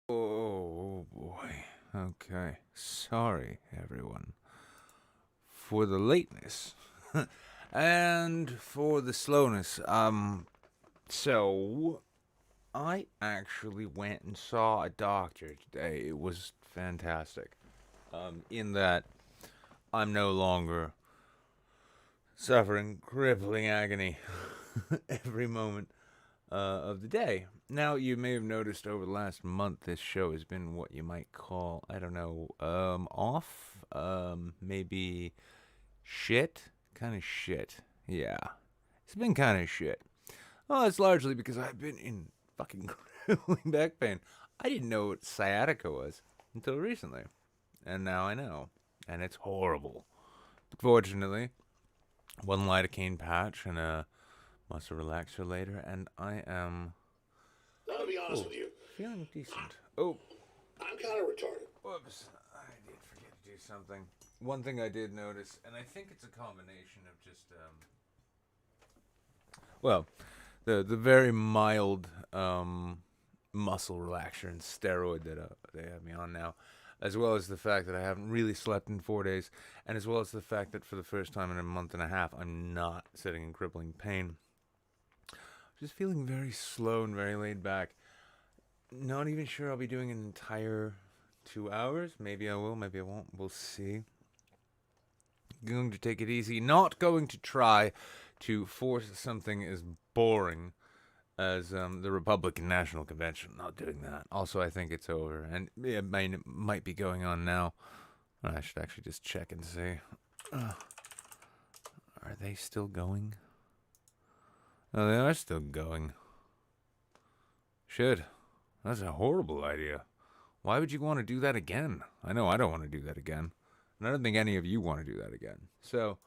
Oh boy. Okay. Sorry, everyone, for the lateness and for the slowness. So I actually went and saw a doctor today. It was fantastic. In that I'm no longer suffering crippling agony every moment of the day. Now, you may have noticed over the last month, this show has been what you might call, I don't know, off, maybe shit, kind of shit. Yeah, it's been kind of shit. Well, it's largely because I've been in fucking crippling back pain. I didn't know what sciatica was until recently, and now I know, and it's horrible. But fortunately, one lidocaine patch and a muscle relaxer later, and I am Now, to be honest with you, feeling decent. Oh, I'm kind of retarded. whoops. I did forget to do something. One thing I did notice, and I think it's a combination of just, well, the very mild muscle relaxer and steroid that they have me on now, as well as the fact that I haven't really slept in 4 days, and as well as the fact that for the first time in a month and a half, I'm not sitting in crippling pain. Just feeling very slow and very laid back. Not even sure I'll be doing an entire 2 hours. Maybe I will, maybe I won't. We'll see. Going to take it easy. Not going to try to force something as boring as the Republican National Convention. Not doing that. Also, I think it's over. And it might be going on now. I should actually just check and see. Are they still going? Oh, they are still going. Shit. That's a horrible idea. Why would you want to do that again? I know I don't want to do that again. And I don't think any of you want to do that again. So,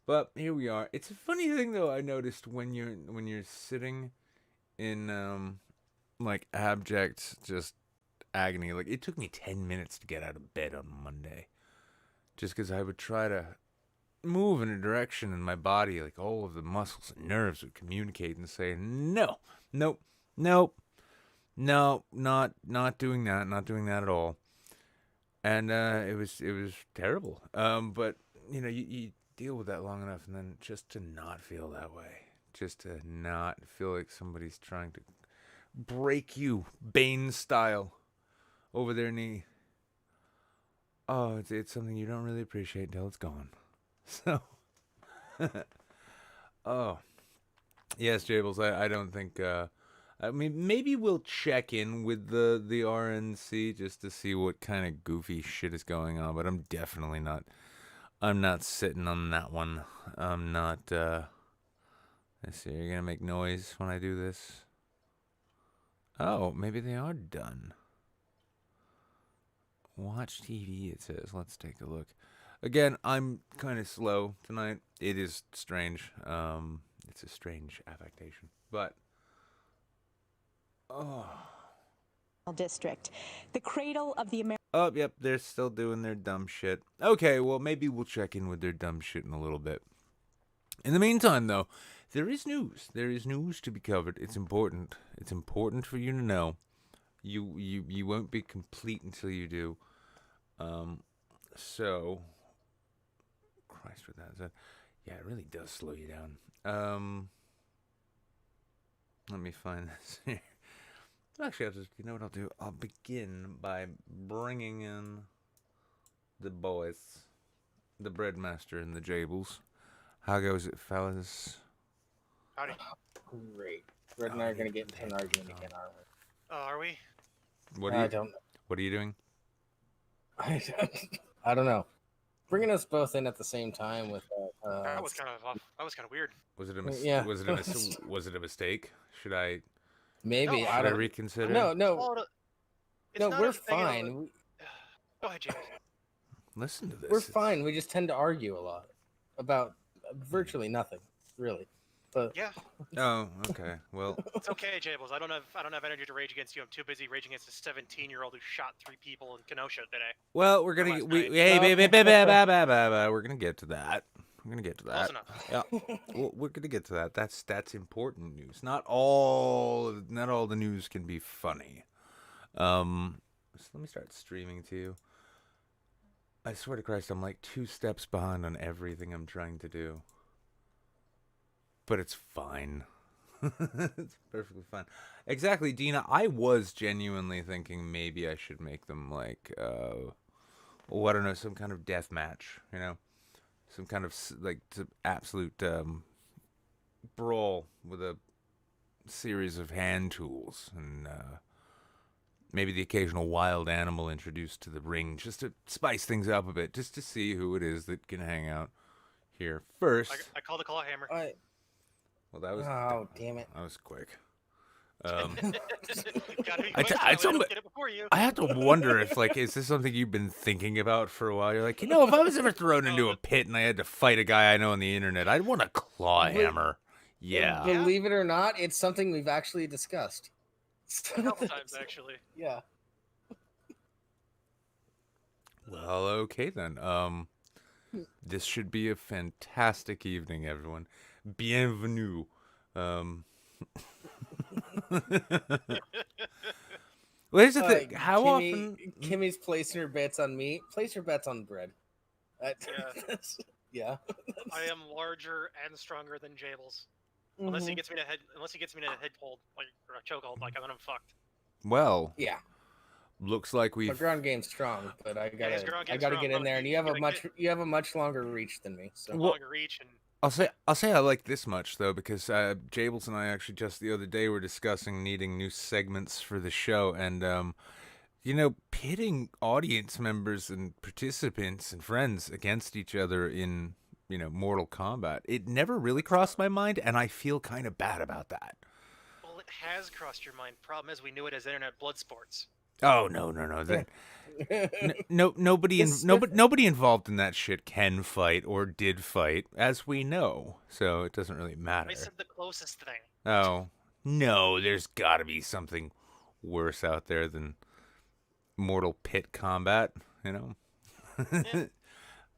but here we are. It's a funny thing though, I noticed when you're sitting in like abject just agony. Like it took me 10 minutes to get out of bed on Monday. Just cuz I would try to move in a direction in my body, like all of the muscles and nerves would communicate and say, "No. Nope. Nope. No, not doing that, not doing that at all." And it was terrible. But you deal with that long enough, and then just to not feel that way, just to not feel like somebody's trying to break you, Bane style, over their knee. Oh, it's something you don't really appreciate until it's gone. So, oh yes, Jables. I don't think. I mean, maybe we'll check in with the RNC just to see what kind of goofy shit is going on. But I'm definitely not. I'm not sitting on that one. I'm not. Let's see. You're gonna make noise when I do this. Oh, maybe they are done. Watch TV. It says. Let's take a look. Again, I'm kind of slow tonight. It is strange. It's a strange affectation, but. Oh. District, the cradle of the American. Oh, yep, they're still doing their dumb shit. Okay, well, maybe we'll check in with their dumb shit in a little bit. In the meantime, though, there is news. There is news to be covered. It's important. It's important for you to know. You won't be complete until you do. So, Christ, what that is that? Yeah, it really does slow you down. Let me find this here. Actually, you know what I'll do? I'll begin by bringing in the boys, the Breadmaster and the Jables. How goes it, fellas? Howdy. Great. Red and I are going to get into an argument again, aren't we? Oh, are we? I don't know. What are you doing? I don't know. Bringing us both in at the same time with That was kind of off. That was kind of weird. Was it a Yeah. was it a mistake? Should I maybe No, I don't reconsider? No, Oh, it's no, not we're a thing of- fine. Go ahead, James. Listen to this. We're fine. We just tend to argue a lot about virtually nothing, really. But Yeah, Oh, okay. Well, it's okay, Jables. I don't have energy to rage against you. I'm too busy raging against a 17-year-old who shot 3 people in Kenosha today. well, we're gonna Last we night. hey Okay. we're gonna get to that. We're gonna get to Close that. enough. Yeah, we're gonna get to that. That's important news. Not all the news can be funny. So let me start streaming too. I swear to Christ, I'm like 2 steps behind on everything I'm trying to do. But it's fine. It's perfectly fine. Exactly, Dina. I was genuinely thinking maybe I should make them like, well, I don't know, some kind of death match, you know? Some kind of, like, absolute brawl with a series of hand tools and maybe the occasional wild animal introduced to the ring just to spice things up a bit, just to see who it is that can hang out here first. I called the claw hammer. Well, that was Oh, damn it. that was quick. Gotta be I quick, t- so I that way told- don't get it before you. I have to wonder if, like, is this something you've been thinking about for a while? You're like, if I was ever thrown into a pit and I had to fight a guy I know on the internet, I'd want a claw hammer. Yeah. Believe it or not, it's something we've actually discussed. A couple times, actually. Yeah. Well, okay then. This should be a fantastic evening, everyone. Bienvenue. Well, here's the thing. How often? Kimmy's placing her bets on me. Place your bets on bread. Yeah. Yeah. I am larger and stronger than Jables. Unless he gets me to head hold, like, or a chokehold, like, I'm fucked. Well, Yeah. looks like My we've. ground game's strong, but I his gotta ground game's get strong, in but there, and you you have a gotta much longer reach than me. So Well- Longer reach and I'll say I like this much though, because Jables and I actually just the other day were discussing needing new segments for the show, and pitting audience members and participants and friends against each other in Mortal Kombat. It never really crossed my mind, and I feel kind of bad about that. well, it has crossed your mind. Problem is, we knew it as internet blood sports. Oh no! Nobody involved in that shit can fight or did fight, as we know. So it doesn't really matter. I said the closest thing. Oh no, there's got to be something worse out there than Mortal Pit combat, Yeah.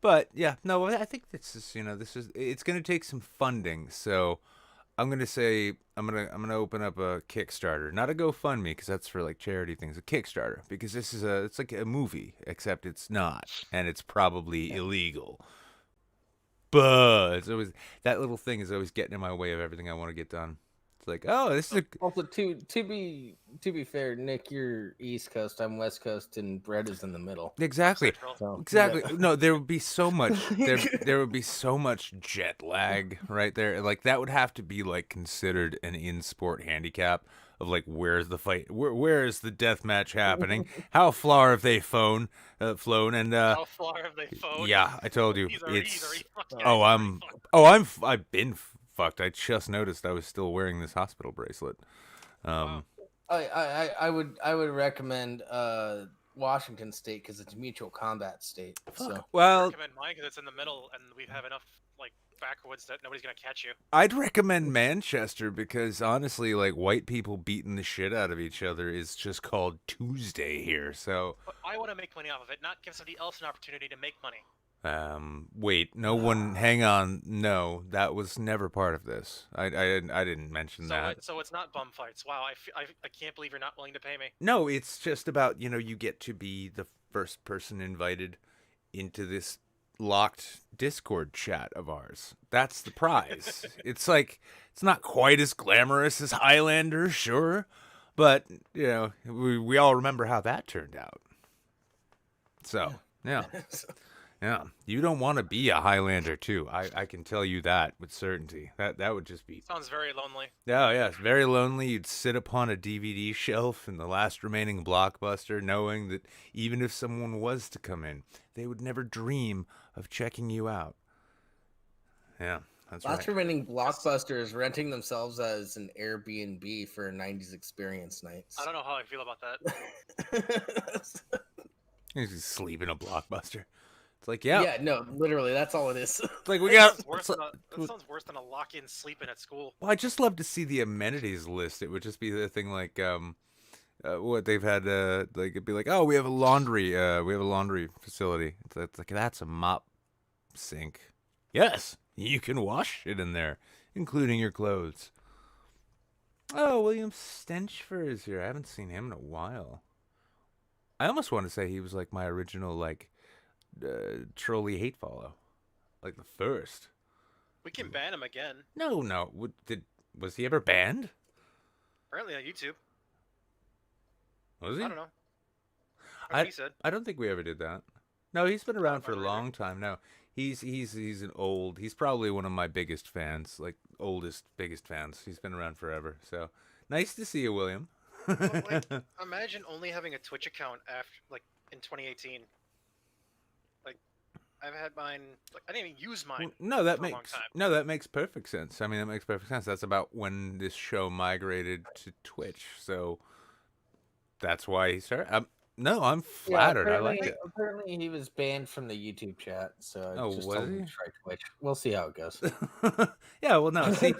But yeah, no, I think it's gonna take some funding. So I'm gonna say I'm gonna open up a Kickstarter, not a GoFundMe, because that's for like charity things. A Kickstarter, because it's like a movie, except it's not, and it's probably illegal. But it's always that little thing is always getting in my way of everything I want to get done. It's like, oh, this is a Also, to be fair, Nick, you're East Coast, I'm West Coast, and bread is in the middle. exactly. Central. So, Exactly. No, there would be so much there would be so much jet lag right there. Like that would have to be like considered an in-sport handicap of like where's the fight? Where is the death match happening? How far have they flown? And How far have they phoned? yeah, I told you He's already it's fucked. oh Yeah, I'm he's already fucked. oh I'm I've been fucked. I just noticed I was still wearing this hospital bracelet. Wow. I would recommend Washington State because it's a mutual combat state. So I Well, recommend mine because it's in the middle and we have enough like backwoods that nobody's gonna catch you. I'd recommend Manchester because honestly, like white people beating the shit out of each other is just called Tuesday here. So, But I want to make money off of it, not give somebody else an opportunity to make money. wait, no one, hang on, no, that was never part of this. I didn't mention that. So it's not bum fights. Wow, I can't believe you're not willing to pay me. No, it's just about you get to be the first person invited into this locked Discord chat of ours. That's the prize. It's like it's not quite as glamorous as Highlander, sure, but we all remember how that turned out. So yeah, you don't want to be a Highlander too. I can tell you that with certainty. That would just be Sounds very lonely. oh, yeah, it's very lonely. You'd sit upon a DVD shelf in the last remaining Blockbuster, knowing that even if someone was to come in, they would never dream of checking you out. Yeah, that's last right. remaining Blockbuster is renting themselves as an Airbnb for a '90s experience night. I don't know how I feel about that. You just sleep in a Blockbuster. It's like, Yeah, no, literally, that's all it is. it's like we That got. sounds worse that sounds worse than a lock-in sleeping at school. Well, I just love to see the amenities list. It would just be the thing like what they've had like it'd be like, oh, we have a laundry facility. It's like that's a mop sink. Yes, you can wash it in there, including your clothes. Oh, William Stenchfer is here. I haven't seen him in a while. I almost want to say he was like my original like trolley hate follow, like the first. We can ban him again. No. Was he ever banned? Apparently on YouTube. Was he? I don't know. That's what he said. I don't think we ever did that. No, he's been around for a either. long time now. He's an old. He's probably one of my biggest fans, like biggest fans. He's been around forever. So nice to see you, William. Well, like, imagine only having a Twitch account after, like, in 2018. Like, I've had mine. Like, I didn't even use mine. No, that for a long makes time. that makes perfect sense. I mean, that makes perfect sense. That's about when this show migrated to Twitch. So that's why he started. No, I'm flattered. I like it. Apparently, he was banned from the YouTube chat, so I Oh, just was told him he? to try Twitch. We'll see how it goes. Yeah, well, no, see,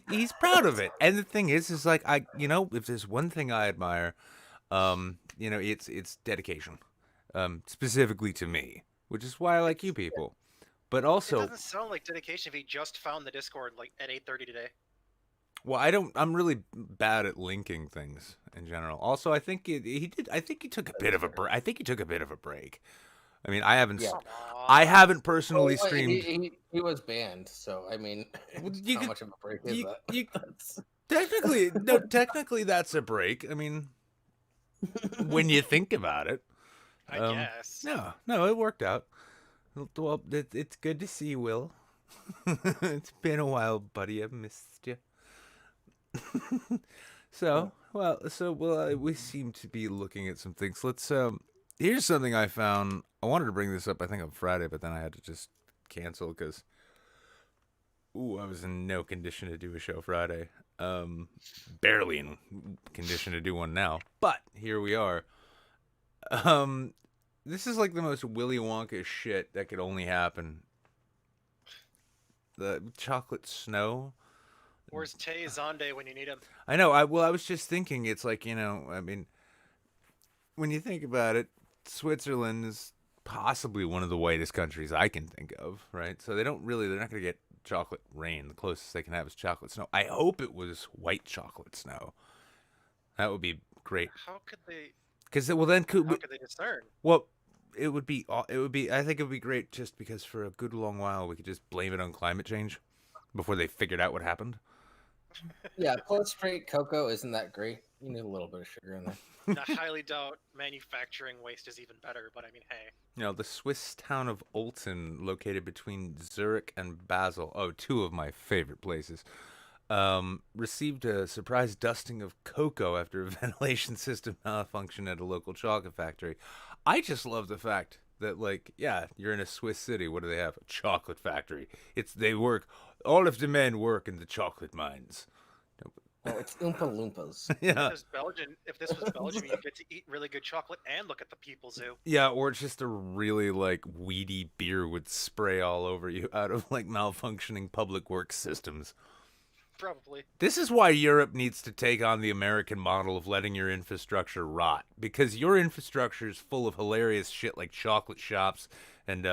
he's proud of it. And the thing is like if there's one thing I admire, it's dedication, specifically to me, which is why I like you people. But It also, doesn't sound like dedication if he just found the Discord, like, at 8:30 today. well, I'm really bad at linking things in general. Also, I think he did. I think he took a bit of a break. I think he took a bit of a break. I mean, I haven't. Yeah. I haven't personally Well, streamed. he was banned, so I mean, Well, how much of a break is that? That's- Technically, that's a break. I mean, when you think about it. I guess. No, it worked out. Well, it's good to see you, Will. It's been a while, buddy. I've missed you. We seem to be looking at some things. Let's here's something I found. I wanted to bring this up, I think, on Friday, but then I had to just cancel because I was in no condition to do a show Friday. Barely in condition to do one now, but here we are. This is like the most Willy Wonka shit that could only happen. The chocolate snow. Where's Tay Zonde when you need him? I know. I was just thinking. It's like, I mean, when you think about it, Switzerland is possibly one of the whitest countries I can think of, right? So they're not going to get chocolate rain. The closest they can have is chocolate snow. I hope it was white chocolate snow. That would be great. How could they? Because How could they discern? Well, it would be. I think it would be great just because for a good long while we could just blame it on climate change before they figured out what happened. Yeah, plus straight cocoa isn't that great. You need a little bit of sugar in there. I highly doubt manufacturing waste is even better, but I mean, hey. The Swiss town of Olten, located between Zurich and Basel, two of my favorite places, received a surprise dusting of cocoa after a ventilation system malfunction at a local chocolate factory. I just love the fact that, like, yeah, you're in a Swiss city. What do they have? A chocolate factory. All of the men work in the chocolate mines. Oh, it's Oompa Loompas. Yeah. If this was Belgium, you get to eat really good chocolate and look at the people zoo. Yeah, or it's just a really, like, weedy beer would spray all over you out of, like, malfunctioning public works systems. Probably. This is why Europe needs to take on the American model of letting your infrastructure rot. Because your infrastructure is full of hilarious shit like chocolate shops and,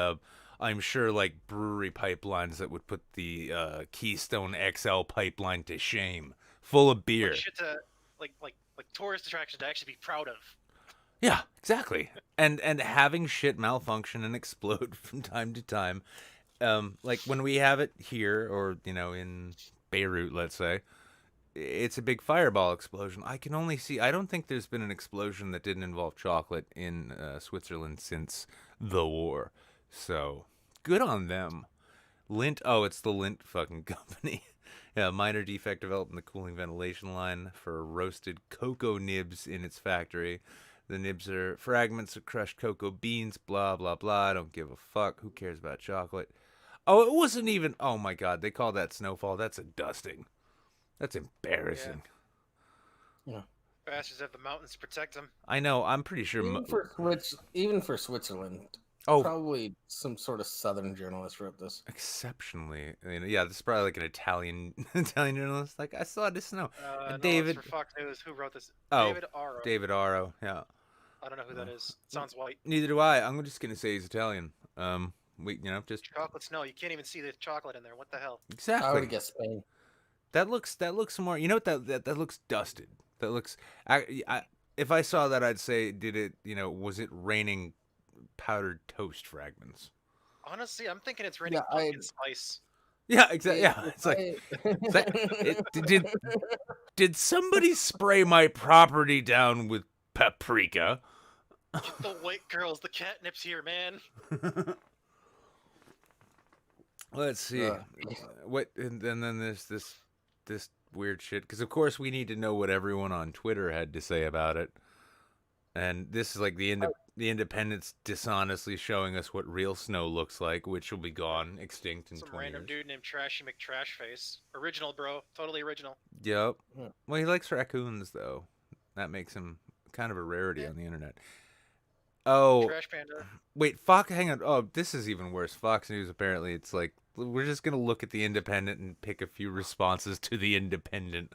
I'm sure, like, brewery pipelines that would put the Keystone XL pipeline to shame. Full of beer. Like shit to, like tourist attractions to actually be proud of. Yeah, exactly. and having shit malfunction and explode from time to time. Like when we have it here or, in Beirut, let's say, it's a big fireball explosion. I don't think there's been an explosion that didn't involve chocolate in Switzerland since the war. So, good on them. Lindt, it's the Lindt fucking company. Yeah, minor defect developed in the cooling ventilation line for roasted cocoa nibs in its factory. The nibs are fragments of crushed cocoa beans, blah, blah, blah. I don't give a fuck. Who cares about chocolate? Oh, it wasn't even... Oh, my God. They call that snowfall. That's a dusting. That's embarrassing. Yeah. Bastards have the mountains to protect them. I know. I'm pretty sure... Even for Switzerland... Oh, probably some sort of southern journalist wrote this. Exceptionally, yeah, this is probably like an Italian journalist. Like, I saw this snow. No, David it's for Fox News. Who wrote this? Oh, David Aro. David Aro, yeah. I don't know who that is. Sounds white. Neither do I. I'm just gonna say he's Italian. Just Chocolate snow. You can't even see the chocolate in there. What the hell? exactly. I would have guessed Spain. That looks more. You know what that looks dusted. That looks. if I saw that, I'd say, did it? Was it raining powdered toast fragments? Honestly, I'm thinking it's raining Yeah, pumpkin spice. Yeah, exactly. If- Yeah, if it's like, is that I- did somebody spray my property down with paprika? Get the white girls, the catnip's here, man. Let's see. Uh, What and then there's this weird shit because of course we need to know what everyone on Twitter had to say about it. And this is like the Independent's dishonestly showing us what real snow looks like, which will be gone, extinct in Some 20 random years. dude named Trashy McTrashface. Original, bro. Totally original. Yep. Yeah. Well, he likes raccoons though. That makes him kind of a rarity on the internet. Oh, Trash Panda. wait, Fox. Hang on. Oh, this is even worse. Fox News. Apparently, it's like we're just gonna look at the Independent and pick a few responses to the Independent.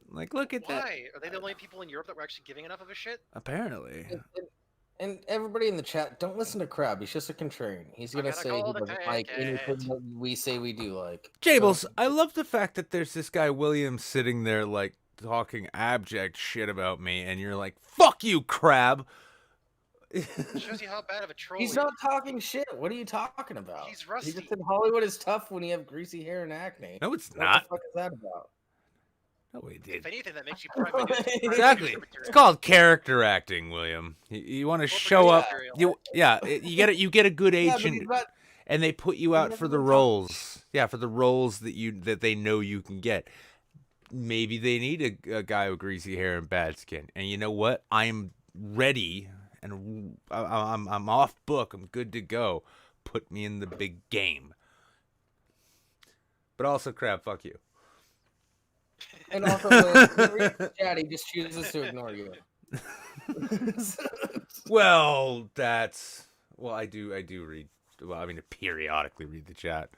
Like, look at that. Why? Are they the only people in Europe that were actually giving enough of a shit? Apparently. and everybody in the chat, don't listen to Crab. He's just a contrarian. He's gonna gotta say call he the doesn't like anything ticket. that we say we do like. Jables, So- I love the fact that there's this guy William sitting there like talking abject shit about me, and you're like, "Fuck you, Crab." It shows you how bad of a troll He's he not is. talking shit. What are you talking about? He's He rusty. just said Hollywood is tough when you have greasy hair and acne. No, it's What not. the fuck is that about? No, he If did. anything, that makes you prime minister. Exactly. It's called character acting, William. You want to show up. You get a good Yeah, but agent, he's not. and they put you out never for the been roles. Yeah, for the roles that they know you can get. Maybe they need a guy with greasy hair and bad skin. And you know what? I'm ready, and I'm off book. I'm good to go. Put me in the big game. But also, Crab, fuck you. And also, when he reads the chat, he just chooses to ignore you. Well, I do read. Well, I mean, periodically read the chat.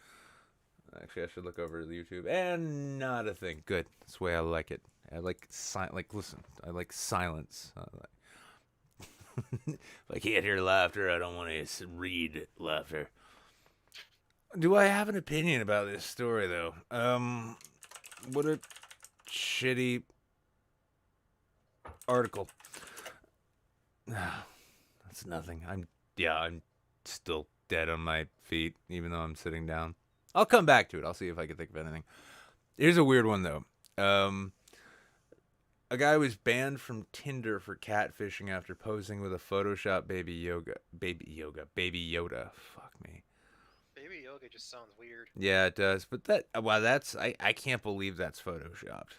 Actually, I should look over the YouTube, and not a thing. Good. That's the way I like it. I like listen. I like silence. If I can't hear laughter, I don't want to read laughter. Do I have an opinion about this story, though? What a shitty article. That's nothing. I'm still dead on my feet, even though I'm sitting down. I'll come back to it. I'll see if I can think of anything. Here's a weird one, though. A guy was banned from Tinder for catfishing after posing with a Photoshop Baby Yoda. Fuck me. Baby Yoga just sounds weird. Yeah, it does. But I can't believe that's photoshopped.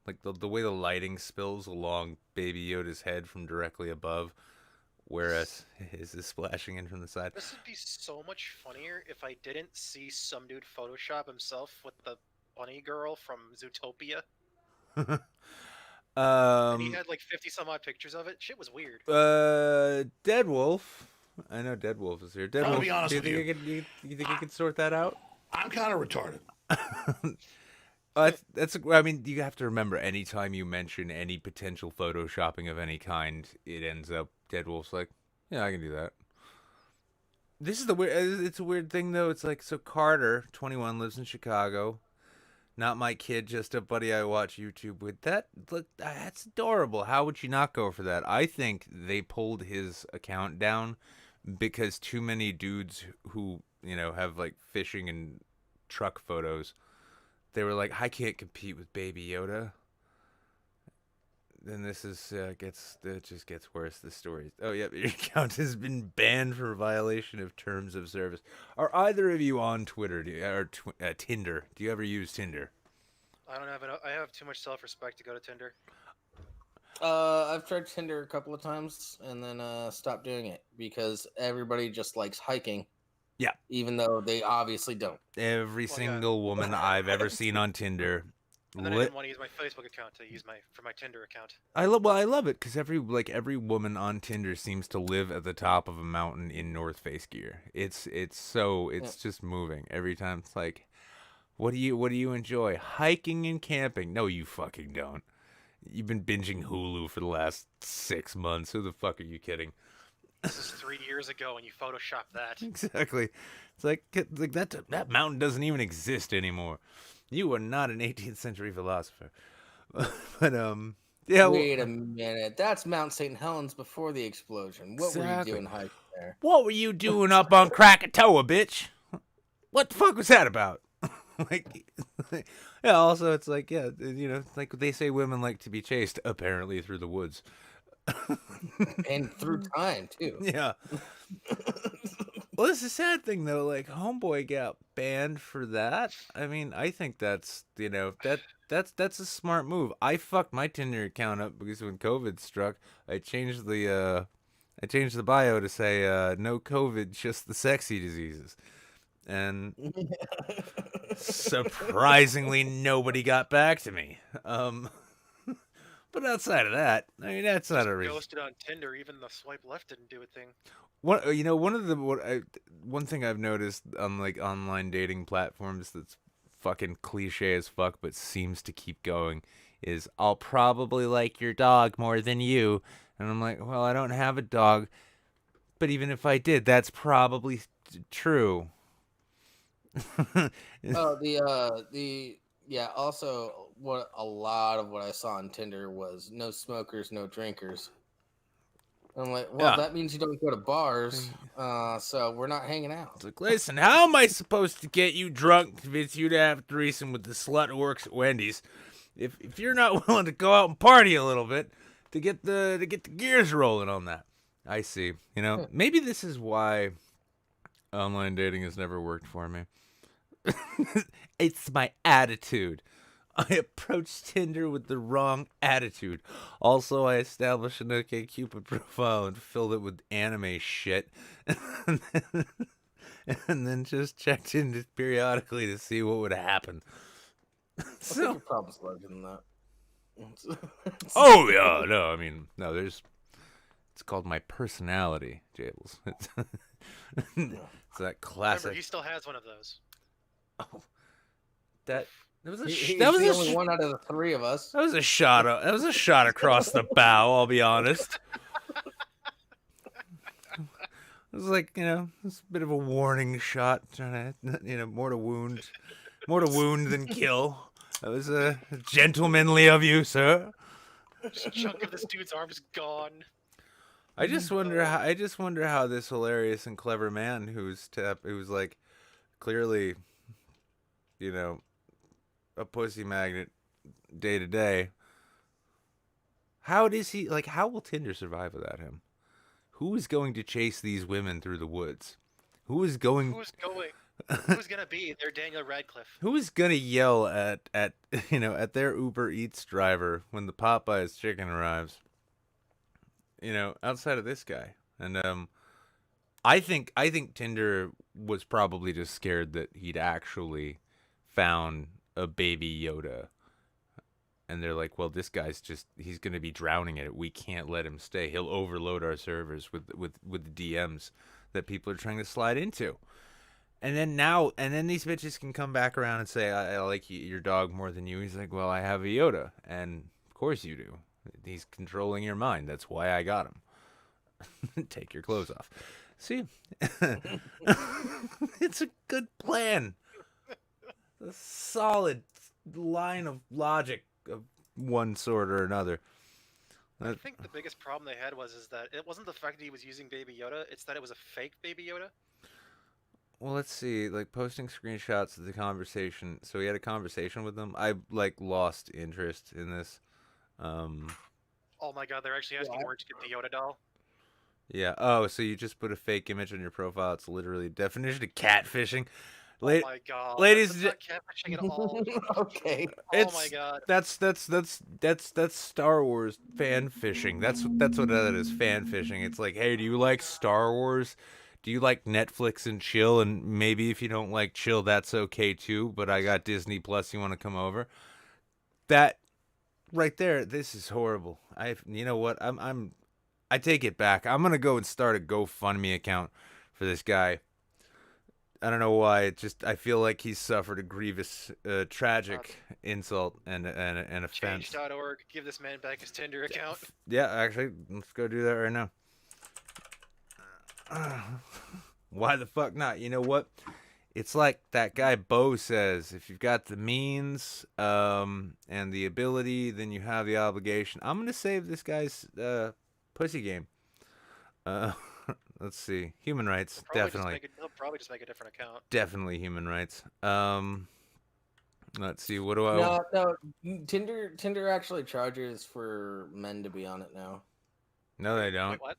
Like the way the lighting spills along Baby Yoda's head from directly above, whereas his is splashing in from the side. This would be so much funnier if I didn't see some dude Photoshop himself with the bunny girl from Zootopia. And he had like 50 some odd pictures of it. Shit was weird. Dead Wolf. I know Dead Wolf is here. Dead I'm gonna Wolf. be honest do with you you. think you think you can sort that out? I'm kind of retarded. That's. I mean, you have to remember, anytime you mention any potential photoshopping of any kind, it ends up Dead Wolf's like, yeah, I can do that. This is the weird. It's a weird thing though. It's like, so Carter, 21, lives in Chicago. Not my kid, just a buddy I watch YouTube with. That's adorable. How would you not go for that? I think they pulled his account down because too many dudes who, have like fishing and truck photos, they were like, I can't compete with Baby Yoda. Then this is it just gets worse. The story. Oh yeah, your account has been banned for violation of terms of service. Are either of you on Twitter or Tinder? Do you ever use Tinder? I don't have I have too much self-respect to go to Tinder. I've tried Tinder a couple of times and then stopped doing it because everybody just likes hiking. Yeah. Even though they obviously don't. Every Well, yeah. single woman I've ever seen on Tinder. And then I didn't want to use my Facebook account to use for my Tinder account. I love it because every woman on Tinder seems to live at the top of a mountain in North Face gear. It's just moving every time. It's like, what do you enjoy? Hiking and camping? No, you fucking don't. You've been binging Hulu for the last 6 months. Who the fuck are you kidding? This is 3 years ago, and you photoshopped that. Exactly. It's like that mountain doesn't even exist anymore. You are not an 18th century philosopher. But Yeah, well, Wait a minute. That's Mount St. Helens before the explosion. What were you exactly. doing hiking there? What were you doing up on Krakatoa, bitch? What the fuck was that about? Like, yeah. Also, it's like, yeah, you know, like they say, women like to be chased, apparently through the woods. And through time, too. Yeah. Well, it's a sad thing though. Like, Homeboy got banned for that. I mean, I think that's, you know, that's a smart move. I fucked my Tinder account up because when COVID struck, I changed the bio to say no COVID, just the sexy diseases. And surprisingly, nobody got back to me. But outside of that, I mean, that's not Just a reason. ghosted on Tinder. Even the swipe left didn't do a thing. One thing I've noticed on like online dating platforms that's fucking cliche as fuck, but seems to keep going, is I'll probably like your dog more than you, and I'm like, well, I don't have a dog, but even if I did, that's probably true. Oh, yeah. Also, what a lot of what I saw on Tinder was no smokers, no drinkers. I'm like, well, Yeah. that means you don't go to bars, so we're not hanging out. It's like, listen, how am I supposed to get you drunk, convince you to have a threesome with the slut who works at Wendy's, if you're not willing to go out and party a little bit to get the gears rolling on that? I see. You know, maybe this is why online dating has never worked for me. It's my attitude. I approached Tinder with the wrong attitude. Also, I established an OkCupid profile and filled it with anime shit. And then just checked in periodically to see what would happen. I think your problem's larger than that. Oh, yeah. No, I mean, no, it's called my personality, Jables. It's that classic. Remember, he still has one of those. Oh, that was a He's that was the a only one out of the three of us. That was a shot. That was a shot across the bow. I'll be honest. It was like, you know, it's a bit of a warning shot, trying to, you know, more to wound than kill. That was gentlemanly of you, sir. Just a chunk of this dude's arm's gone. I just wonder how this hilarious and clever man who's like clearly, you know, a pussy magnet day to day. How will Tinder survive without him? Who is going to chase these women through the woods? Who's gonna be their Daniel Radcliffe? Who is gonna yell at you know, at their Uber Eats driver when the Popeyes chicken arrives? You know, outside of this guy. And I think Tinder was probably just scared that he'd actually found a baby Yoda. And they're like, well, this guy's he's going to be drowning in it. We can't let him stay. He'll overload our servers with the DMs that people are trying to slide into. And then these bitches can come back around and say, I like your dog more than you. He's like, well, I have a Yoda. And of course you do. He's controlling your mind. That's why I got him. Take your clothes off. See? It's a good plan. A solid line of logic of one sort or another. I think the biggest problem they had is that it wasn't the fact that he was using Baby Yoda, it's that it was a fake Baby Yoda. Well, let's see, like posting screenshots of the conversation. So he had a conversation with them. I lost interest in this. Oh my god, they're actually asking where to get the Yoda doll. Yeah. Oh, so you just put a fake image on your profile. It's literally definition of catfishing. Oh my god, ladies, that's not catfishing at all. Okay. My god. That's Star Wars fan fishing. That's what that is, fan fishing. It's like, hey, do you like Star Wars? Do you like Netflix and chill? And maybe if you don't like chill, that's okay too. But I got Disney Plus. You want to come over? That right there. This is horrible. You know what? I take it back. I'm gonna go and start a GoFundMe account for this guy. I don't know why. I feel like he's suffered a grievous, tragic insult and offense. Change.org. Give this man back his Tinder account. Yeah, actually, let's go do that right now. Why the fuck not? You know what? it's like that guy Bo says, if you've got the means and the ability, then you have the obligation. I'm gonna save this guy's pussy game. Uh, let's see, human rights, definitely, He'll probably just make a different account. definitely human rights. Let's see, what do I? No. Tinder actually charges for men to be on it now. No, they don't. Wait, what?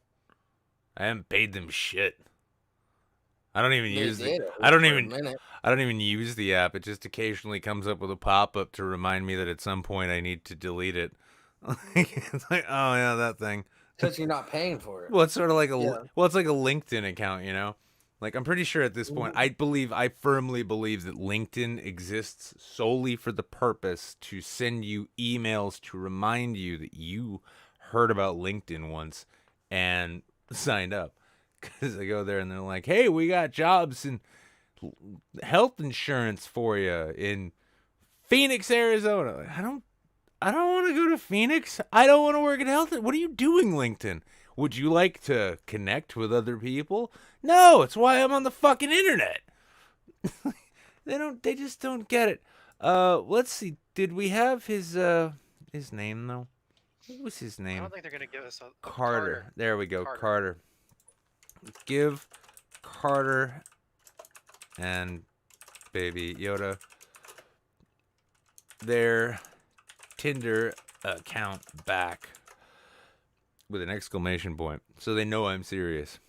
I haven't paid them shit. I don't even They use did, the. at I don't least for a even. minute. I don't even use the app. It just occasionally comes up with a pop up to remind me that at some point I need to delete it. It's like, oh yeah, that thing. Because you're not paying for it. Well, it's sort of like Yeah. it's like a LinkedIn account, you know. Like I'm pretty sure at this point, I firmly believe that LinkedIn exists solely for the purpose to send you emails to remind you that you heard about LinkedIn once and signed up. Because they go there and they're like, "Hey, we got jobs and health insurance for you in Phoenix, Arizona." Like, I don't want to go to Phoenix. I don't want to work at health. What are you doing, LinkedIn? Would you like to connect with other people? No, it's why I'm on the fucking internet. They just don't get it. Let's see. Did we have his name though? What was his I name? don't think they're gonna give us a Carter. There we go. Carter. Carter. Give Carter and Baby Yoda their Tinder account back with an exclamation point, so they know I'm serious.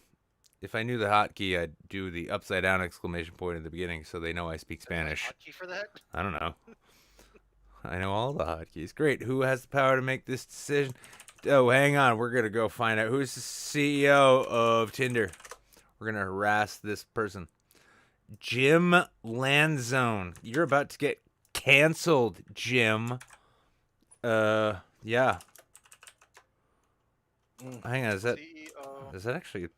If I knew the hotkey, I'd do the upside down exclamation point at the beginning, so they know I speak Spanish. Hotkey for that? I don't know. I know all the hotkeys. Great. Who has the power to make this decision? Oh, hang on. We're going to go find out who's the CEO of Tinder. We're going to harass this person. Jim Lanzone. You're about to get canceled, Jim. Yeah. Hang on. CEO. Is that actually,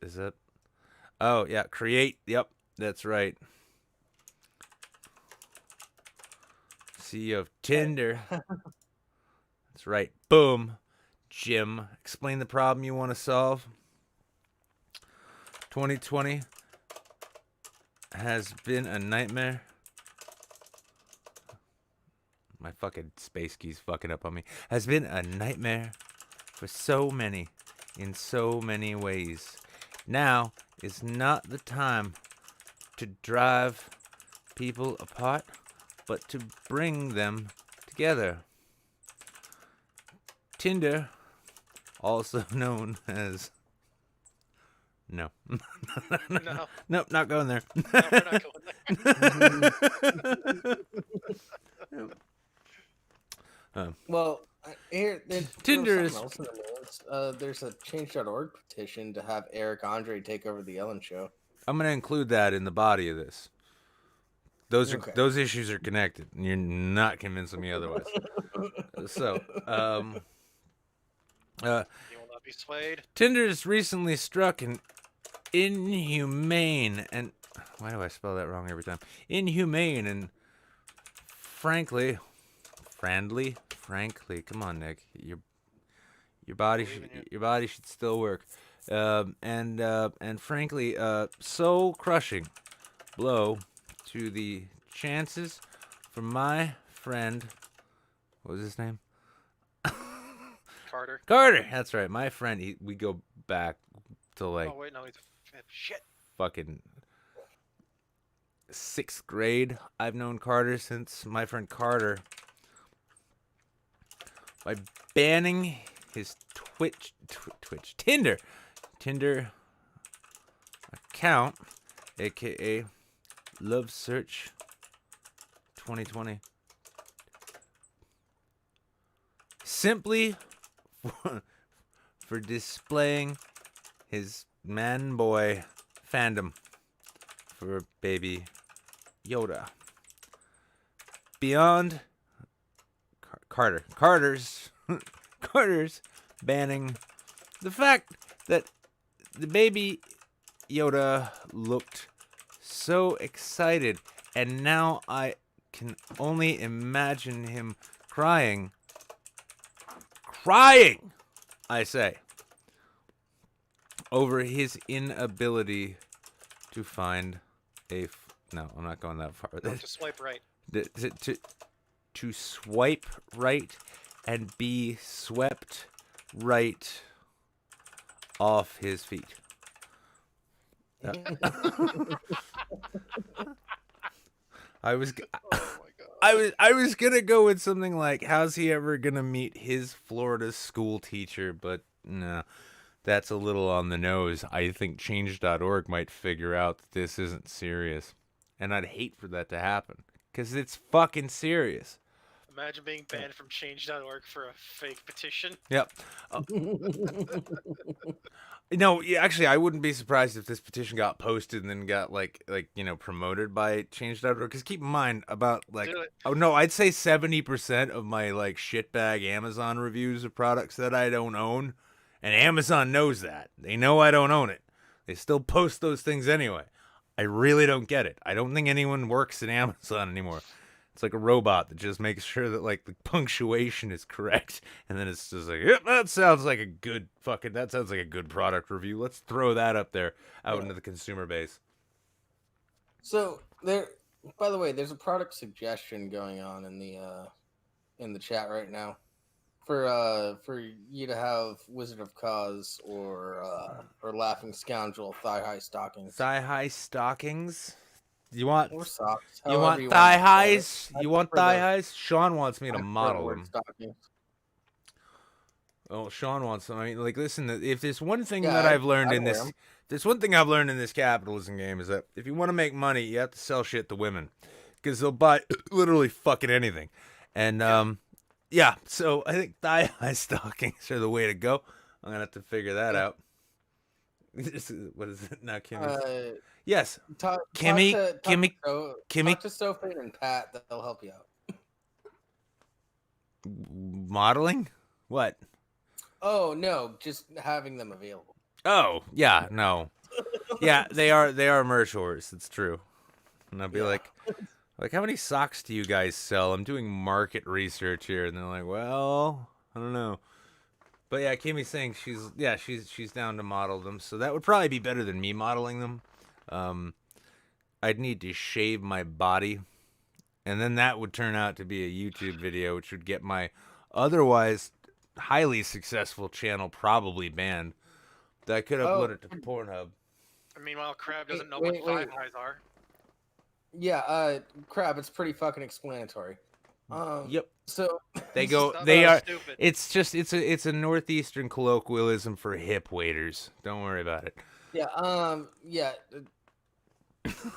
is that? Oh, yeah. Create. Yep. That's right. CEO of Tinder. That's right. Boom. Jim, explain the problem you want to solve. 2020 has been a nightmare. My fucking space key's fucking up on me. Has been a nightmare for so many, in so many ways. Now is not the time to drive people apart, but to bring them together. Tinder, also known as... No. No. Nope, not going there. No, we're not going there. Well, here Tinder there was is- something else in the news. There's a Change.org petition to have Eric Andre take over the Ellen Show. I'm going to include that in the body of this. Those are Okay. those issues are connected, and you're not convincing me otherwise. So, You will not be swayed. Tinder's recently struck an inhumane and why do I spell that wrong every time? Inhumane and frankly, come on, Nick, your body should still work, and frankly, soul crushing blow to the chances for my friend. What was his name? Carter. That's right, my friend. We go back to like Oh wait, no, he's shit. fucking 6th grade. I've known Carter since my friend Carter. By banning his Tinder account, aka Love Search 2020, simply for displaying his man boy fandom for Baby Yoda. Beyond Carter's banning the fact that the Baby Yoda looked so excited, and now I can only imagine him crying, I say, over his inability to find a No, I'm not going that far. No, to swipe right. To swipe right and be swept right off his feet. I was Oh my god. I was gonna go with something like, how's he ever gonna meet his Florida school teacher? But no, that's a little on the nose. I think change.org might figure out that this isn't serious, and I'd hate for that to happen because it's fucking serious. Imagine being banned from change.org for a fake petition. Yep. No, yeah, actually, I wouldn't be surprised if this petition got posted and then got promoted by Change.org. Because keep in mind about Do it. oh no, I'd say 70% of my shitbag Amazon reviews of products that I don't own, and Amazon knows that. They know I don't own it. They still post those things anyway. I really don't get it. I don't think anyone works at Amazon anymore. It's like a robot that just makes sure that the punctuation is correct, and then it's just like, yep, that sounds like a good product review. Let's throw that up there out into the consumer base. So there, by the way, there's a product suggestion going on in the chat right now for you to have Wizard of Cause or Laughing Scoundrel thigh high stockings. Thigh high stockings. You want or socks? you want however thigh want to highs? say it. You want thigh highs? Sean wants me to I prefer the model word them. stockings. Oh, Sean wants them. I mean, listen. If there's one thing Yeah, that I've learned I'd in wear this, 'em. if there's one thing I've learned in this capitalism game is that if you want to make money, you have to sell shit to women, because they'll buy literally fucking anything. And yeah. So I think thigh high stockings are the way to go. I'm gonna have to figure that out. What is it now, Kimmy? Yes, Kimmy. Talk to Sophie and Pat. They'll help you out. Modeling? What? Oh no, just having them available. Oh yeah, no, yeah, they are merch whores. It's true. And I'll be like, how many socks do you guys sell? I'm doing market research here, and they're like, well, I don't know. But yeah, Kimmy's saying she's down to model them, so that would probably be better than me modeling them. I'd need to shave my body, and then that would turn out to be a YouTube video, which would get my otherwise highly successful channel probably banned. I could upload it to Pornhub. Meanwhile, Crab doesn't know what thigh highs are. Yeah, Crab, it's pretty fucking explanatory. Yep. So they go. They are. Stupid. It's a northeastern colloquialism for hip waiters. Don't worry about it. Yeah. Yeah.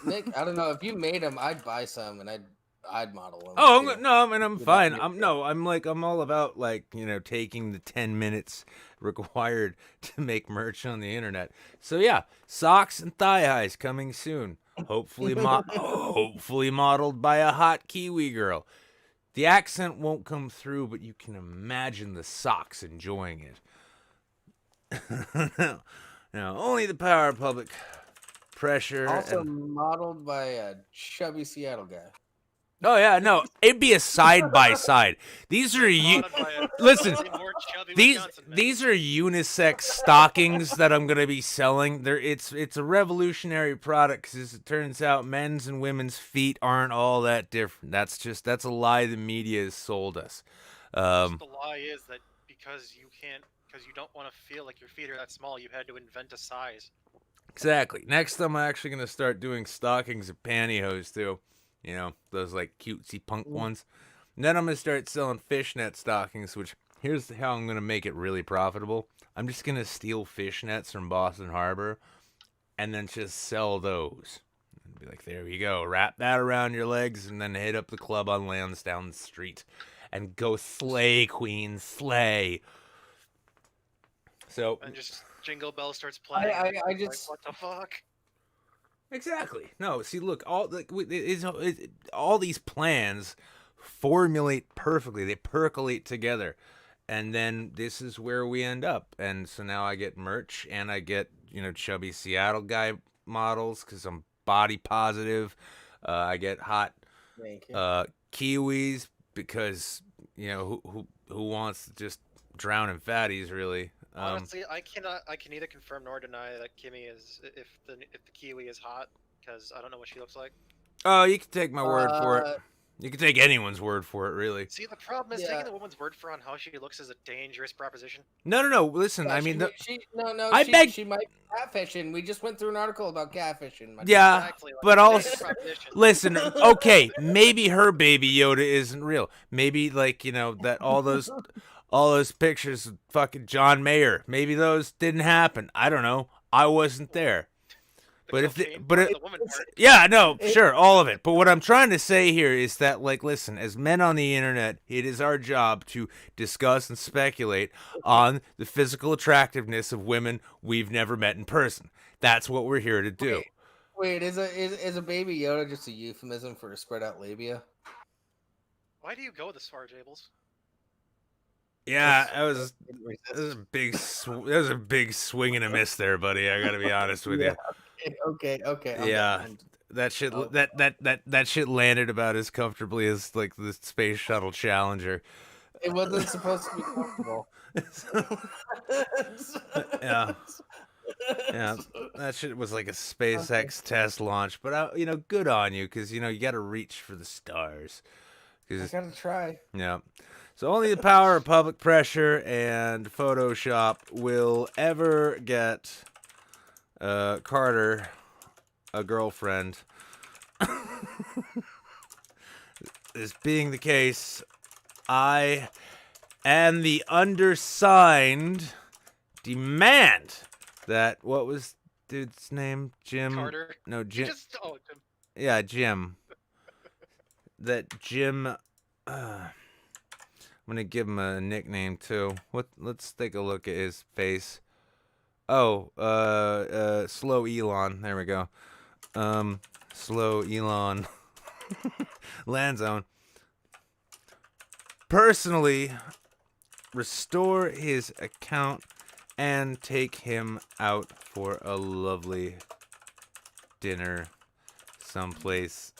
Nick, I don't know if you made them, I'd buy some and I'd model them. Oh no, I'm fine. I'm all about taking the 10 minutes required to make merch on the internet. So yeah, socks and thigh highs coming soon. Hopefully modeled by a hot Kiwi girl. The accent won't come through, but you can imagine the socks enjoying it. Now, only the power of public pressure. Also modeled by a chubby Seattle guy. Oh yeah, no, it'd be a side by side. These are listen. These are unisex stockings that I'm gonna be selling. It's a revolutionary product because it turns out men's and women's feet aren't all that different. That's a lie the media has sold us. The lie is that because you don't want to feel like your feet are that small, you had to invent a size. Exactly. Next, I'm actually gonna start doing stockings and pantyhose too. You know, those cutesy punk ones. And then I'm going to start selling fishnet stockings, which here's how I'm going to make it really profitable. I'm just going to steal fishnets from Boston Harbor and then just sell those. And be like, there you go. Wrap that around your legs and then hit up the club on Lansdowne Street and go slay, queen, slay. So, and just Jingle Bell starts playing. I just... what the fuck? Exactly. No, see, look, all these plans formulate perfectly. They percolate together, and then this is where we end up. And so now I get merch, and I get chubby Seattle guy models because I'm body positive. I get hot Kiwis because who wants to just drown in fatties really. Honestly, I can neither confirm nor deny that Kimmy is if the Kiwi is hot because I don't know what she looks like. Oh, you can take my word for it. Uh, You can take anyone's word for it, really. See, the problem is Yeah. taking the woman's word for on how she looks is a dangerous proposition. No. Listen, Yeah, I mean, she, I beg. she might be catfishing. We just went through an article about catfishing. My Yeah, Exactly. Like, but it's a also, dangerous proposition. listen. Okay, maybe her baby Yoda isn't real. Maybe like that all those pictures of fucking John Mayer. Maybe those didn't happen. I don't know. I wasn't there. The But cocaine part, the woman part. yeah, no, sure, all of it. But what I'm trying to say here is that, like, listen, as men on the internet, it is our job to discuss and speculate on the physical attractiveness of women we've never met in person. That's what we're here to do. Wait, is a baby Yoda just a euphemism for a spread out labia? Why do you go this far, Jables? Yeah, that was a big swing and a miss there, buddy. I gotta be honest with you. Okay. I'm Yeah. done. That shit Oh. that shit landed about as comfortably as like the Space Shuttle Challenger. It wasn't supposed to be comfortable. Yeah. Yeah, that shit was like a SpaceX test launch, but good on you, because you got to reach for the stars. I gotta try. Yeah, so only the power of public pressure and Photoshop will ever get Carter a girlfriend. This being the case, I and the undersigned demand that, what was dude's name? Jim? Carter? No, You Jim. Jim. Yeah, Jim. That Jim. I'm gonna give him a nickname too. Let's take a look at his face. Oh, Slow Elon. There we go. Slow Elon. Landzone. Personally, restore his account and take him out for a lovely dinner someplace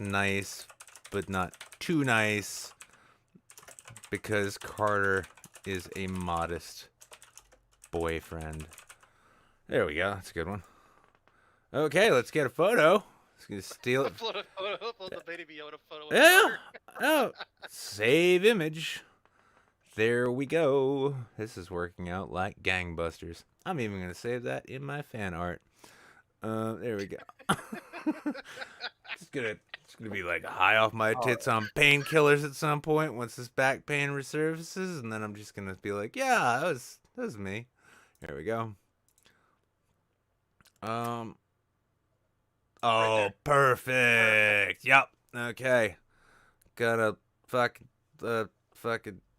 nice, but not too nice, because Carter is a modest boyfriend. There we go. That's a good one. Okay, let's get a photo. Just gonna steal it. Upload the baby Yoda photo. Yeah. Oh, save image. There we go. This is working out like gangbusters. I'm even gonna save that in my fan art. There we go. It's gonna be like high off my tits on painkillers at some point once this back pain resurfaces, and then I'm just gonna be like, yeah, that was me. There we go. Oh, perfect. Yep. Okay. Gotta fucking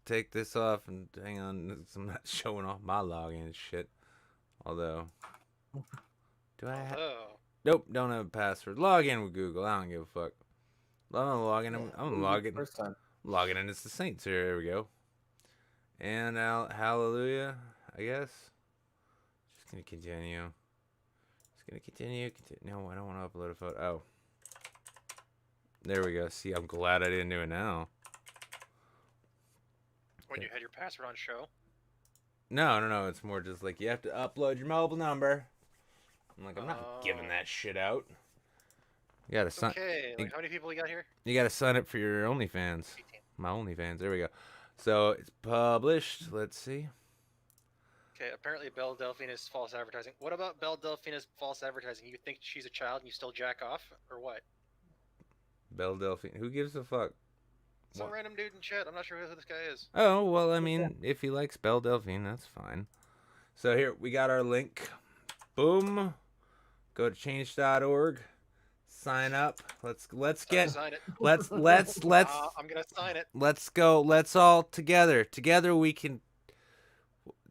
take this off and hang on. I'm not showing off my login and shit. Although, do I have? Nope, don't have a password. Log in with Google. I don't give a fuck. I'm logging. I'm logging. First time. Logging in. It's the Saints here. There we go. And now, hallelujah. I guess. Just gonna continue. Continue. No, I don't want to upload a photo. Oh. There we go. See, I'm glad I didn't do it now. When you had your password on show. No. It's more just like you have to upload your mobile number. I'm like, I'm not giving that shit out. You gotta sign. Okay, like how many people we got here? You gotta sign up for your OnlyFans. 18. My OnlyFans. There we go. So it's published. Let's see. Okay, apparently Belle Delphina's false advertising. What about Belle Delphina's false advertising? You think she's a child and you still jack off, or what? Belle Delphine. Who gives a fuck? Some random dude in chat. I'm not sure who this guy is. Oh, well, I mean, if he likes Belle Delphine, that's fine. So here, we got our link. Boom. Go to change.org. Sign up. Let's get. Sign it. Let's. I'm gonna sign it. Let's go. Let's all together. Together we can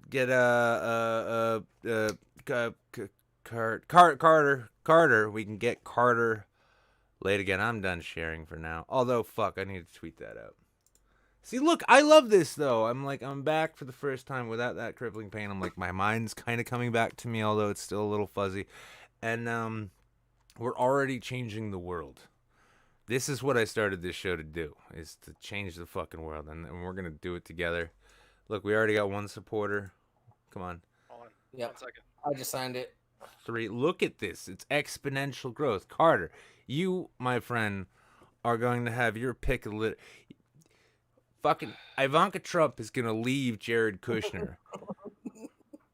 get Carter. We can get Carter laid again. I'm done sharing for now. Although, fuck, I need to tweet that out. See, look, I love this though. I'm back for the first time without that crippling pain. I'm like, my mind's kind of coming back to me, although it's still a little fuzzy. And we're already changing the world. This is what I started this show to do, is to change the fucking world, and we're gonna do it together. Look, we already got one supporter. Come on. Hold on. Yep. 1 second. I just signed it. 3. Look at this. It's exponential growth. Carter, you, my friend, are going to have your pick of the litter. Fucking Ivanka Trump is going to leave Jared Kushner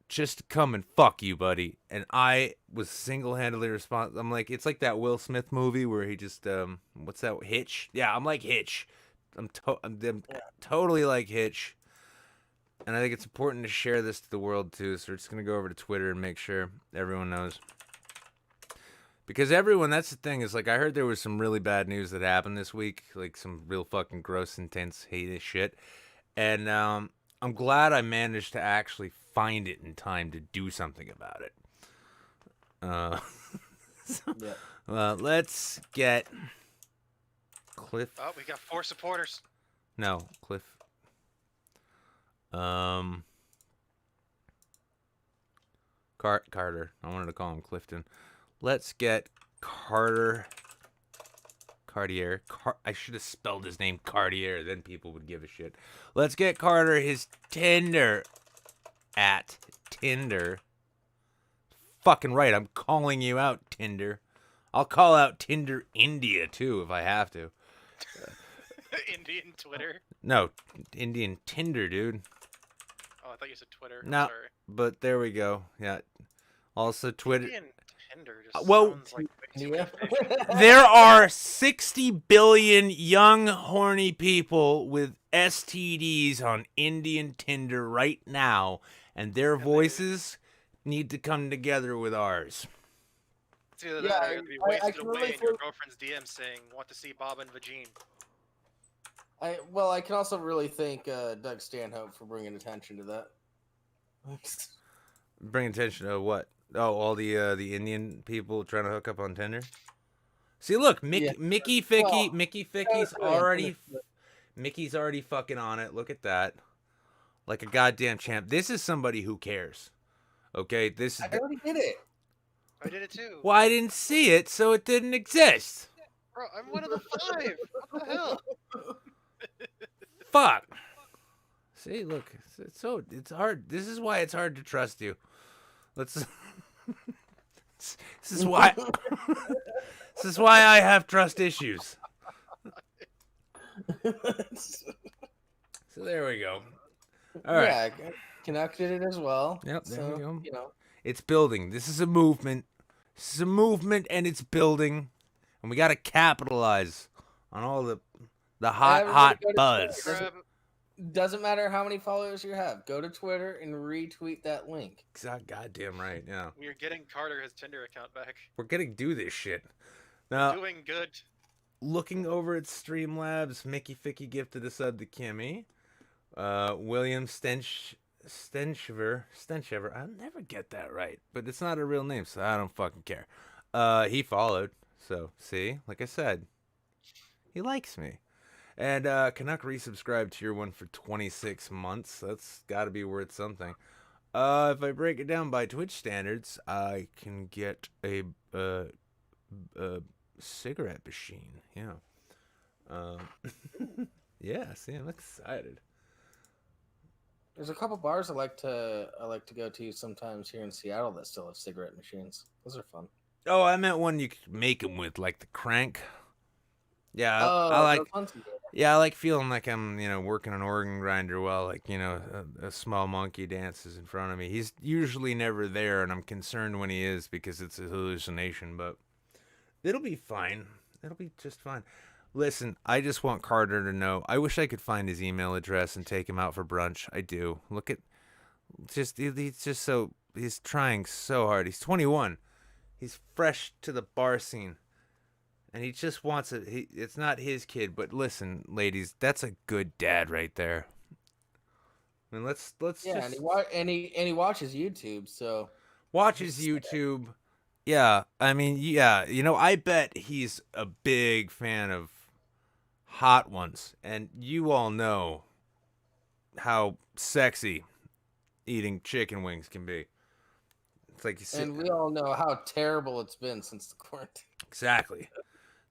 just to come and fuck you, buddy. And I was single-handedly responsible. I'm like, it's like that Will Smith movie where he just, what's that, Hitch? Yeah, I'm like Hitch. I'm totally like Hitch. And I think it's important to share this to the world, too. So we're just going to go over to Twitter and make sure everyone knows. Because everyone, that's the thing, is like, I heard there was some really bad news that happened this week. Like, some real fucking gross, intense, heinous shit. And I'm glad I managed to actually find it in time to do something about it. Let's get Cliff. Oh, we got 4 supporters. No, Cliff. Carter. I wanted to call him Clifton. Let's get Carter. Cartier. I should have spelled his name Cartier. Then people would give a shit. Let's get Carter his Tinder at Tinder. Fucking right. I'm calling you out, Tinder. I'll call out Tinder India, too, if I have to. Indian Twitter. No, Indian Tinder, dude. Oh, I thought you said Twitter. No, Sorry. but there we go. Yeah. Also, Twitter. Indian Tinder just well, sounds like way too Yeah. fish. There are 60 billion young, horny people with STDs on Indian Tinder right now, and their voices need to come together with ours. It's either Yeah, that or you're gonna be I wasted can away really in your feel- girlfriend's DM saying, "Want to see Bob and Vagine?" I can also really thank Doug Stanhope for bringing attention to that. Bring attention to what? Oh, all the Indian people trying to hook up on Tinder. See, look, Yeah. Mickey Ficky, Well, Mickey Ficky's really already, unfortunate. Mickey's already fucking on it. Look at that, like a goddamn champ. This is somebody who cares. Okay, this is. I already did it. I did it too. Well, I didn't see it, so it didn't exist. Bro, I'm one of the 5. What the hell? Fuck. See, look, it's hard. This is why it's hard to trust you. Let's. This is why. This is why I have trust issues. So there we go. All right. Yeah, I connected it as well. Yep, there we go. You know, It's building. This is a movement. This is a movement, and it's building. And we got to capitalize on all the hot Everybody go to buzz. Twitter. Grab, doesn't matter how many followers you have. Go to Twitter and retweet that link. Goddamn right. Yeah, we're getting Carter his Tinder account back. we're gonna do this shit. Now, Doing good. looking over at Streamlabs, Mickey Ficky gifted a sub to Kimmy. William Stenchever. I'll never get that right, but it's not a real name, so I don't fucking care. He followed, so see, like I said, he likes me. And Canuck resubscribed tier 1 for 26 months. That's got to be worth something. If I break it down by Twitch standards, I can get a cigarette machine. Yeah. Yeah. See, I'm excited. There's a couple bars I like to go to sometimes here in Seattle that still have cigarette machines. Those are fun. Oh, I meant one you could make them with, like the crank. Yeah, I like. those ones are good. Yeah, I like feeling like I'm, working an organ grinder while, like, a small monkey dances in front of me. He's usually never there, and I'm concerned when he is because it's a hallucination, but it'll be fine. It'll be just fine. Listen, I just want Carter to know. I wish I could find his email address and take him out for brunch. I do. Look at, he's trying so hard. He's 21. He's fresh to the bar scene. And he just wants it. It's not his kid, but listen, ladies, that's a good dad right there. I mean, let's Yeah, just and he watches YouTube, so watches YouTube. Yeah, I mean, yeah, I bet he's a big fan of hot ones, and you all know how sexy eating chicken wings can be. It's like you sit. and we all know how terrible it's been since the quarantine. Exactly.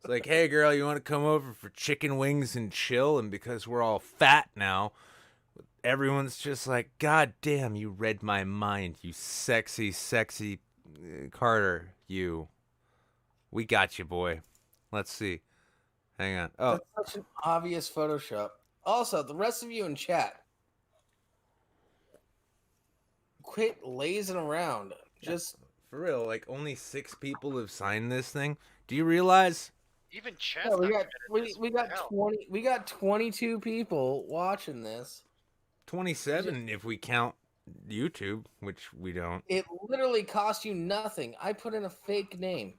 It's like, hey, girl, you want to come over for chicken wings and chill? And because we're all fat now, everyone's just like, God damn, you read my mind, you sexy, sexy Carter, we got you, boy. Let's see. Hang on. Oh, That's such an obvious Photoshop. Also, the rest of you in chat, quit lazing around. Just for real, like only 6 people have signed this thing. Do you realize? Even chat's yeah, we not got committed. we got 22 people watching this. 27 if we count YouTube, which we don't. It literally cost you nothing. I put in a fake name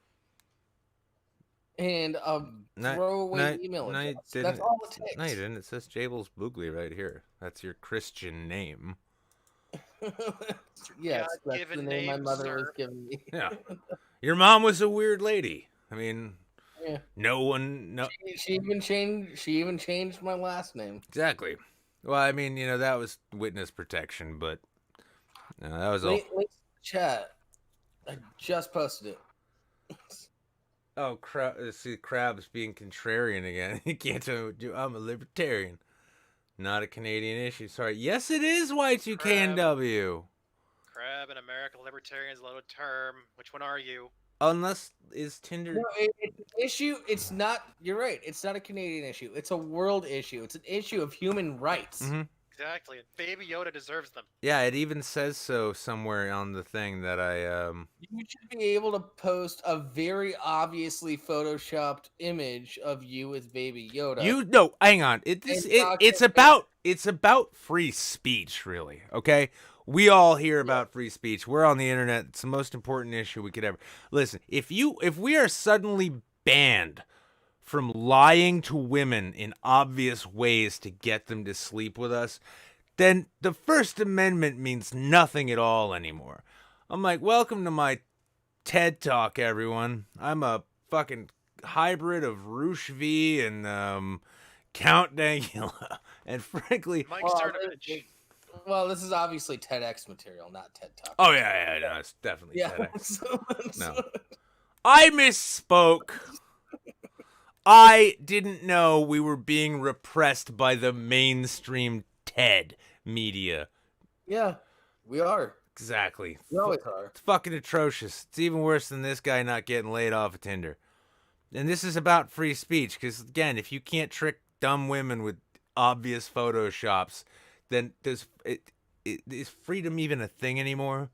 and a throwaway email address. That's all it takes. No, you didn't. It says Jables Boogly right here. That's your Christian name. Yes, that's the God-given name my name, mother sir. was giving me. Yeah. Your mom was a weird lady. I mean, Yeah. no. She even changed my last name. Exactly. Well, I mean, that was witness protection, but that was all. Link chat. I just posted it. Oh, see, Crab's being contrarian again. You can't tell me what to do. I'm a libertarian. Not a Canadian issue. Sorry. Yes, it is Y2KNW. Crab and American libertarians, loaded term. Which one are you? Unless is Tinder. No, it's an issue. It's not. You're right. It's not a Canadian issue. It's a world issue. It's an issue of human rights. Mm-hmm. Exactly. And Baby Yoda deserves them. Yeah, it even says so somewhere on the thing that I You should be able to post a very obviously photoshopped image of you with Baby Yoda. No, hang on. It's about free speech, really. Okay, we all hear about free speech. We're on the internet. It's the most important issue we could ever listen. If we are suddenly banned from lying to women in obvious ways to get them to sleep with us, then the First Amendment means nothing at all anymore. I'm like, welcome to my TED Talk, everyone. I'm a fucking hybrid of Roosh V and Count Dangula. And frankly... Mike Cernovich. Well, this is obviously TEDx material, not TED Talk. Oh, yeah, no, it's definitely yeah. TEDx. No. I misspoke. I didn't know we were being repressed by the mainstream TED media. Yeah, we are. Exactly. We always are. It's fucking atrocious. It's even worse than this guy not getting laid off of Tinder. And this is about free speech, because, again, if you can't trick dumb women with obvious photoshops, then is freedom even a thing anymore?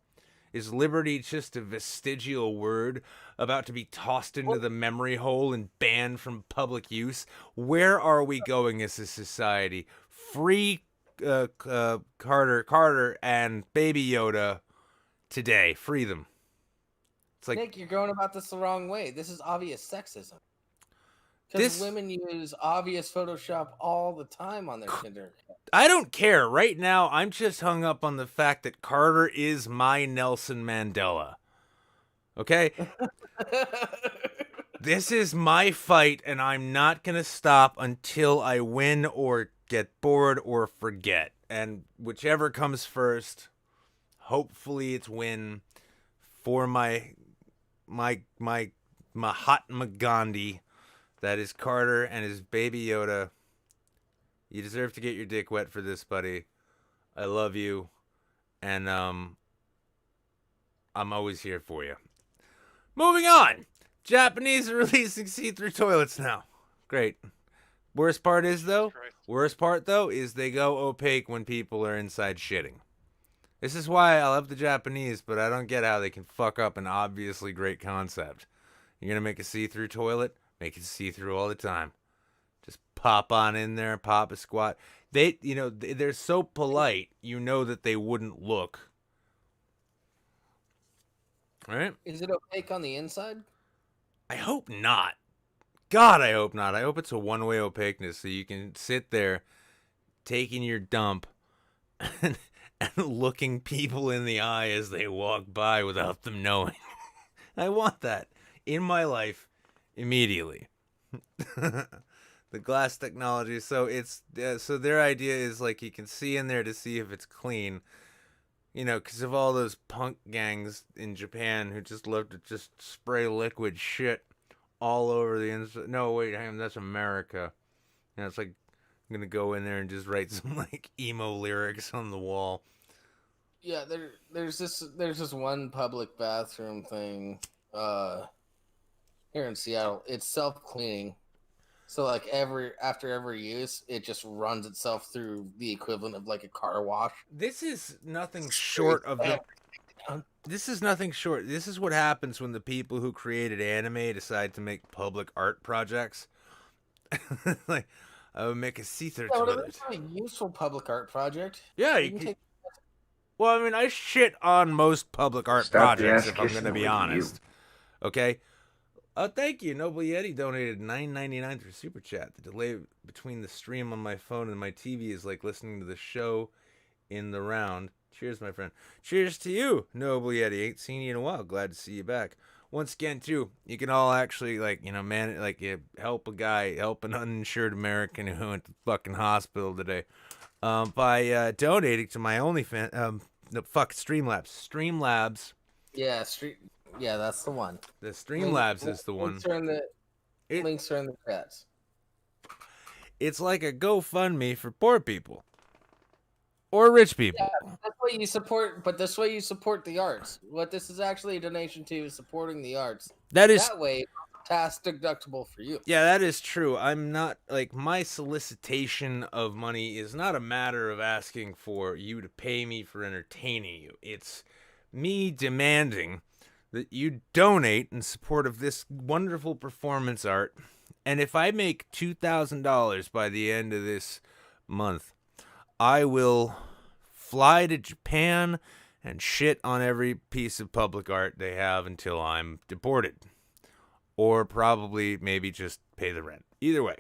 Is liberty just a vestigial word about to be tossed into the memory hole and banned from public use? Where are we going as a society? Free Carter and Baby Yoda today. Free them. It's like, Nick, you're going about this the wrong way. This is obvious sexism. Because women use obvious Photoshop all the time on their Tinder. I don't care. Right now, I'm just hung up on the fact that Carter is my Nelson Mandela. Okay? This is my fight, and I'm not going to stop until I win or get bored or forget. And whichever comes first, hopefully it's win for my Mahatma Gandhi. That is Carter and his Baby Yoda. You deserve to get your dick wet for this, buddy. I love you. And I'm always here for you. Moving on. Japanese are releasing see-through toilets now. Great. Worst part, though, is they go opaque when people are inside shitting. This is why I love the Japanese, but I don't get how they can fuck up an obviously great concept. You're going to make a see-through toilet? Make it see-through all the time. Just pop on in there, pop a squat. They're so polite, that they wouldn't look. Right? Is it opaque on the inside? I hope not. God, I hope not. I hope it's a one-way opaqueness so you can sit there taking your dump and looking people in the eye as they walk by without them knowing. I want that in my life immediately. The glass technology. So it's so their idea is like you can see in there to see if it's clean. Because of all those punk gangs in Japan who just love to just spray liquid shit all over the inside. No, wait, that's America. It's like I'm gonna go in there and just write some like emo lyrics on the wall. Yeah, there's this one public bathroom thing here in Seattle. It's self-cleaning. So like after every use, it just runs itself through the equivalent of like a car wash. This is nothing short of the. Yeah. This is nothing short. This is what happens when the people who created anime decide to make public art projects. Like, I would make a see-through Yeah, with well, it. that's a useful public art project. Yeah, You you can could, take well, I mean, I shit on most public art Stop the projects ass if I'm kissing going to be with you. honest. Okay. Thank you. Noble Yeti donated $9.99 for Super Chat. The delay between the stream on my phone and my TV is like listening to the show in the round. Cheers, my friend. Cheers to you, Noble Yeti. Ain't seen you in a while. Glad to see you back. Once again, too, you can all actually, like, you know, man, like, you help a guy, help an uninsured American who went to the fucking hospital today by donating to my OnlyFans. No, fuck, Streamlabs. Streamlabs. Yeah, yeah, that's the one. The Streamlabs is the one. Links are in the It- links are in the chats. It's like a GoFundMe for poor people or rich people. Yeah, that's why you support. But this way you support the arts. What this is actually a donation to is supporting the arts. That is, That way, tax deductible for you. yeah, that is true. I'm not, like, my solicitation of money is not a matter of asking for you to pay me for entertaining you. It's me demanding that you donate in support of this wonderful performance art. And if I make $2,000 by the end of this month, I will fly to Japan and shit on every piece of public art they have until I'm deported. Or probably maybe just pay the rent. Either way,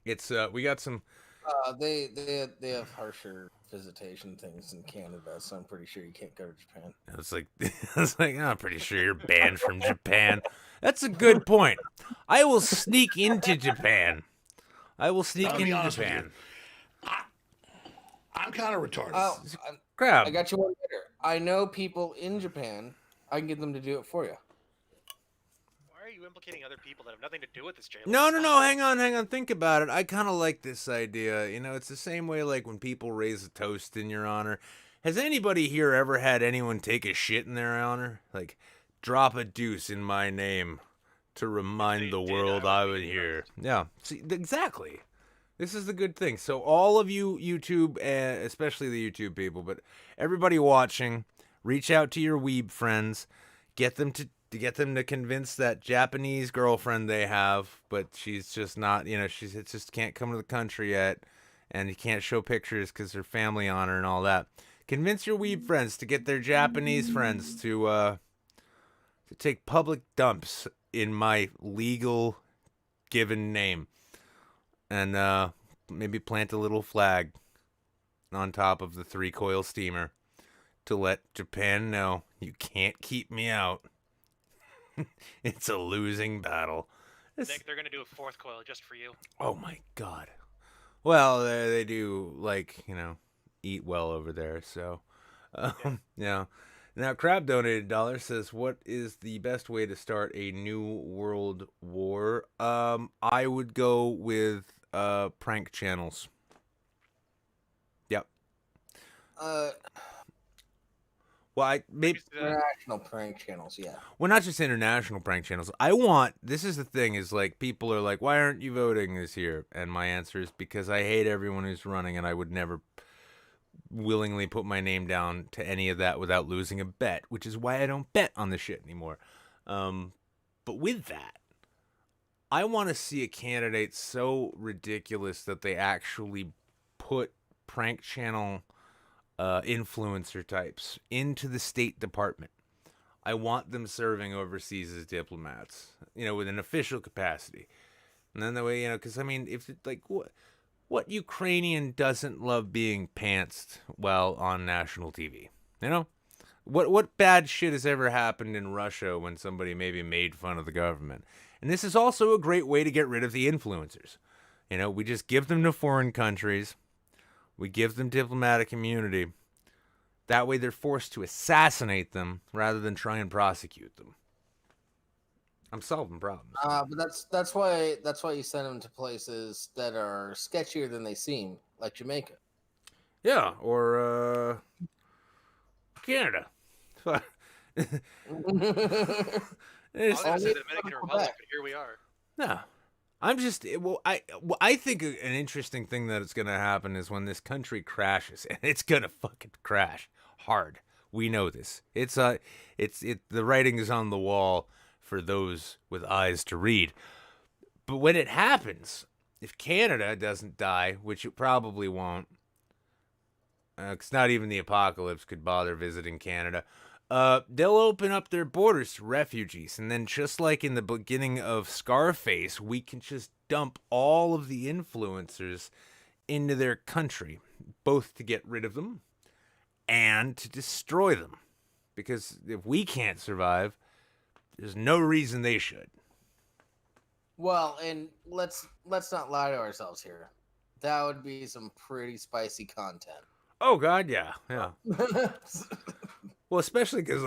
it's we got some. They have harsher visitation things in Canada, so I'm pretty sure you can't go to Japan. It's like I'm pretty sure you're banned from Japan. That's a good point. I will sneak into Japan. I will sneak I'll be into honest with Japan. I'm kind of retarded. Oh, Crap. I got you one better. I know people in Japan. I can get them to do it for you. Why are you implicating other people that have nothing to do with this jail? No. Hang on. Think about it. I kind of like this idea. You know, it's the same way like when people raise a toast in your honor. Has anybody here ever had anyone take a shit in their honor? Like, drop a deuce in my name to remind the world I was here. Yeah, see, exactly. This is the good thing. So all of you YouTube, especially the YouTube people, but everybody watching, reach out to your weeb friends, get them to convince that Japanese girlfriend they have, but she's just not, you know, she's just can't come to the country yet, and you can't show pictures because her family on her and all that. Convince your weeb friends to get their Japanese friends to take public dumps in my legal given name. And maybe plant a little flag on top of the 3-coil steamer to let Japan know you can't keep me out. It's a losing battle. Nick, they're gonna do a 4th coil just for you. Oh my god. Well, they do, like, you know, eat well over there, so yeah. Now, Crab donated $1, says, what is the best way to start a new world war? I would go with prank channels. Yep. Well, maybe International prank channels, yeah. well, not just international prank channels. This is the thing, is like people are like, why aren't you voting this year? And my answer is because I hate everyone who's running, and I would never willingly put my name down to any of that without losing a bet, which is why I don't bet on the shit anymore. But with that, I want to see a candidate so ridiculous that they actually put prank channel influencer types into the State Department. I want them serving overseas as diplomats, you know, with an official capacity. And then the way, you know, because I mean, if it, like what Ukrainian doesn't love being pantsed while on national TV? You know, what bad shit has ever happened in Russia when somebody maybe made fun of the government? And this is also a great way to get rid of the influencers. You know, we just give them to foreign countries. We give them diplomatic immunity. That way they're forced to assassinate them rather than try and prosecute them. I'm solving problems. But that's why you send them to places that are sketchier than they seem, like Jamaica. Yeah, or Canada. Fuck. I It's- was gonna say Only the Dominican Quebec. Republic, but here we are. no, I'm just I think an interesting thing that is going to happen is when this country crashes, and it's going to fucking crash hard. We know this. The writing is on the wall for those with eyes to read. But when it happens, if Canada doesn't die, which it probably won't, 'cause not even the apocalypse could bother visiting Canada, they'll open up their borders to refugees. And then just like in the beginning of Scarface, we can just dump all of the influencers into their country, both to get rid of them and to destroy them. Because if we can't survive, there's no reason they should. Well, and let's not lie to ourselves here. That would be some pretty spicy content. Oh, God, yeah. Well, especially because,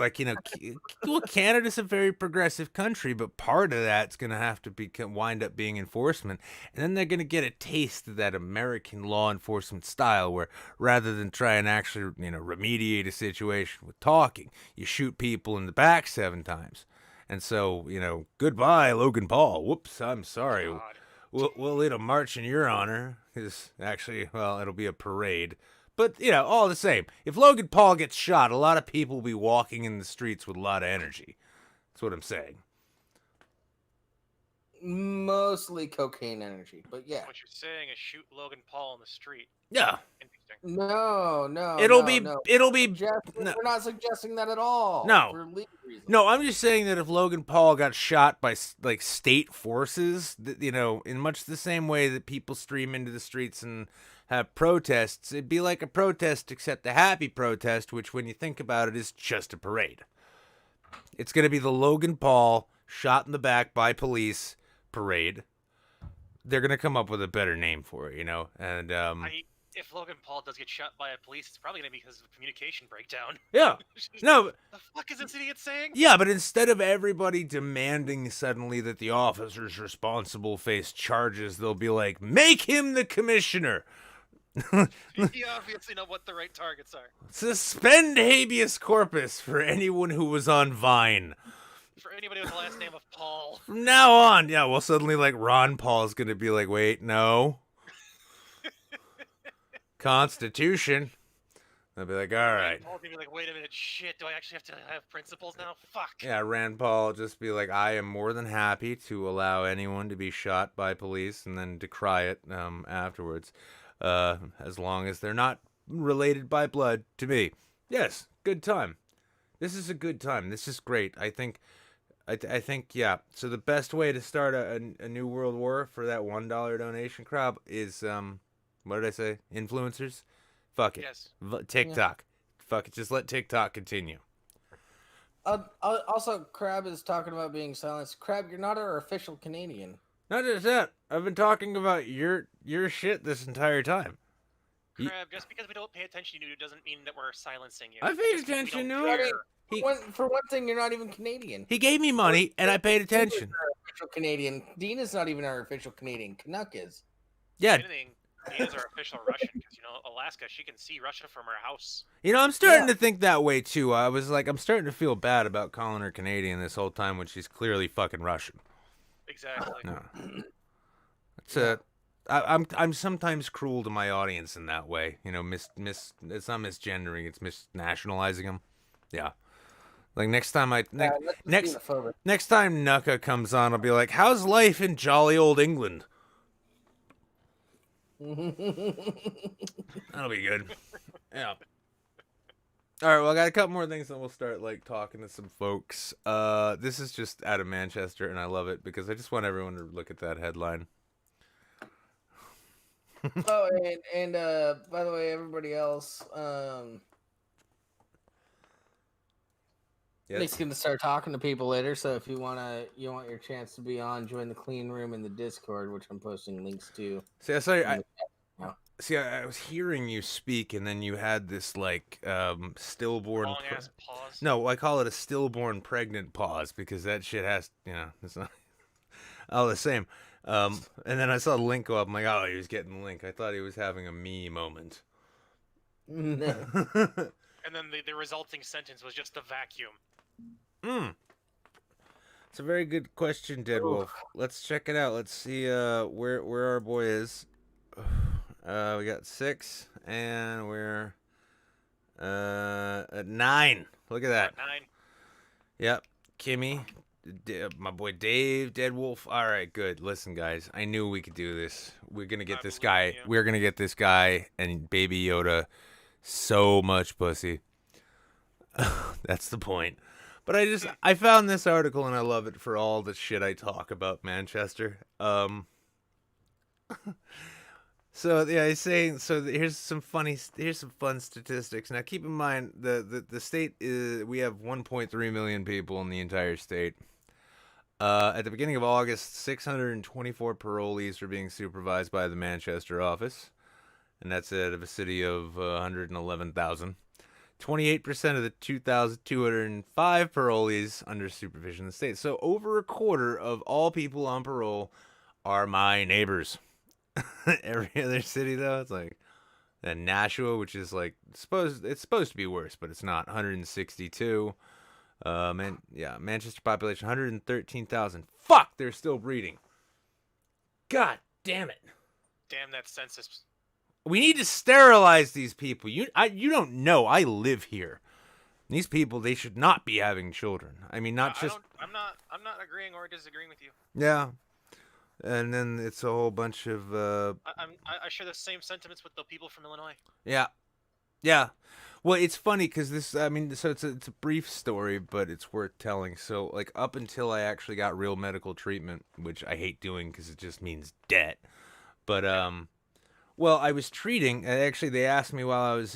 Canada's a very progressive country, but part of that's going to have to wind up being enforcement. And then they're going to get a taste of that American law enforcement style where rather than try and actually, remediate a situation with talking, you shoot people in the back 7 times. And so, goodbye, Logan Paul. Whoops, I'm sorry. God. We'll lead a march in your honor. Because actually, it'll be a parade. But, all the same, if Logan Paul gets shot, a lot of people will be walking in the streets with a lot of energy. That's what I'm saying. Mostly cocaine energy, but yeah. What you're saying is shoot Logan Paul in the street. Yeah. Interesting. No. It'll be We're not suggesting that at all. No. For legal reasons. No, I'm just saying that if Logan Paul got shot by state forces, in much the same way that people stream into the streets and have protests, it'd be like a protest except a happy protest, which when you think about it is just a parade. It's going to be the Logan Paul shot in the back by police parade. They're going to come up with a better name for it, and If Logan Paul does get shot by a police, it's probably gonna be because of a communication breakdown. yeah. No, The fuck is this idiot saying? yeah, but instead of everybody demanding suddenly that the officers responsible face charges, they'll be like, make him the commissioner. You obviously know what the right targets are. Suspend habeas corpus for anyone who was on Vine. For anybody with the last name of Paul. From now on, yeah, well, suddenly, Ron Paul's gonna be like, wait, no. Constitution. They'll be like, all right. Paul's gonna be like, wait a minute, shit, do I actually have to have principles now? Fuck. Yeah, Rand Paul will just be like, I am more than happy to allow anyone to be shot by police and then decry it afterwards, as long as they're not related by blood to me. Yes, good time. This is a good time. This is great. I think, yeah. So the best way to start a new world war for that $1 donation crowd is, what did I say? Influencers? Fuck it. Yes. TikTok. Yeah. Fuck it. Just let TikTok continue. Also, Crab is talking about being silenced. Crab, you're not our official Canadian. Not just that. I've been talking about your shit this entire time. Crab, just because we don't pay attention to you doesn't mean that we're silencing you. I paid Just 'cause we attention don't to care. him. For one thing, you're not even Canadian. He gave me money, and I paid attention. Our official Canadian. Dina's not even our official Canadian. Canuck is. Yeah. If anything, he is our official Russian because Alaska, she can see Russia from her house. I'm starting to think that way too. I'm starting to feel bad about calling her Canadian this whole time when she's clearly fucking Russian. Exactly. No. I'm sometimes cruel to my audience in that way. It's not misgendering, it's misnationalizing them. Yeah. Like next time next time Nuka comes on, I'll be like, "How's life in jolly old England?" That'll be good. Yeah. All right, well, I got a couple more things, and we'll start talking to some folks. This is just out of Manchester, and I love it because I just want everyone to look at that headline. Oh, and by the way, everybody else, Nick's gonna start talking to people later. So if you want your chance to be on, join the clean room in the Discord, which I'm posting links to. See, I was hearing you speak, and then you had this stillborn. Long ass pause. No, I call it a stillborn pregnant pause because that shit has, it's not all the same. And then I saw the link go up. I'm like, oh, he was getting the link. I thought he was having a me moment. No. And then the resulting sentence was just a vacuum. It's a very good question, Dead Wolf. Let's check it out. Let's see where our boy is. We got 6, and we're at 9. Look at that. 9. Yep, Kimmy, my boy Dave, Dead Wolf. All right, good. Listen, guys, I knew we could do this. We're gonna get this guy. We're gonna get this guy and Baby Yoda so much pussy. That's the point. But I found this article and I love it for all the shit I talk about Manchester. So yeah, he's saying here's some fun statistics. Now keep in mind the state is, we have 1.3 million people in the entire state. At the beginning of August, 624 parolees were being supervised by the Manchester office, and that's out of a city of 111,000. 28% of the 2,205 parolees under supervision in the state. So over a quarter of all people on parole are my neighbors. Every other city, though, it's like Nashua, which is like it's supposed to be worse, but it's not. 162. Manchester population 113,000. Fuck, they're still breeding. God damn it. Damn that census. We need to sterilize these people. You don't know. I live here. These people, they should not be having children. I mean, I'm not agreeing or disagreeing with you. Yeah. And then it's a whole bunch of I share the same sentiments with the people from Illinois. Yeah. Yeah. Well, it's funny because it's a brief story, but it's worth telling. So, like, up until I actually got real medical treatment, which I hate doing because it just means debt. But well, I was treating. Actually, they asked me while I was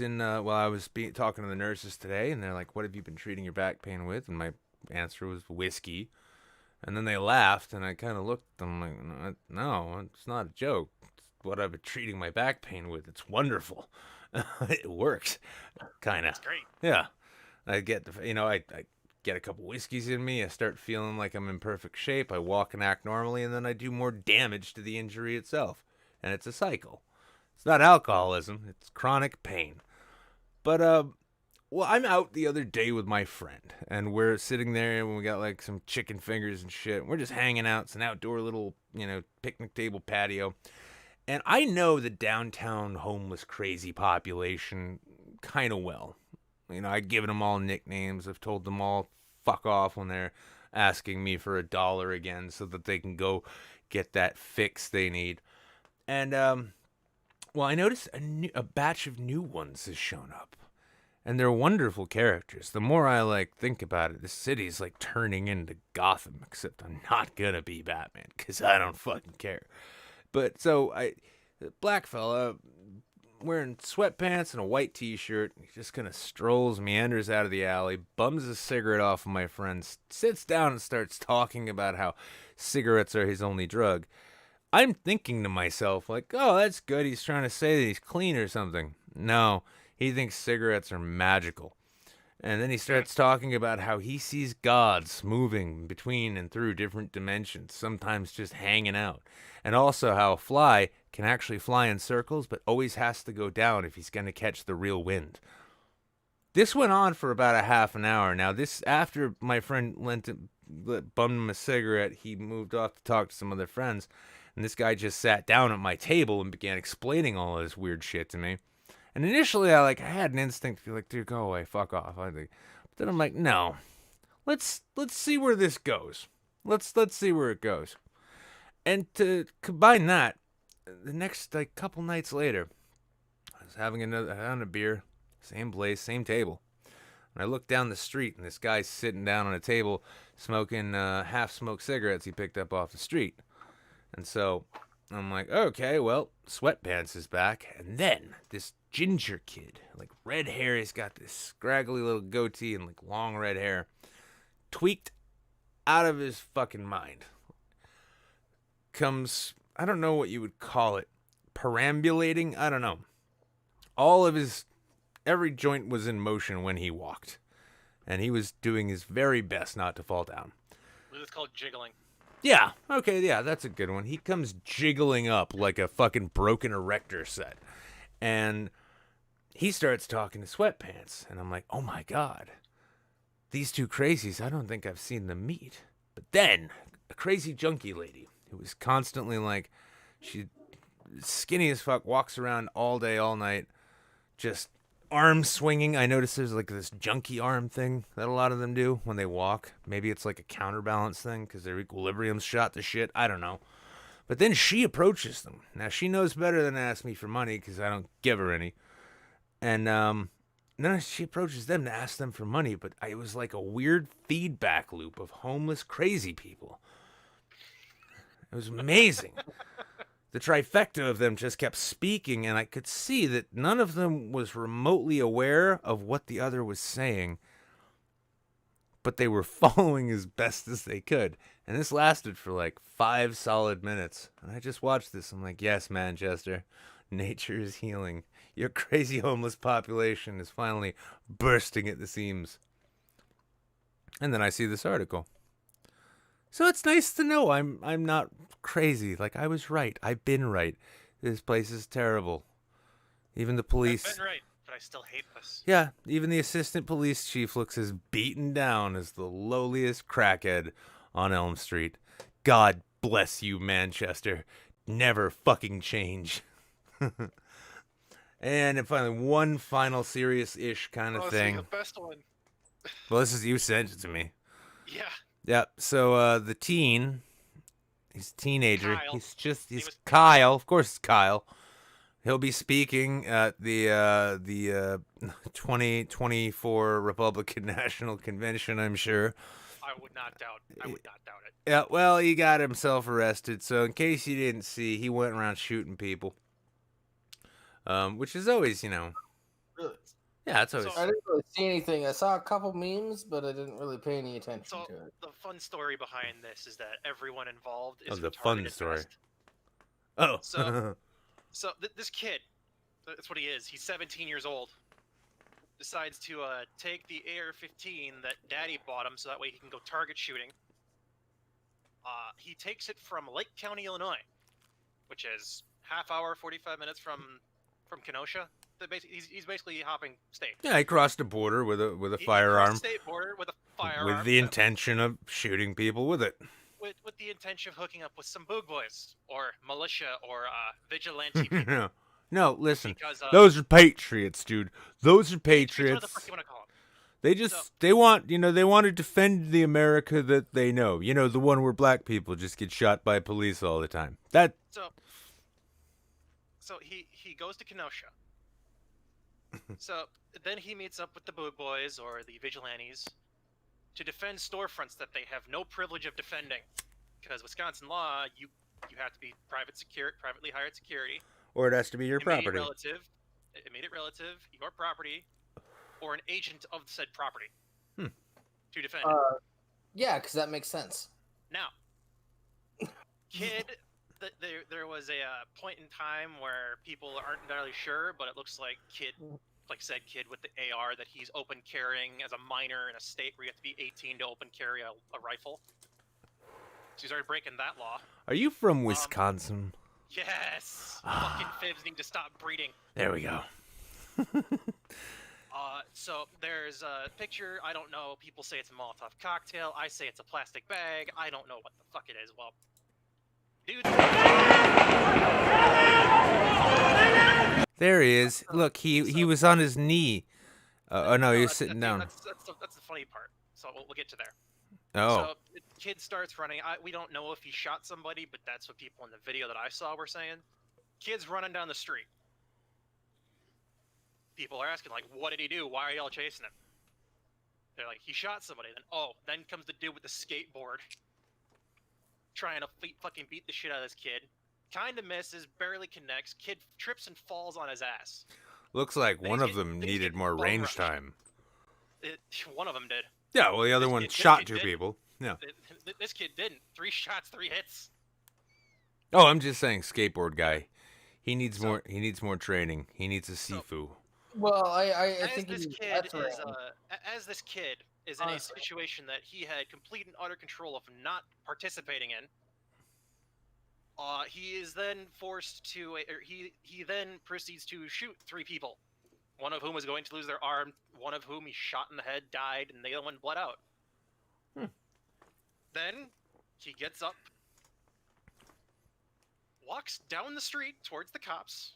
talking to the nurses today, and they're like, "What have you been treating your back pain with?" And my answer was whiskey. And then they laughed, and I kind of looked at them like, "No, it's not a joke. It's what I've been treating my back pain with. It's wonderful. It works, kind of. That's great. Yeah, I get I get a couple whiskeys in me. I start feeling like I'm in perfect shape. I walk and act normally, and then I do more damage to the injury itself, and it's a cycle. It's not alcoholism. It's chronic pain. But well, I'm out the other day with my friend, and we're sitting there, and we got like some chicken fingers and shit. We're just hanging out. It's an outdoor little, picnic table patio. And I know the downtown homeless crazy population kind of well. I've given them all nicknames. I've told them all fuck off when they're asking me for $1 again so that they can go get that fix they need. And, well, I noticed a batch of new ones has shown up. And they're wonderful characters. The more I think about it, the city's turning into Gotham, except I'm not gonna be Batman, because I don't fucking care. But so black fella wearing sweatpants and a white t-shirt, he just kind of strolls, meanders out of the alley, bums a cigarette off of my friend, sits down and starts talking about how cigarettes are his only drug. I'm thinking to myself, oh, that's good. He's trying to say that he's clean or something. No, he thinks cigarettes are magical. And then he starts talking about how he sees gods moving between and through different dimensions, sometimes just hanging out. And also how a fly can actually fly in circles, but always has to go down if he's going to catch the real wind. This went on for about a half an hour. Now, after my friend bummed him a cigarette, he moved off to talk to some other friends. And this guy just sat down at my table and began explaining all of this weird shit to me. And initially, I had an instinct to be like, dude, go away, fuck off. But then I'm like, no, let's see where this goes. Let's see where it goes. And to combine that, the next couple nights later, I was having a beer, same place, same table. And I looked down the street, and this guy's sitting down on a table smoking half-smoked cigarettes he picked up off the street. And so I'm like, okay, well, Sweatpants is back. And then this ginger kid, red hair, he's got this scraggly little goatee and long red hair, tweaked out of his fucking mind. Comes, I don't know what you would call it, perambulating, I don't know. Every joint was in motion when he walked. And he was doing his very best not to fall down. It's called jiggling. Yeah, okay, yeah, that's a good one. He comes jiggling up like a fucking broken erector set. And he starts talking to Sweatpants, and I'm like, oh my god, these two crazies, I don't think I've seen them meet. But then, a crazy junkie lady who was constantly like, she skinny as fuck, walks around all day, all night, just arm swinging. I noticed there's like this junkie arm thing that a lot of them do when they walk. Maybe it's like a counterbalance thing because their equilibrium's shot to shit. I don't know. But then she approaches them. Now, she knows better than to ask me for money because I don't give her any. And then she approaches them to ask them for money. But it was like a weird feedback loop of homeless, crazy people. It was amazing. The trifecta of them just kept speaking, and I could see that none of them was remotely aware of what the other was saying, but they were following as best as they could. And this lasted for like 5 solid minutes. And I just watched this. I'm like, yes, Manchester, nature is healing. Your crazy homeless population is finally bursting at the seams. And then I see this article. So it's nice to know I'm not crazy. Like, I was right. I've been right. This place is terrible. Even the police. I've been right, but I still hate this. Yeah, even the assistant police chief looks as beaten down as the lowliest crackhead on Elm Street. God bless you, Manchester. Never fucking change. And finally, one final serious-ish kind of thing. The best one. Well, this is, you sent it to me. Yeah. Yeah, so the teen, he's a teenager. Kyle. He's Kyle. Of course it's Kyle. He'll be speaking at the 2024 Republican National Convention, I'm sure. I would not doubt it. Yeah, well, he got himself arrested. So in case you didn't see, he went around shooting people. Which is always, Really? yeah, it's always. I didn't really see anything. I saw a couple memes, but I didn't really pay any attention So to it. the fun story behind this is that everyone involved is the fun retarded at story. best. Oh. So this kid, that's what he is. He's 17 years old. Decides to take the AR-15 that Daddy bought him, so that way he can go target shooting. He takes it from Lake County, Illinois, which is half hour, 45 minutes from Kenosha. He's basically hopping state. Yeah, he crossed the border with a He firearm. crossed the state border with a firearm. With the intention of shooting people with it. With the intention of hooking up with some boog boys or militia or vigilante people. No, listen. Because, those are patriots, dude. Those are What the patriots. fuck you want to call them? They want to defend the America that they know. You know, the one where black people just get shot by police all the time. So he goes to Kenosha. So then he meets up with the boog boys or the vigilantes to defend storefronts that they have no privilege of defending, because Wisconsin law, you have to be privately hired security, Or it has to be your property. Immediate relative, your property, or an agent of said property to defend it. Yeah, because that makes sense. Now, kid, there was a point in time where people aren't entirely sure, but it looks like said kid with the AR that he's open carrying as a minor in a state where you have to be 18 to open carry a rifle. So he started breaking that law. Are you from Wisconsin? Yes! Fucking fibs need to stop breeding. There we go. So there's a picture. I don't know. People say it's a Molotov cocktail. I say it's a plastic bag. I don't know what the fuck it is. Well, dude. There he is. Look, he was on his knee. Oh no, he was sitting down. That's the funny part. So we'll get to there. Oh. So the kid starts running. We don't know if he shot somebody, but that's what people in the video that I saw were saying. Kid's running down the street. People are asking, like, what did he do? Why are y'all chasing him? They're like, he shot somebody. Then comes the dude with the skateboard. Trying to fucking beat the shit out of this kid. Kind of misses, barely connects. Kid trips and falls on his ass. Looks like one of them needed more range time. One of them did. Yeah, well, the other one shot two people. Yeah. This kid didn't. 3 shots, 3 hits. Oh, I'm just saying, skateboard guy. He needs more. He needs more training. He needs a sifu. Well, I think this kid is in a situation that he had complete and utter control of not participating in. He is then forced to, he then proceeds to shoot 3 people one of whom was going to lose their arm, one of whom he shot in the head, died, and the other one bled out. Then he gets up, walks down the street towards the cops,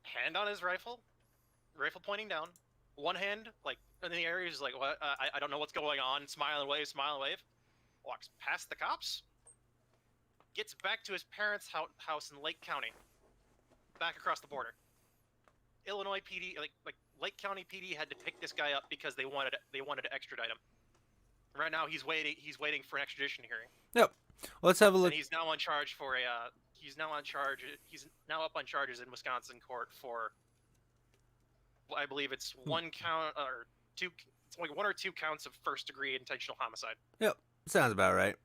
hand on his rifle pointing down, one hand like in the area, he's like, "What? I don't know what's going on." Smile and wave, smile and wave. Walks past the cops, gets back to his parents' house in Lake County, back across the border. Illinois PD, like Lake County PD, had to pick this guy up because they wanted to extradite him. Right now, he's waiting for an extradition hearing. Yep. Let's have a look. And he's now on charge for a. He's now up on charges in Wisconsin court for. I believe it's one count or two. It's like 1 or 2 counts of first-degree intentional homicide. Yep. Sounds about right.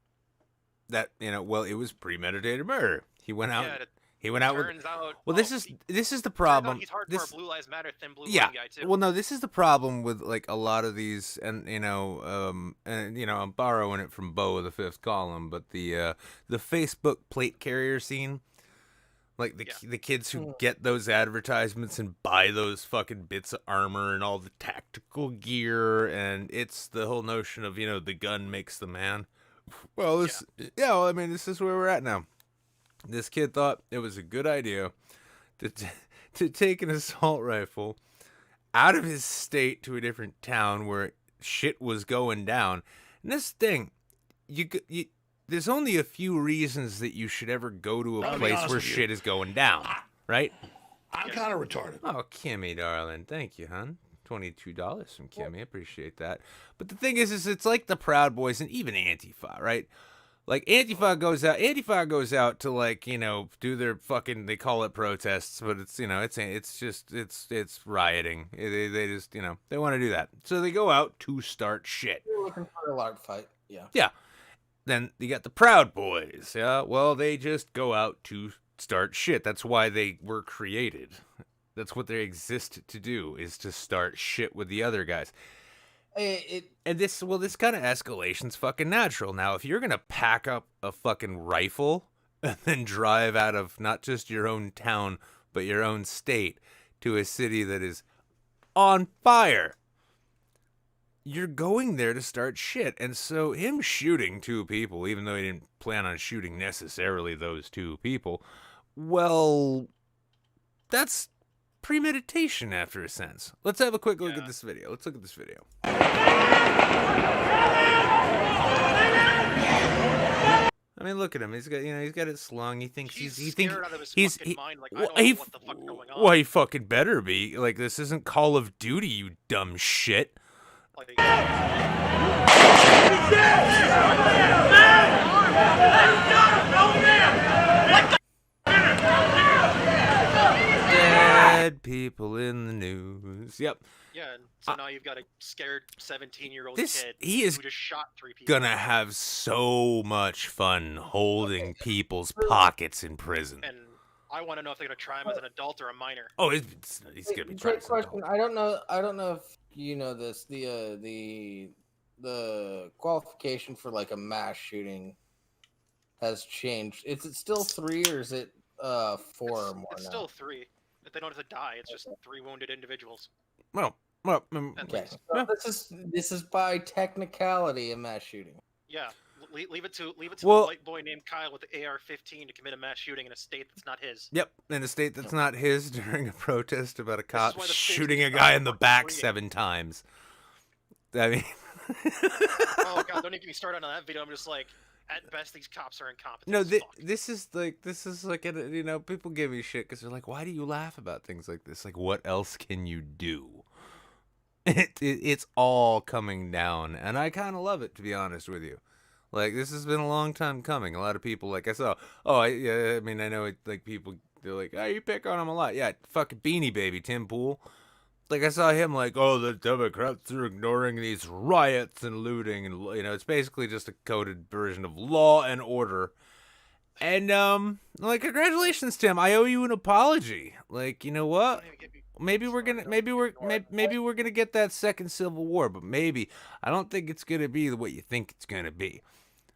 That well, it was premeditated murder. He went out. Yeah, He went out with. turns out. Well, this is the problem. He's hardcore Blue Lives Matter, thin blue Yeah. guy too. Well, no, this is the problem with like a lot of these, and I'm borrowing it from Bo of the Fifth Column, but the Facebook plate carrier scene, like the kids who get those advertisements and buy those fucking bits of armor and all the tactical gear, and it's the whole notion of the gun makes the man. Well, this is where we're at now. This kid thought it was a good idea to take an assault rifle out of his state to a different town where shit was going down. And this thing, there's only a few reasons that you should ever go to a place where shit is going down, right? I'm kind of retarded. Oh, Kimmy, darling. Thank you, hon. $22 from Kimmy. Appreciate that. But the thing is it's like the Proud Boys and even Antifa, right? Like Antifa goes out to like, do their fucking, they call it protests, but it's, it's rioting. They just, they want to do that. So they go out to start shit. You're looking for a large fight. Yeah. Yeah. Then you got the Proud Boys. Yeah. Well, they just go out to start shit. That's why they were created. That's what they exist to do, is to start shit with the other guys. And this kind of escalation's fucking natural. Now, if you're going to pack up a fucking rifle and then drive out of not just your own town, but your own state to a city that is on fire, you're going there to start shit. And so him shooting 2 people, even though he didn't plan on shooting necessarily those 2 people, well, that's premeditation after a sense. Let's have a quick look at this video. Let's look at this video. I mean, look at him. He's got it slung. He thinks He's scared out of his fucking mind. Like, I don't know what the fuck going on. Well, he fucking better be. Like, this isn't Call of Duty, you dumb shit. Like, Dead people in the news. Yep. yeah, and so now you've got a scared 17-year-old This- kid he is who just shot 3 people. Gonna have so much fun holding people's pockets in prison. And I want to know if they're gonna try him as an adult or a minor. Oh, he's gonna be trying Great question. I don't know if you know this. The qualification for like a mass shooting has changed. Is it still 3 or is it 4 or more It's now? still 3. If they don't have to die, it's just 3 wounded individuals. Well, At Okay, least. so this is by technicality a mass shooting. Yeah, leave it to Well- a white boy named Kyle with the AR-15 to commit a mass shooting in a state that's not his. yep, in a state that's not his during a protest about a cop why the state's shooting a just guy not in the fucking back free. 7 times. I mean, Oh god, don't even get me started on that video. I'm just like, at best, these cops are incompetent. no, as fuck. this is like people give me shit because they're like, why do you laugh about things like this? Like, what else can you do? It's all coming down, and I kind of love it, to be honest with you. Like, this has been a long time coming. A lot of people, like I saw, I know it, like people, they're like, oh, you pick on him a lot. Yeah, fucking Beanie Baby, Tim Pool. Like, I saw him like, oh, the Democrats are ignoring these riots and looting, and it's basically just a coded version of Law and Order. And like, congratulations, Tim. I owe you an apology. Like, you know what? Don't even get me Maybe we're started gonna on maybe we're gonna get that second Civil War, but maybe I don't think it's gonna be the way you think it's gonna be.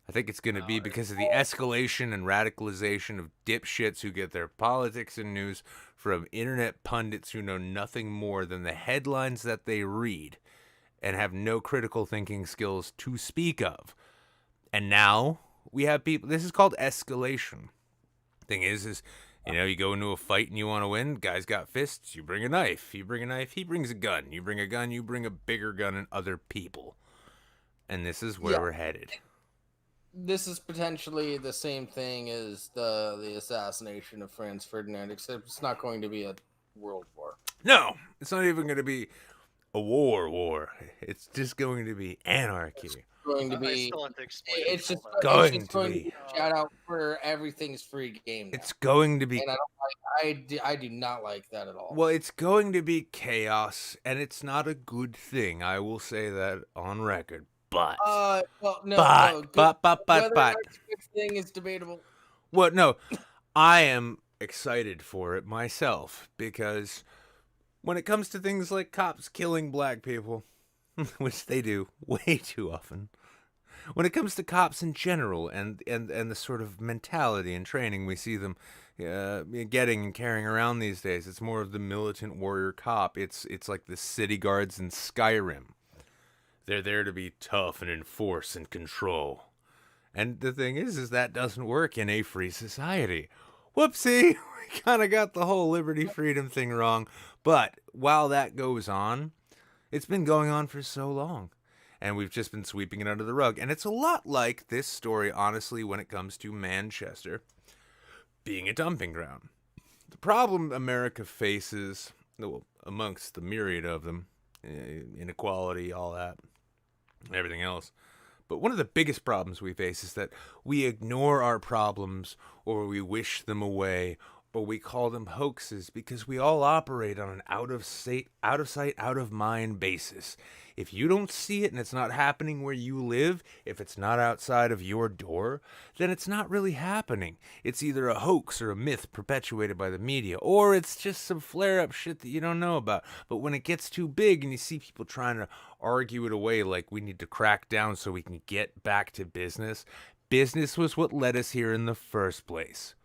I think it's going to No, be because of the escalation and radicalization of dipshits who get their politics and news from internet pundits who know nothing more than the headlines that they read and have no critical thinking skills to speak of. And now we have people, this is called escalation. Thing is, you go into a fight and you want to win, guy's got fists, you bring a knife. You bring a knife, he brings a gun. You bring a gun, you bring a bigger gun and other people. And this is where we're headed. This is potentially the same thing as the assassination of Franz Ferdinand, except it's not going to be a world war. No, it's not even going to be a war. It's just going to be anarchy. It's going to I be. still have to explain. It's just going to going be. Shout out for everything's free game. Now. It's going to be. And I do not like that at all. Well, it's going to be chaos, and it's not a good thing. I will say that on record. But well, no, but whether that's a good thing is debatable. Well, no, I am excited for it myself because when it comes to things like cops killing black people, which they do way too often, when it comes to cops in general and the sort of mentality and training we see them getting and carrying around these days, it's more of the militant warrior cop. It's like the city guards in Skyrim. They're there to be tough and enforce and control. And the thing is that doesn't work in a free society. Whoopsie, we kind of got the whole liberty freedom thing wrong. But while that goes on, it's been going on for so long. And we've just been sweeping it under the rug. And it's a lot like this story, honestly, when it comes to Manchester being a dumping ground. The problem America faces, well, amongst the myriad of them, inequality, all that, everything else. But one of the biggest problems we face is that we ignore our problems, or we wish them away, or we call them hoaxes because we all operate on an out of sight, out of mind basis. If you don't see it and it's not happening where you live, if it's not outside of your door, then it's not really happening. It's either a hoax or a myth perpetuated by the media, or it's just some flare-up shit that you don't know about. But when it gets too big and you see people trying to argue it away like we need to crack down so we can get back to business, business was what led us here in the first place.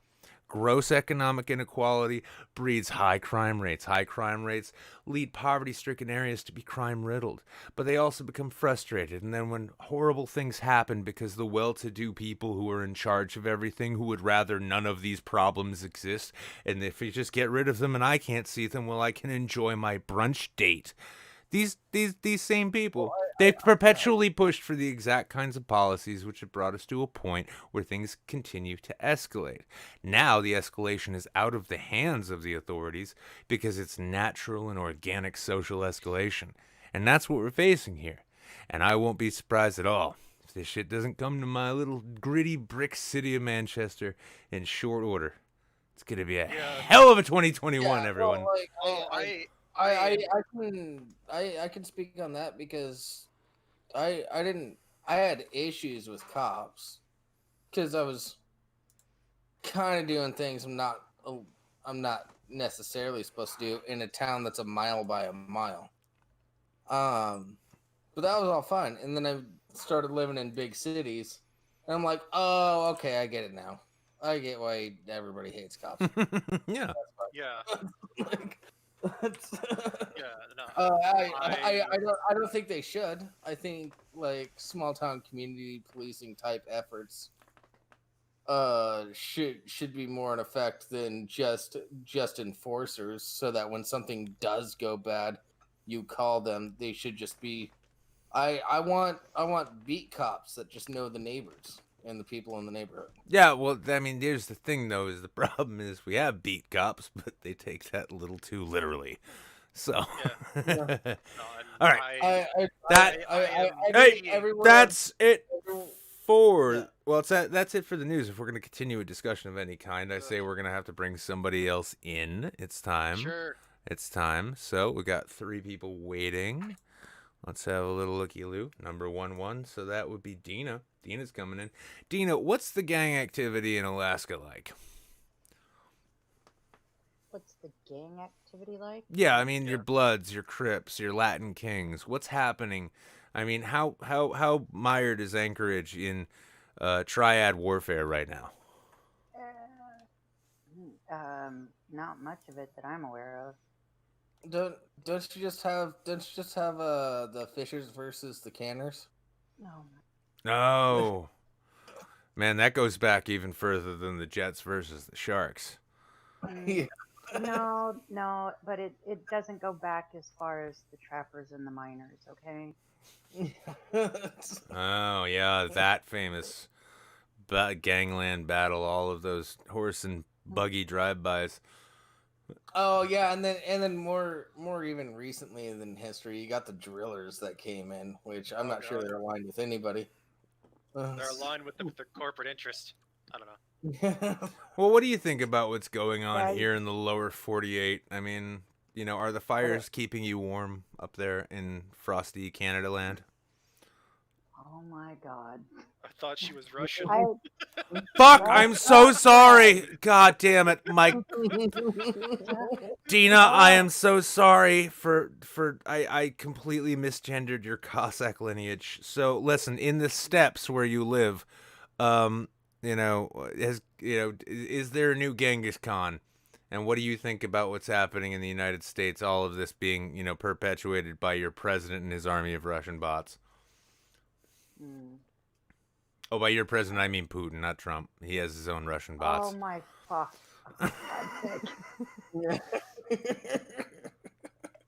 Gross economic inequality breeds high crime rates. High crime rates lead poverty-stricken areas to be crime-riddled. But they also become frustrated. And then when horrible things happen because the well-to-do people who are in charge of everything, who would rather none of these problems exist, and if you just get rid of them and I can't see them, well, I can enjoy my brunch date. These same people, they've perpetually pushed for the exact kinds of policies which have brought us to a point where things continue to escalate. Now the escalation is out of the hands of the authorities because it's natural and organic social escalation. And that's what we're facing here. And I won't be surprised at all if this shit doesn't come to my little gritty brick city of Manchester in short order. It's going to be a hell of a 2021, everyone. Well, I can speak on that because I had issues with cops because I was kind of doing things I'm not necessarily supposed to do in a town that's a mile by a mile. But that was all fine, and then I started living in big cities, and I'm like, oh, okay, I get it now. I get why everybody hates cops. Yeah. Like, No. I don't think they should. I think like small town community policing type efforts should be more in effect than just enforcers, so that when something does go bad, you call them. They should just be. I want beat cops that just know the neighbors and the people in the neighborhood. Yeah, well, I mean, here's the thing, though, is the problem is we have beat cops, but they take that a little too literally. So, No, all right, Everyone, that's it for. Well, that's it for the news. If we're going to continue a discussion of any kind, I say we're going to have to bring somebody else in. It's time. Sure. It's time. So we got 3 people waiting. Let's have a little looky-loo. Number 1. So that would be Dina. Dina's coming in. Dina, what's the gang activity in Alaska like? What's the gang activity like? Yeah, I mean your Bloods, your Crips, your Latin Kings. What's happening? I mean, how mired is Anchorage in triad warfare right now? Not much of it that I'm aware of. Don't you just have the Fishers versus the Canners? No. No. Man, that goes back even further than the Jets versus the Sharks. Yeah. No, but it doesn't go back as far as the trappers and the miners, okay? Oh, yeah, that famous gangland battle, all of those horse and buggy drive-bys. Oh yeah, and then more even recently in history, you got the drillers that came in, which I'm Oh, not sure God. they're aligned with anybody. They're aligned with their corporate interest. I don't know. Well, what do you think about what's going on Yeah, here in the lower 48? I mean, are the fires keeping you warm up there in frosty Canada land? oh my God. I thought she was Russian. I Fuck, Well, I'm so sorry. God damn it, Mike. Dina, I am so sorry for I completely misgendered your Cossack lineage. So listen, in the steppes where you live, is there a new Genghis Khan? And what do you think about what's happening in the United States? All of this being, perpetuated by your president and his army of Russian bots. mm, Oh, by your president, I mean Putin, not Trump. He has his own Russian bots. oh my fuck. For God's sake.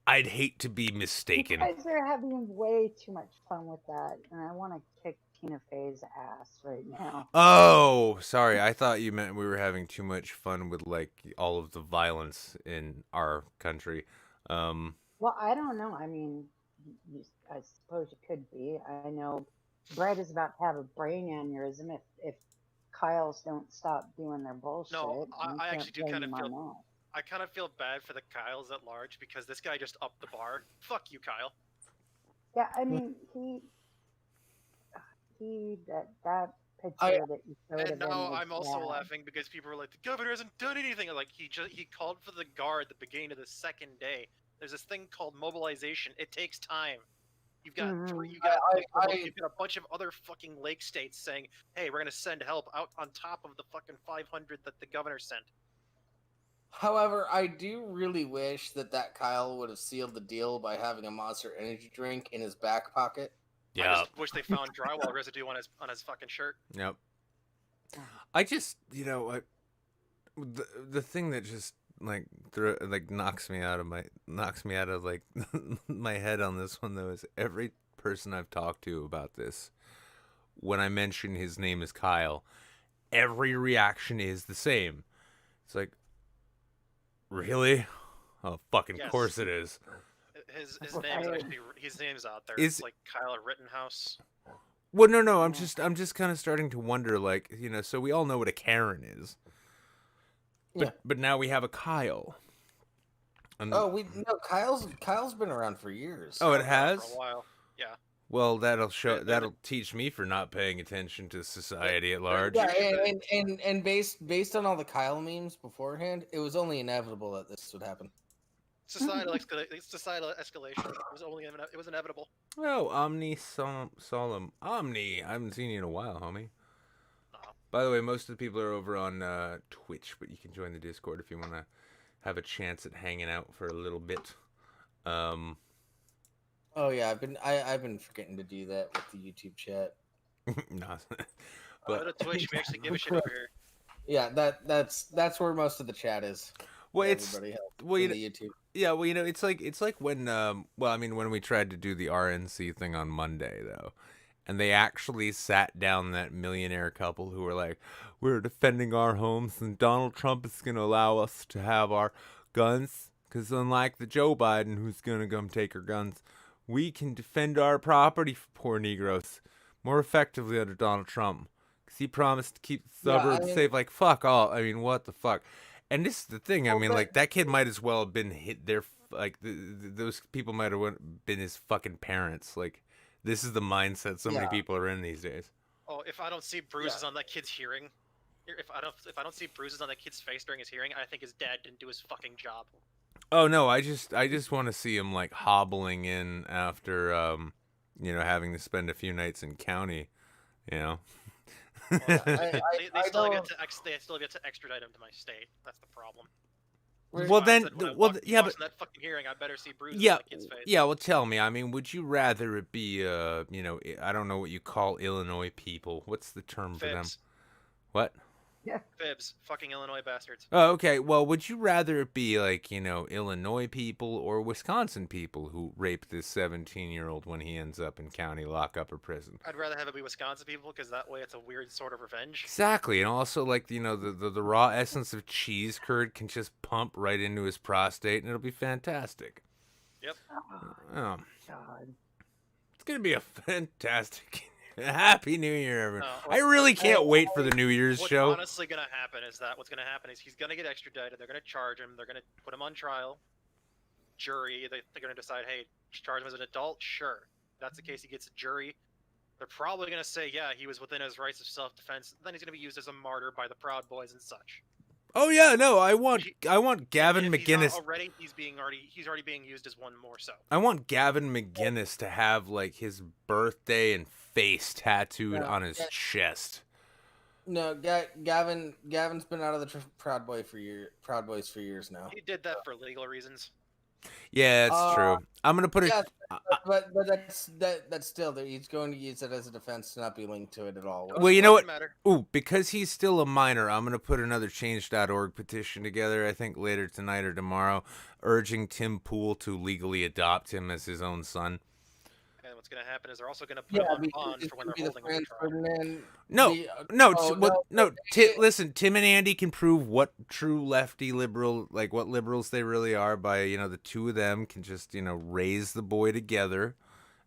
I'd hate to be You mistaken. guys are having way too much fun with that, and I want to kick Tina Fey's ass right now. Oh, sorry. I thought you meant we were having too much fun with like all of the violence in our country. Well, I don't know. I mean, I suppose you could be. I know Brett is about to have a brain aneurysm if Kyles don't stop doing their bullshit. No, I You actually can't do blame kind of him feel. on that. I kind of feel bad for the Kyles at large because this guy just upped the bar. Fuck you, Kyle. Yeah, I mean, that picture I- that you showed of And him now was I'm also bad. laughing because people are like, the governor hasn't done anything. Like he called for the guard at the beginning of the second day. There's this thing called mobilization. It takes time. You've got Mhm. you've got I- you've got a bunch of other fucking lake states saying, "Hey, we're gonna send help out on top of the fucking 500 that the governor sent." However, I do really wish that Kyle would have sealed the deal by having a Monster Energy drink in his back pocket. I Yeah. just wish they found drywall residue on his fucking shirt. Yep. I just, the thing that just like knocks me out of like my head on this one though is every person I've talked to about this, when I mention his name is Kyle, every reaction is the same. It's like, really? Oh, fucking Yes. course it is. His name is actually his name's out there. Is- It's like Kyle Rittenhouse. Well, no. I'm just kind of starting to wonder, like, so we all know what a Karen is, but now we have a Kyle. And, Kyle's been around for years. oh, it For has. a while. Yeah. Well, that'll Yeah, that'll teach me for not paying attention to society at large. Yeah, and based on all the Kyle memes beforehand, it was only inevitable that this would happen. Societal escalation. It was inevitable. Oh, Omni Solemn Omni. I haven't seen you in a while, homie. No. By the way, most of the people are over on Twitch, but you can join the Discord if you want to have a chance at hanging out for a little bit. Oh yeah, I've been forgetting to do that with the YouTube chat. No, Go to Twitch. We actually give a shit over here. Yeah, that's where most of the chat is. well, it's Everybody else well, in the YouTube. yeah, well, it's like when when we tried to do the RNC thing on Monday though, and they actually sat down that millionaire couple who were like, we're defending our homes and Donald Trump is going to allow us to have our guns because unlike the Joe Biden who's going to come take our guns, we can defend our property for poor Negroes more effectively under Donald Trump because he promised to keep the Yeah, suburbs safe. Like, fuck all. I mean, what the fuck? And this is the thing. I Well, mean, but- like, that kid might as well have been hit there. Like, those people might have been his fucking parents. Like, this is the mindset so many Yeah. people are in these days. Oh, if I don't see bruises on that kid's hearing, if I don't see bruises on that kid's face during his hearing, I think his dad didn't do his fucking job. Oh no, I just want to see him like hobbling in after having to spend a few nights in county, you know. Well, I they still have know. yet to they still have yet to extradite him to my state. That's the problem. We're- Well, That's why I then, said when I well, walked yeah, across but that fucking hearing, I better see bruises yeah, on the kid's face. yeah. Well, tell me. I mean, would you rather it be, I don't know what you call Illinois people. What's the term for them? Fibs. What? Fibs. Fucking Illinois bastards. Oh, okay. Well, would you rather it be like, Illinois people or Wisconsin people who rape this 17-year-old when he ends up in county lockup or prison? I'd rather have it be Wisconsin people, because that way it's a weird sort of revenge. Exactly. And also, like, the raw essence of cheese curd can just pump right into his prostate and it'll be fantastic. Yep. Oh, God. it's going to be a fantastic Happy New Year, everyone. No, I really can't wait for the New Year's What's show. honestly gonna happen is he's gonna get extradited. They're gonna charge him. They're gonna put him on trial. Jury. They're gonna decide, hey, charge him as an adult. Sure. If that's the case. He gets a jury. They're probably gonna say, yeah, he was within his rights of self-defense. Then he's gonna be used as a martyr by the Proud Boys and such. Oh yeah, no, I want Gavin If he's not McGinnis. already, he's already being used as one more so. I want Gavin McGinnis to have like his birthday and face tattooed on his chest. No, Gavin's been out of the Proud Boys for years now. He did that for legal reasons. Yeah, that's true. I'm gonna put it. Yeah, but that's still there. He's going to use it as a defense to not be linked to it at all. Well, you know what? Doesn't matter. Ooh, because he's still a minor, I'm gonna put another Change.org petition together. I think later tonight or tomorrow, urging Tim Pool to legally adopt him as his own son. And what's going to happen is they're also going to put him on because bond it's for when gonna they're be the holding him for trial. Ferdinand- No, the- no, oh, no. it- Listen, Tim and Andy can prove what true lefty liberal, like what liberals they really are by the two of them can just raise the boy together,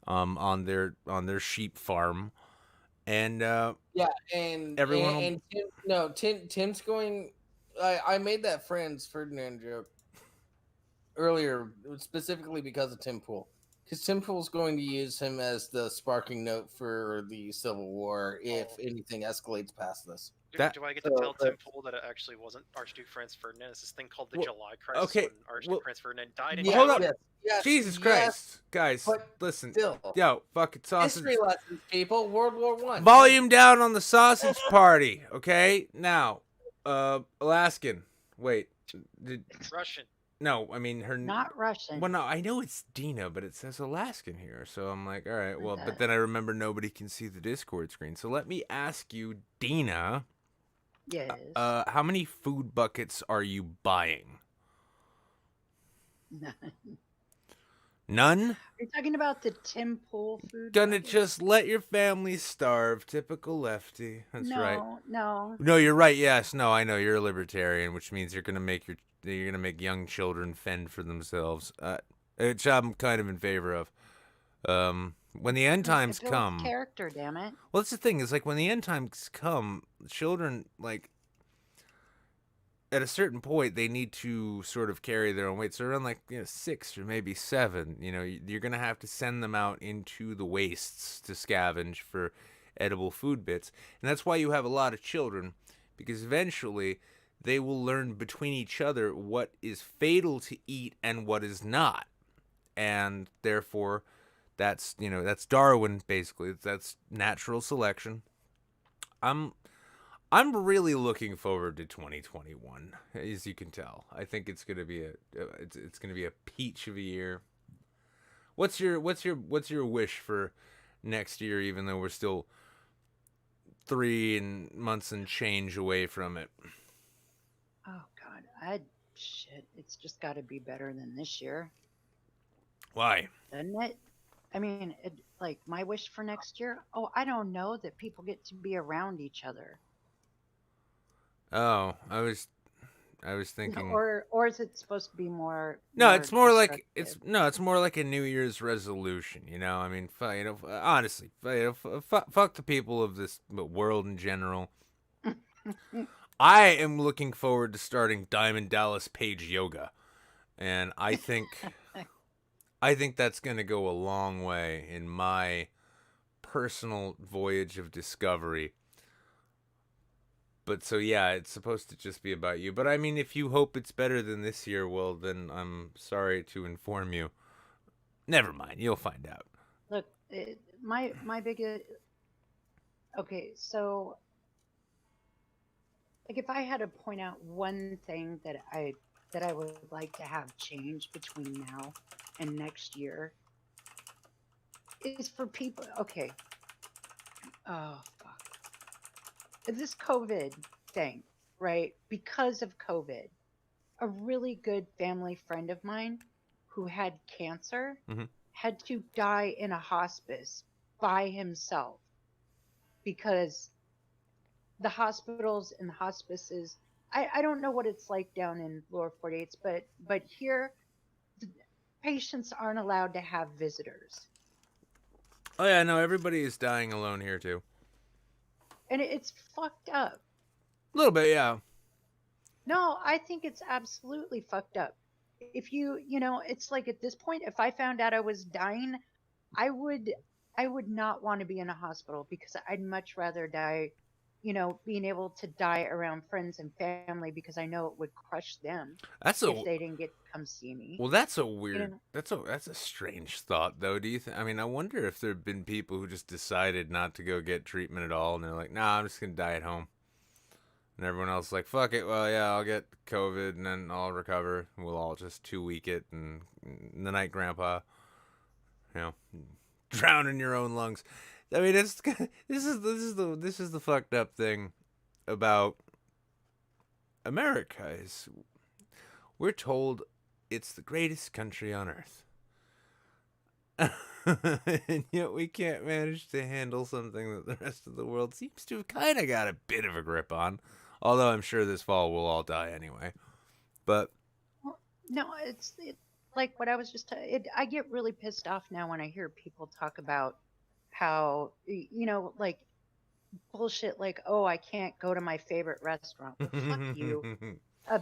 on their sheep farm, and Yeah, and everyone and, and Tim's going. I made that Ferdinand joke earlier specifically because of Tim Pool. Because Tim Pool's going to use him as the sparking note for the Civil War if anything escalates past this. Do I get to tell Tim Pool that it actually wasn't Archduke Franz Ferdinand? It's this thing called the July Crisis okay, when Archduke Franz Ferdinand died in Yeah, hold up. January. yes, Jesus yes, Christ, guys, but listen, still. yo, fucking sausage. History lessons, people. World War One. Volume down on the sausage party, okay? Now, Alaskan. Wait, Russian. no, I mean her. Not Russian. Well, no, I know it's Dina, but it says Alaskan here, so I'm like, all right, well, but then I remember nobody can see the Discord screen, so let me ask you, Dina. Yes. How many food buckets are you buying? None? You're talking about the Tim Pool food? Gonna bucket? just let your family starve. Typical lefty. That's right. No. No, you're right. Yes, no, I know you're a libertarian, which means you're gonna make young children fend for themselves. Which I'm kind of in favor of. When the end times Build come, character, damn it. well, that's the thing. Is like when the end times come, children like at a certain point they need to sort of carry their own weight. So around like 6 or maybe 7, you're gonna have to send them out into the wastes to scavenge for edible food bits, and that's why you have a lot of children, because eventually they will learn between each other what is fatal to eat and what is not, and therefore that's Darwin basically. That's natural selection. I'm really looking forward to 2021, as you can tell. I think it's gonna be a peach of a year. What's your wish for next year? Even though we're still 3 months and change away from it. Oh God, it's just got to be better than this year, Why? doesn't it? I mean, like my wish for next year. Oh, I don't know, that people get to be around each other. Oh, I was thinking. Or is it supposed to be more? No, it's more like destructive? it's more like a New Year's resolution. I mean, honestly, fuck the people of this world in general. I am looking forward to starting Diamond Dallas Page yoga, and I think that's gonna go a long way in my personal voyage of discovery. But so yeah, it's supposed to just be about you. But I mean, if you hope it's better than this year, well, then I'm sorry to inform you. Never mind, you'll find out. Look, my biggest. Okay, so like if I had to point out one thing that I would like to have change between now and next year is for people. Okay, oh fuck, this COVID thing, right? Because of COVID, a really good family friend of mine who had cancer Hmm. had to die in a hospice by himself because the hospitals and hospices. I don't know what it's like down in lower 48s, but here the patients aren't allowed to have visitors, Oh yeah, no, everybody is dying alone here too. and it's fucked up. A little bit, yeah. No, I think it's absolutely fucked up. If you know, it's like at this point, if I found out I was dying, I would I would not want to be in a hospital because I'd much rather die, being able to die around friends and family because I know it would crush them That's if a they didn't get to come see me. well. That's a You weird. know, That's a strange thought, though. Do you think? I mean, I wonder if there've been people who just decided not to go get treatment at all, and they're like, "Nah, I'm just gonna die at home." And everyone else is like, "Fuck it. Well, yeah, I'll get COVID, and then I'll recover. We'll all just 2 week it, and the night, Grandpa, you know, drown in your own lungs." I mean, it's this is the fucked up thing about America is we're told it's the greatest country on earth. And yet we can't manage to handle something that the rest of the world seems to have kind of got a bit of a grip on. Although I'm sure this fall we'll all die anyway. But well, no, like what I was just. I get really pissed off now when I hear people talk about how like bullshit, like, oh, I can't go to my favorite restaurant. Well, fuck you. Uh,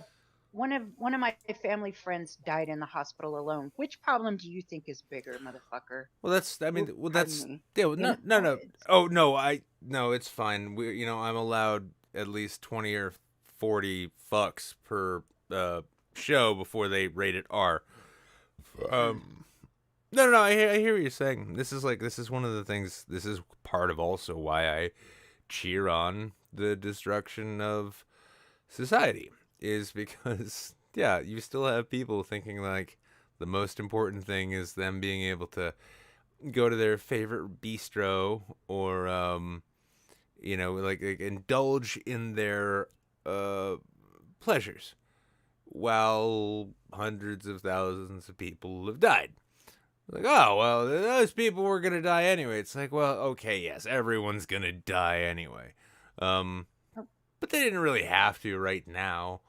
one of my family friends died in the hospital alone. Which problem do you think is bigger, motherfucker? well, that's I mean, Oop, well, pardon that's me. yeah. Well, You no, no, know, no. Oh no, no, it's fine. I'm allowed at least 20 or 40 fucks per show before they rate it R. Um, no, no, no. I hear what you're saying. This is one of the things. This is part of also why I cheer on the destruction of society is because yeah, you still have people thinking like the most important thing is them being able to go to their favorite bistro or like indulge in their uh pleasures while hundreds of thousands of people have died. Like, oh, well, those people were going to die anyway. It's like, well, okay, yes, everyone's going to die anyway. Um, but they didn't really have to right now.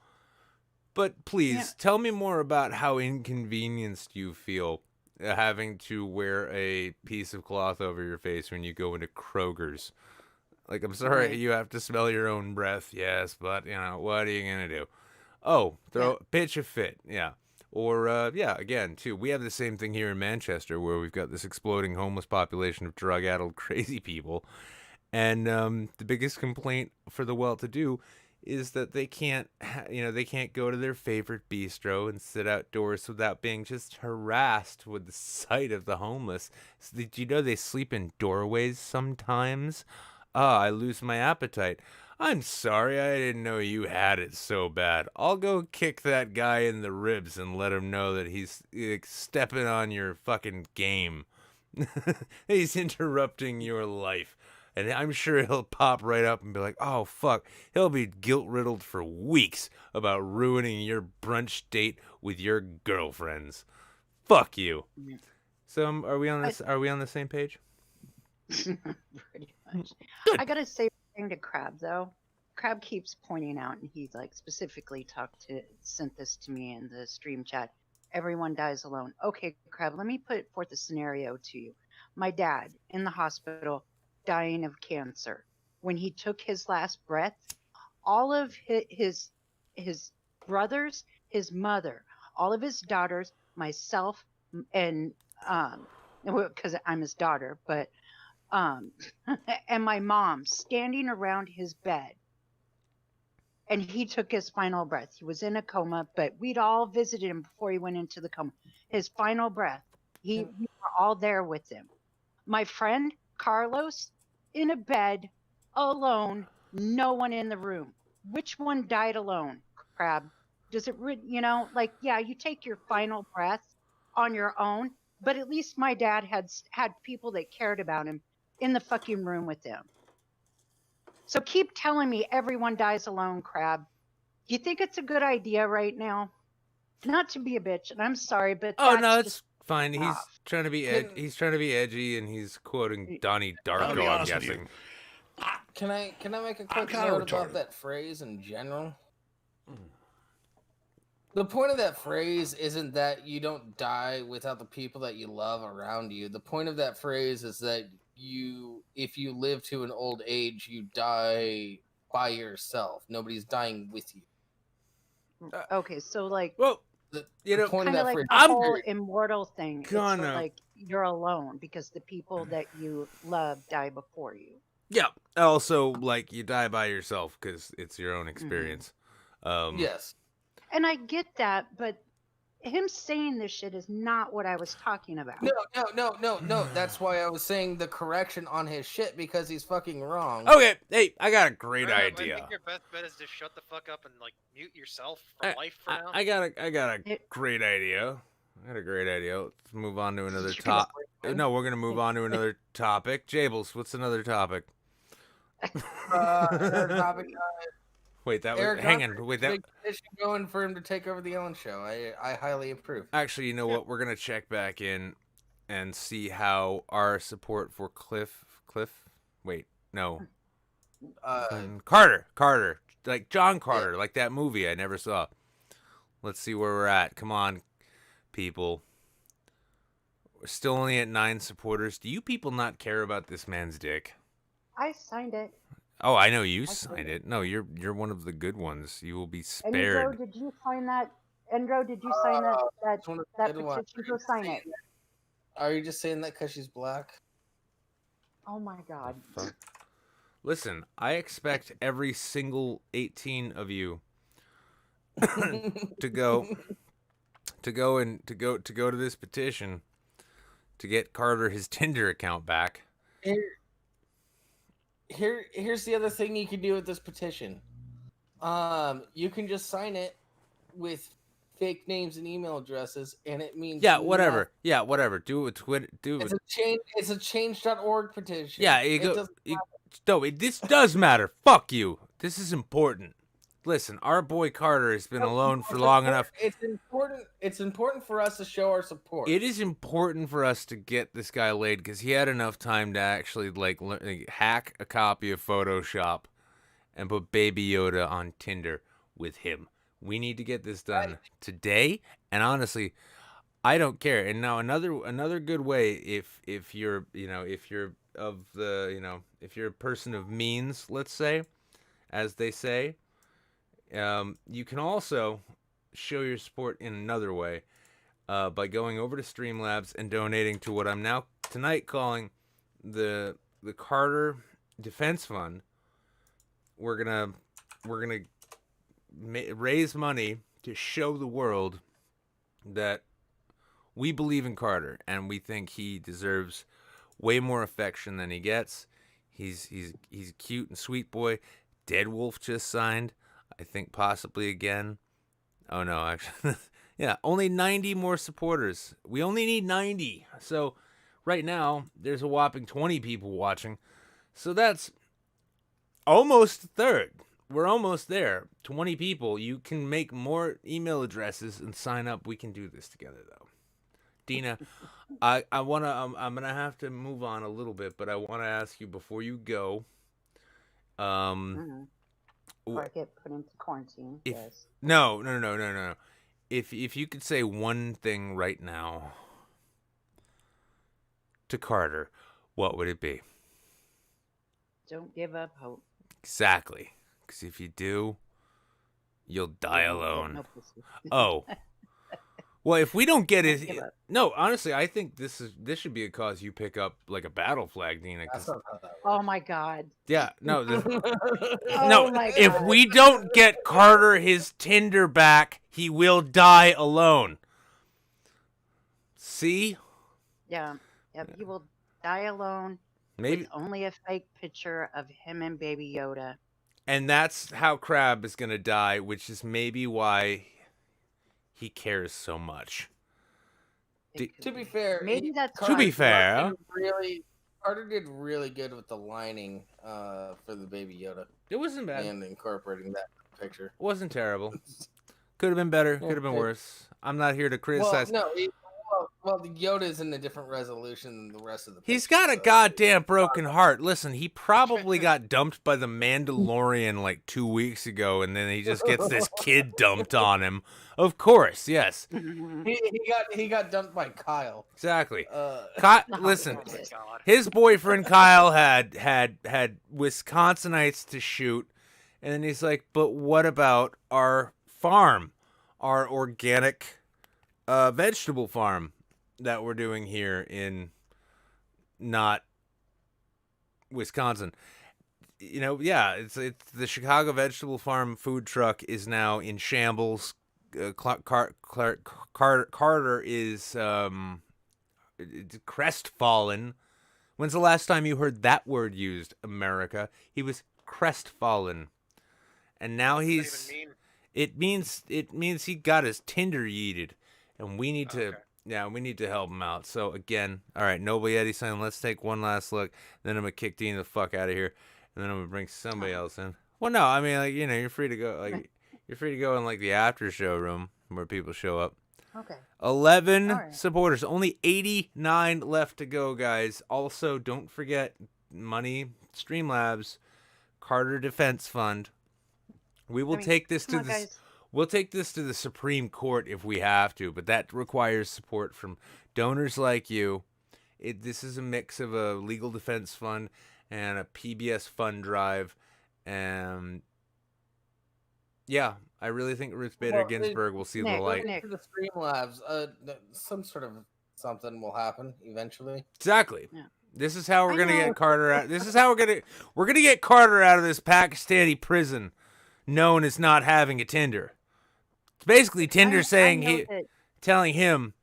But yeah. please, tell me more about how inconvenienced you feel having to wear a piece of cloth over your face when you go into Kroger's. Like, I'm sorry Right. you have to smell your own breath, yes, but, what are you going to do? Oh, Yeah. pitch a fit, yeah. Or, yeah, again, too, we have the same thing here in Manchester where we've got this exploding homeless population of drug addled crazy people. And the biggest complaint for the well-to-do is that they can't, they can't go to their favorite bistro and sit outdoors without being just harassed with the sight of the homeless. So, do you know they sleep in doorways sometimes? Ah, I lose my appetite. I'm sorry, I didn't know you had it so bad. I'll go kick that guy in the ribs and let him know that he's stepping on your fucking game. He's interrupting your life. And I'm sure he'll pop right up and be like, oh, fuck. He'll be guilt-riddled for weeks about ruining your brunch date with your girlfriends. Fuck you. Yeah. So, are we on I, this? Are we on the same page? pretty much. Good. I gotta say one thing to Crab though. Crab keeps pointing out, and he like specifically sent this to me in the stream chat. Everyone dies alone. Okay, Crab, let me put forth a scenario to you. My dad in the hospital, dying of cancer. When he took his last breath, all of his brothers, his mother, all of his daughters, myself, and because I'm his daughter, but um and my mom standing around his bed, and he took his final breath. He was in a coma, but we'd all visited him before he went into the coma. His final breath, we were all there with him. My friend, Carlos, in a bed, alone, no one in the room. which one died alone, Crab? Does it, like, yeah, you take your final breath on your own, but at least my dad had people that cared about him in the fucking room with him. So keep telling me everyone dies alone, Crab. Do you think it's a good idea right now? Not to be a bitch, and I'm sorry, but Oh that's no, just it's fine. He's tough. trying to be he's trying to be edgy, and he's quoting Donnie I'll be Darko. I'm honest with you. guessing. Can I make a I'm quick kinda note retarded. about that phrase in general? The point of that phrase isn't that you don't die without the people that you love around you. The point of that phrase is that if you live to an old age, you die by yourself. Nobody's dying with you. Okay, so like Well, The, you the know, point of kind of that like phrase. the I'm whole immortal thing. It's gonna- like you're alone because the people that you love die before you. yeah. Also, like you die by yourself because it's your own experience. Yes. And I get that, but him saying this shit is not what I was talking about. No. That's why I was saying the correction on his shit, because he's fucking wrong. Okay, hey, I got a great Crab, I idea. think your best bet is to shut the fuck up and like mute yourself for life for now. I got a It- great idea. I got a great idea. Let's move on to another You're gonna topic. No, we're gonna move on to another topic. Jables, what's another topic? Another topic. Wait, that was Eric hang Johnson, on. Wait, that big petition going for him to take over the Ellen Show. I highly approve. actually, you know what? We're gonna check back in and see how our support for Cliff. Wait, no, Carter, like John Carter, like that movie I never saw. Let's see where we're at. Come on, people. We're still only at 9 supporters. Do you people not care about this man's dick? I signed it. Oh, I know you I signed signed it. No, you're one of the good ones. You will be Endro, spared. did you sign that? Endro, did you sign that It's one of the that good ones. petition? Go sign it. Are you just saying that because she's black? Oh my god. Fuck. Listen, I expect every single 18 of you to go to this petition to get Carter his Tinder account back. Here's the other thing you can do with this petition. You can just sign it with fake names and email addresses, and it means Yeah, whatever. nothing. Yeah, whatever. Do it with Twitter. Do it. It's a change.org petition. Yeah, this does matter. Fuck you. This is important. Listen, our boy Carter has been alone for long enough. It's important for us to show our support. It is important for us to get this guy laid because he had enough time to actually like hack a copy of Photoshop and put Baby Yoda on Tinder with him. We need to get this done today. And honestly, I don't care. And now another good way, if you're if you're a person of means, let's say, as they say, you can also show your support in another way by going over to Streamlabs and donating to what I'm now tonight calling the Carter Defense Fund. We're gonna raise money to show the world that we believe in Carter and we think he deserves way more affection than he gets. He's a cute and sweet boy. Dead Wolf just signed. I think possibly again. Oh no, actually, yeah, only 90 more supporters. We only need 90. So right now there's a whopping 20 people watching. So that's almost a third. We're almost there. 20 people. You can make more email addresses and sign up. We can do this together though. Dina, I'm gonna have to move on a little bit, but I want to ask you before you go. Or I get put into quarantine. Yes. No. If you could say one thing right now to Carter, what would it be? Don't give up hope. Exactly. Because if you do, you'll die alone. No pussy. Oh. Well, if we don't get Don't it, give up. no. Honestly, I think this should be a cause you pick up like a battle flag, Dina. 'Cause- That's not how that Oh works. my god. yeah, no. Oh No, my if God. we don't get Carter his Tinder back, he will die alone. See? Yeah. Yep. He will die alone Maybe with only a fake picture of him and Baby Yoda. And that's how Crab is going to die, which is maybe why he cares so much. It could To be fair, maybe that's To be fair. Carter did really good with the lining for the Baby Yoda It wasn't bad. and incorporating that picture. It wasn't terrible. Could have been better. Could have been worse. I'm not here to criticize. Well, the Yoda's in a different resolution than the rest of the picture. He's got a goddamn broken heart. Listen, he probably got dumped by the Mandalorian like 2 weeks ago, and then he just gets this kid dumped on him. Of course, yes. He got dumped by Kyle. Exactly. Oh, Listen, Oh my god. his boyfriend Kyle had Wisconsinites to shoot, and then he's like, "But what about our farm, our organic vegetable farm that we're doing here in not Wisconsin?" You know, yeah, it's the Chicago vegetable farm food truck is now in shambles. Carter is crestfallen. When's the last time you heard that word used, America? He was crestfallen, and now he's. It means he got his Tinder yeeted, and we need to. Okay. Yeah, we need to help him out. So again, all right, Noble Yeti sign. Let's take one last look. Then I'm gonna kick Dean the fuck out of here, and then I'm gonna bring somebody else in. Well, no, I mean, like, you know, you're free to go. Like, you're free to go in like the after show room where people show up. Okay. 11 All right. supporters. Only 89 left to go, guys. Also, don't forget money, Streamlabs, Carter Defense Fund. We will take this to the. We'll take this to the Supreme Court if we have to, but that requires support from donors like you. This is a mix of a legal defense fund and a PBS fund drive. And yeah, I really think Ruth Bader Ginsburg will see the light. For the Streamlabs, some sort of something will happen eventually. Exactly. Yeah. This is how we're gonna get Carter out. This is how we're gonna get Carter out of this Pakistani prison, known as not having a Tinder. It's basically Tinder telling him,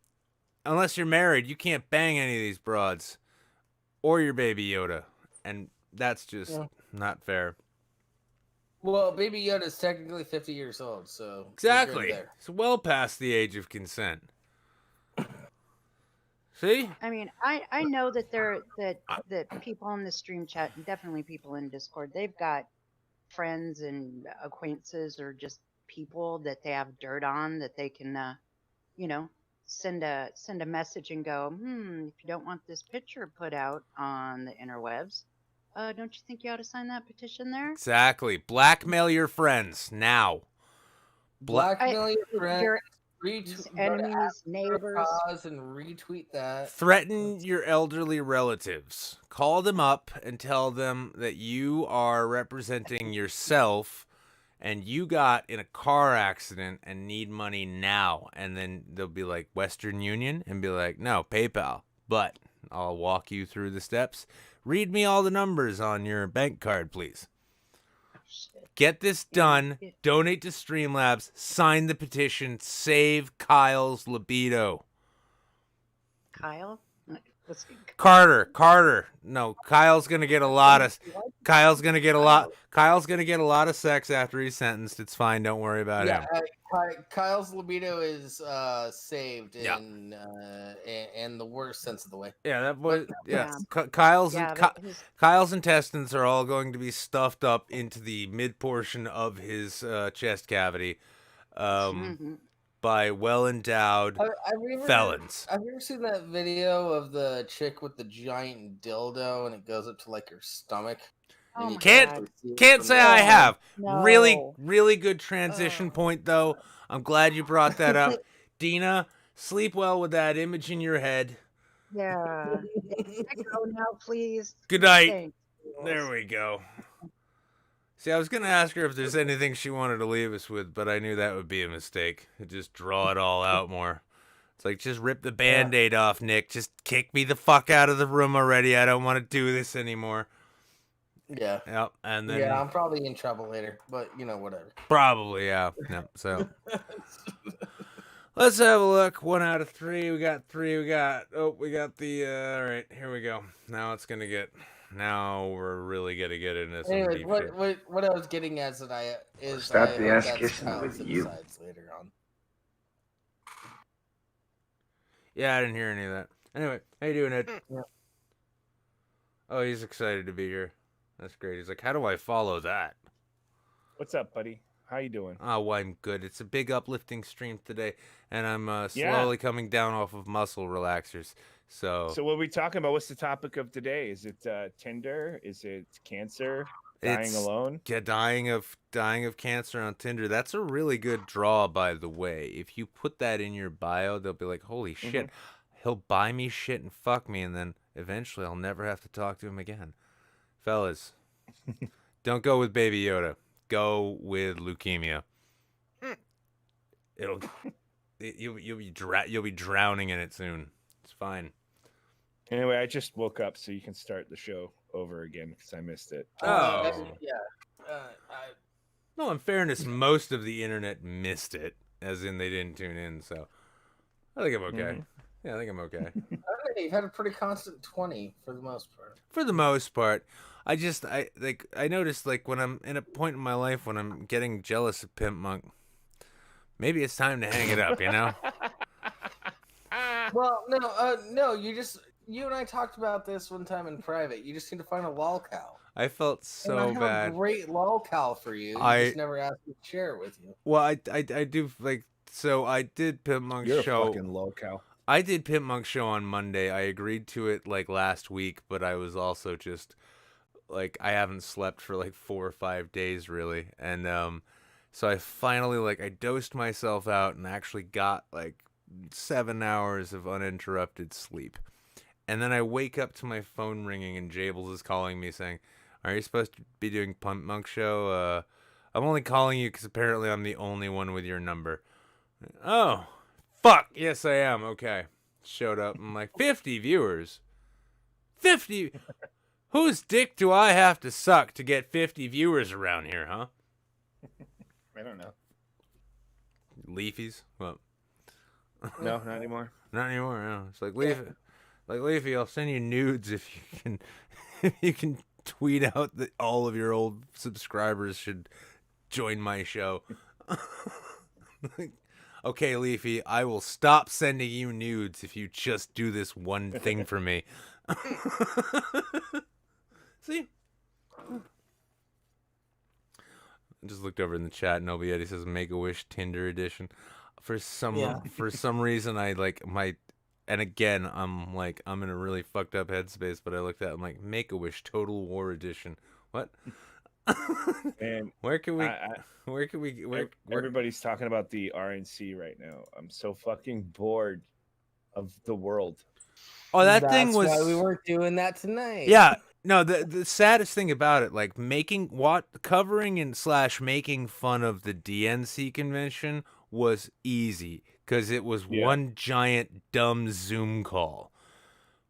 unless you're married, you can't bang any of these broads, or your Baby Yoda, and that's just not fair. Well, Baby Yoda is technically 50 years old, so exactly, it's well past the age of consent. See? I mean, I know that that people in the stream chat, and definitely people in Discord, they've got friends and acquaintances or just people that they have dirt on that they can, you know, send a message and go, if you don't want this picture put out on the interwebs, don't you think you ought to sign that petition there? Exactly. Blackmail your friends now. Blackmail your friends. Your Retweet enemies, neighbors, and retweet that. Threaten your elderly relatives. Call them up and tell them that you are representing yourself and you got in a car accident and need money now. And then they'll be like, Western Union, and be like, no, PayPal. But I'll walk you through the steps. Read me all the numbers on your bank card, please. Get this done. Donate to Streamlabs. Sign the petition. Save Kyle's libido. Kyle? Carter. No, Kyle's gonna get a lot of sex after he's sentenced. It's fine. Don't worry about him. Kyle's libido is saved in the worst sense of the way. Yeah, that boy. Kyle's intestines are all going to be stuffed up into the mid portion of his chest cavity. By well-endowed felons. Have you ever seen that video of the chick with the giant dildo and it goes up to like her stomach? Oh Can't say I have. No. Really good transition point though. I'm glad you brought that up. Dina, sleep well with that image in your head. Yeah. I go now, please. Good night. Thanks. There we go. See, I was going to ask her if there's anything she wanted to leave us with, but I knew that would be a mistake. Just draw it all out more. It's like, just rip the Band-Aid off, Nick. Just kick me the fuck out of the room already. I don't want to do this anymore. Yeah. Yep. And then, yeah, I'm probably in trouble later, but, you know, whatever. Probably, yeah. Yep, so. Let's have a look. 1 out of 3. We got 3. We got the, all right, here we go. Now it's going to get now we're really gonna get into some Anyways, deep what, shit. what I was getting at tonight is Stop I the hope ass that's kissing how with it you. decides later on. Yeah, I didn't hear any of that. Anyway, how you doing, Ed? Yeah. Oh, he's excited to be here. That's great. He's like, how do I follow that? What's up, buddy? How you doing? Oh, well, I'm good. It's a big uplifting stream today, and I'm Yeah. slowly coming down off of muscle relaxers. So So what are we talking about? What's the topic of today? Is it Tinder? Is it cancer? Dying it's alone? yeah, dying of cancer on Tinder. That's a really good draw, by the way. If you put that in your bio, they'll be like, "Holy shit, he'll buy me shit and fuck me, and then eventually I'll never have to talk to him again." Fellas, don't go with Baby Yoda. Go with leukemia. You'll be drowning in it soon. It's fine. Anyway, I just woke up, so you can start the show over again because I missed it. Oh. Yeah. No, in fairness, most of the internet missed it, as in they didn't tune in. So I think I'm okay. Yeah, I think I'm okay. You've had a pretty constant 20 for the most part. For the most part, I noticed like when I'm in a point in my life when I'm getting jealous of Pimp Monk, maybe it's time to hang it up. You know? Well, no, you and I talked about this one time in private. You just need to find a lolcow. I felt And I so have bad. a great lolcow for you. You I- just never asked me to share it with you. Well, I do like so. I did Pimp Monk's You're show. a fucking low cow. I did Pimp Monk's show on Monday. I agreed to it like last week, but I was also just like I haven't slept for like 4 or 5 days really, and so I finally like I dosed myself out and actually got like 7 hours of uninterrupted sleep, and then I wake up to my phone ringing and Jables is calling me saying, "Are you supposed to be doing Pimp Monk show? I'm only calling you because apparently I'm the only one with your number." Oh. Fuck, yes I am. Okay. Showed up. I'm like, 50 viewers. 50? Whose dick do I have to suck to get 50 viewers around here, huh? I don't know. Leafy's? Well, No, not anymore. not anymore. No. It's like, Leafy, I'll send you nudes if you can tweet out that all of your old subscribers should join my show. Okay, Leafy, I will stop sending you nudes if you just do this one thing for me. See? I just looked over in the chat and Nobody Eddie says Make-A-Wish Tinder edition. For some reason I like my and again I'm in a really fucked up headspace, but I looked at it, I'm like Make-A-Wish Total War edition. What? And where can we everybody's talking about the RNC right now. I'm so fucking bored of the world. Oh, that That's thing was why we weren't doing that tonight. Yeah, no, the saddest thing about it, like covering and / making fun of the DNC convention was easy because it was one giant dumb Zoom call.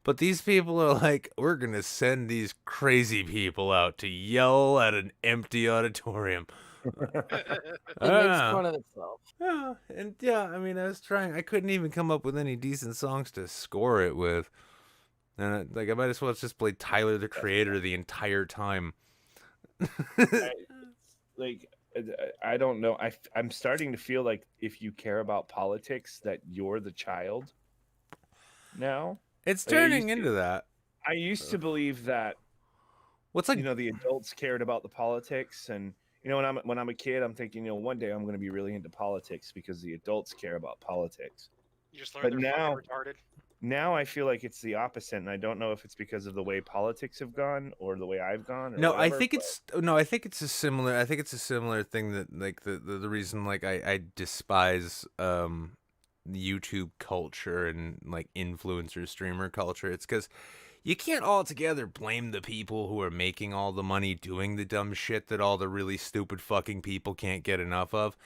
But these people are like, we're gonna send these crazy people out to yell at an empty auditorium. It makes fun of itself. Yeah, and I mean, I couldn't even come up with any decent songs to score it with. And I might as well just play Tyler the Creator the entire time. I don't know. I'm starting to feel like if you care about politics, that you're the child now. It's turning into that. I used to believe that. What's like the adults cared about the politics, and when I'm a kid, I'm thinking one day I'm going to be really into politics because the adults care about politics. You just learned they're fucking retarded. Now I feel like it's the opposite, and I don't know if it's because of the way politics have gone or the way I've gone. Or no, whatever, I think it's a similar thing that like the reason like I despise YouTube culture and like influencer streamer culture. It's because you can't altogether blame the people who are making all the money doing the dumb shit that all the really stupid fucking people can't get enough of.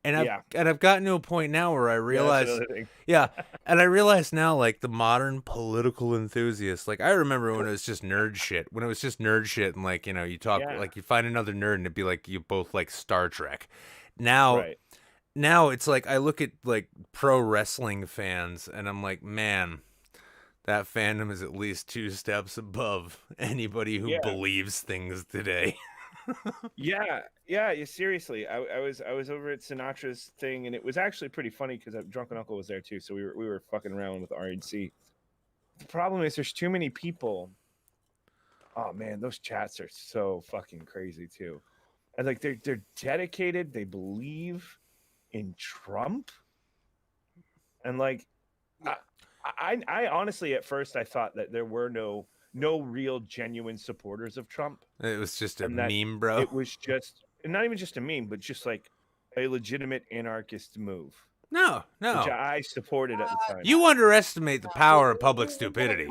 And I've gotten to a point now where I realize, and I realize now, like the modern political enthusiast, like I remember when it was just nerd shit, and like you talk like you find another nerd and it'd be like you both like Star Trek. Now it's like I look at like pro wrestling fans and I'm like, man, that fandom is at least 2 steps above anybody who Yeah. believes things today. Yeah, seriously. I was over at Sinatra's thing, and it was actually pretty funny because Drunken Uncle was there too. So we were fucking around with RNC. The problem is there's too many people. Oh man, those chats are so fucking crazy too. And like they're dedicated. They believe in Trump, and like I honestly at first I thought that there were no real genuine supporters of Trump. It was just a And that meme, bro. It was just not even just a meme, but just like a legitimate anarchist move, No. which I supported at the time. You underestimate the power of public stupidity.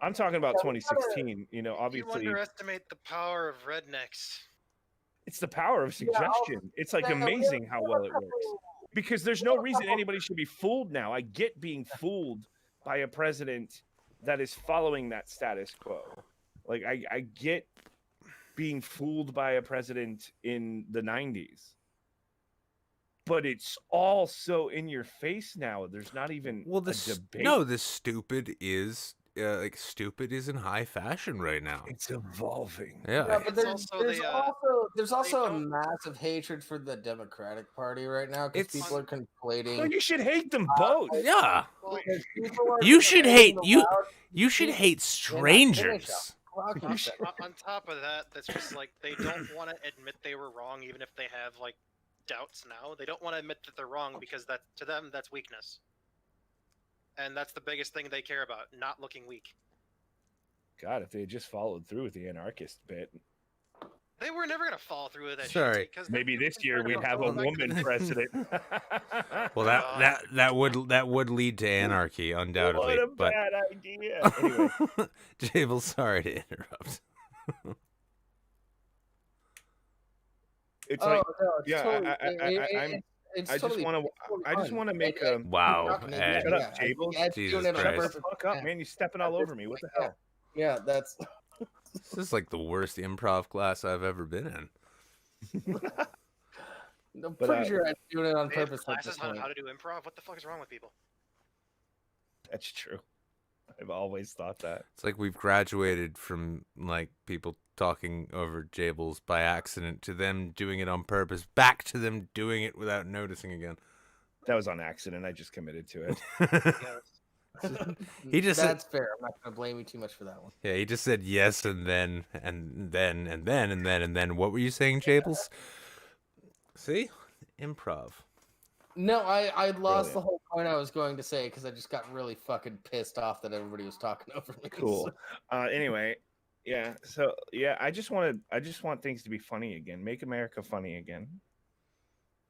I'm talking about 2016. You know, You obviously, underestimate the power of rednecks. it's the power of suggestion. It's like amazing how well it works. Because there's no reason anybody should be fooled now. I get being fooled by a president that is following that status quo. Like I get being fooled by a president in the 90s. But it's all so in your face now. There's not even a debate. No, the stupid is stupid is in high fashion right now. It's evolving. Yeah. Yeah, but there's also a don't- massive hatred for the Democratic Party right now because It's- people are conflating. Well, you should hate them both. Yeah. Well, because people are You should conflating hate the you. loud- You should hate strangers. Clock on, on that. on top of that, that's just like they don't want to admit they were wrong, even if they have like doubts now. They don't want to admit that they're wrong because that to them that's weakness, and that's the biggest thing they care about: not looking weak. God, if they had just followed through with the anarchist bit, They were never gonna follow through with that. Sorry. Shit, 'cause maybe they're this year concerned we'd about have a going back to woman the- president. Well, that would lead to anarchy, undoubtedly. What a but bad idea. Anyway, Jable, sorry to interrupt. it's Oh, like no, it's yeah, totally, I'm- it's I just totally- want to. it's totally I just fun. want to make I- a. Wow, Shut Ed. Shut up, Jables. Ed's Jesus doing it on Christ. Shut the purpose. fuck up, man! You're stepping all over me. What the hell? Yeah, that's. This is like the worst improv class I've ever been in. I'm But, pretty sure Ed's doing it on They have purpose at this classes on point. how to do improv. What the fuck is wrong with people? That's true. I've always thought that. It's like we've graduated from like people talking over Jables by accident to them doing it on purpose, back to them doing it without noticing again. That was on accident. I just committed to it. Yeah, He just said- That's fair. I'm not gonna blame you too much for that one. Yeah, he just said yes and then. What were you saying, Jables? See? Improv. No, I lost Brilliant. the whole point I was going to say because I just got really fucking pissed off that everybody was talking over me. Cool. Anyway, yeah. So yeah, I just want things to be funny again. Make America funny again.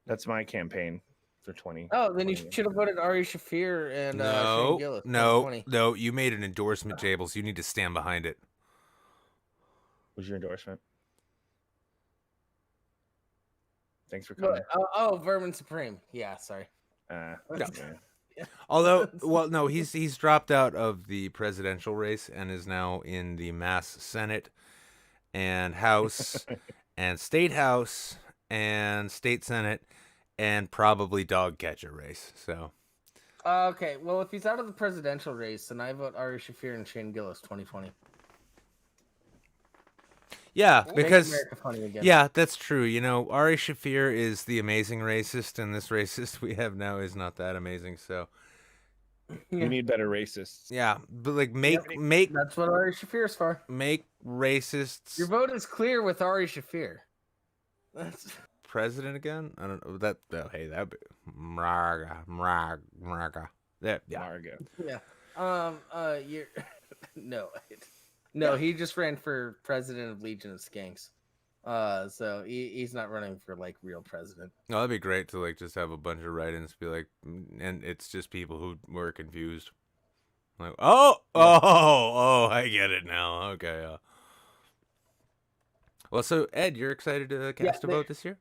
That's my campaign for 20. Oh, then you should have voted Ari Shafir and Shane Gillis. 2020. No. You made an endorsement, Jables. You need to stand behind it. What's your endorsement? Thanks for coming. Oh, Vermin Supreme. Yeah, sorry. Yeah. Although, well, no, he's dropped out of the presidential race and is now in the Mass Senate and House and State House and State Senate and probably dog catcher race. So Okay, well, if he's out of the presidential race, then I vote Ari Shafir and Shane Gillis 2020. yeah, Make because America funny again. yeah, that's true. You know, Ari Shafir is the amazing racist, and this racist we have now is not that amazing. So You need better racists. yeah, but like make That's what Ari Shafir's for. racists Your vote is clear with Ari Shafir. That's president again. I don't know that. Oh, hey, that Mraga. Yeah. Margo. yeah. You're no. He just ran for president of Legion of Skanks. So he's not running for like real president. No, that'd be great to like just have a bunch of write-ins be like, and it's just people who were confused. Like, oh, I get it now. Okay. Well, so Ed, you're excited to cast a vote this year?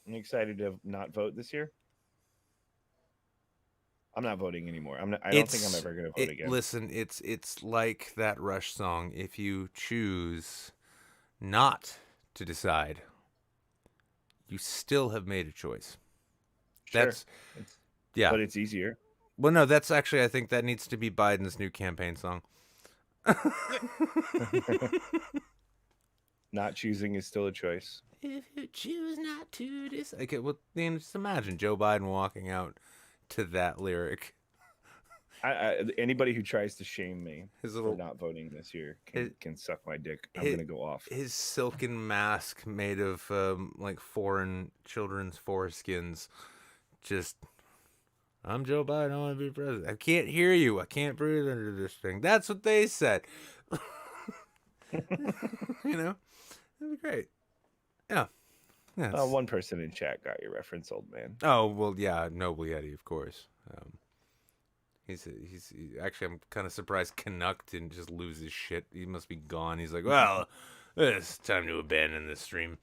I'm excited to not vote this year. I'm not voting anymore. I don't think I'm ever going to vote again. Listen, it's like that Rush song. If you choose not to decide, you still have made a choice. Sure. That's yeah. But it's easier. Well, no, that's actually, I think that needs to be Biden's new campaign song. Not choosing is still a choice. If you choose not to okay, well, then just imagine Joe Biden walking out to that lyric. Anybody who tries to shame me His for little not voting this year his- can suck my dick. I'm gonna go off. his silken mask made of like foreign children's foreskins. Just, I'm Joe Biden. I want to be president. I can't hear you. I can't breathe under this thing. That's what they said. You know, that'd be great. Yeah. Yeah. One person in chat got your reference, old man. Oh well, yeah, Noble Yeti, of course. He's actually, I'm kind of surprised Canuck didn't just lose his shit. He must be gone. He's like, well, it's time to abandon this stream.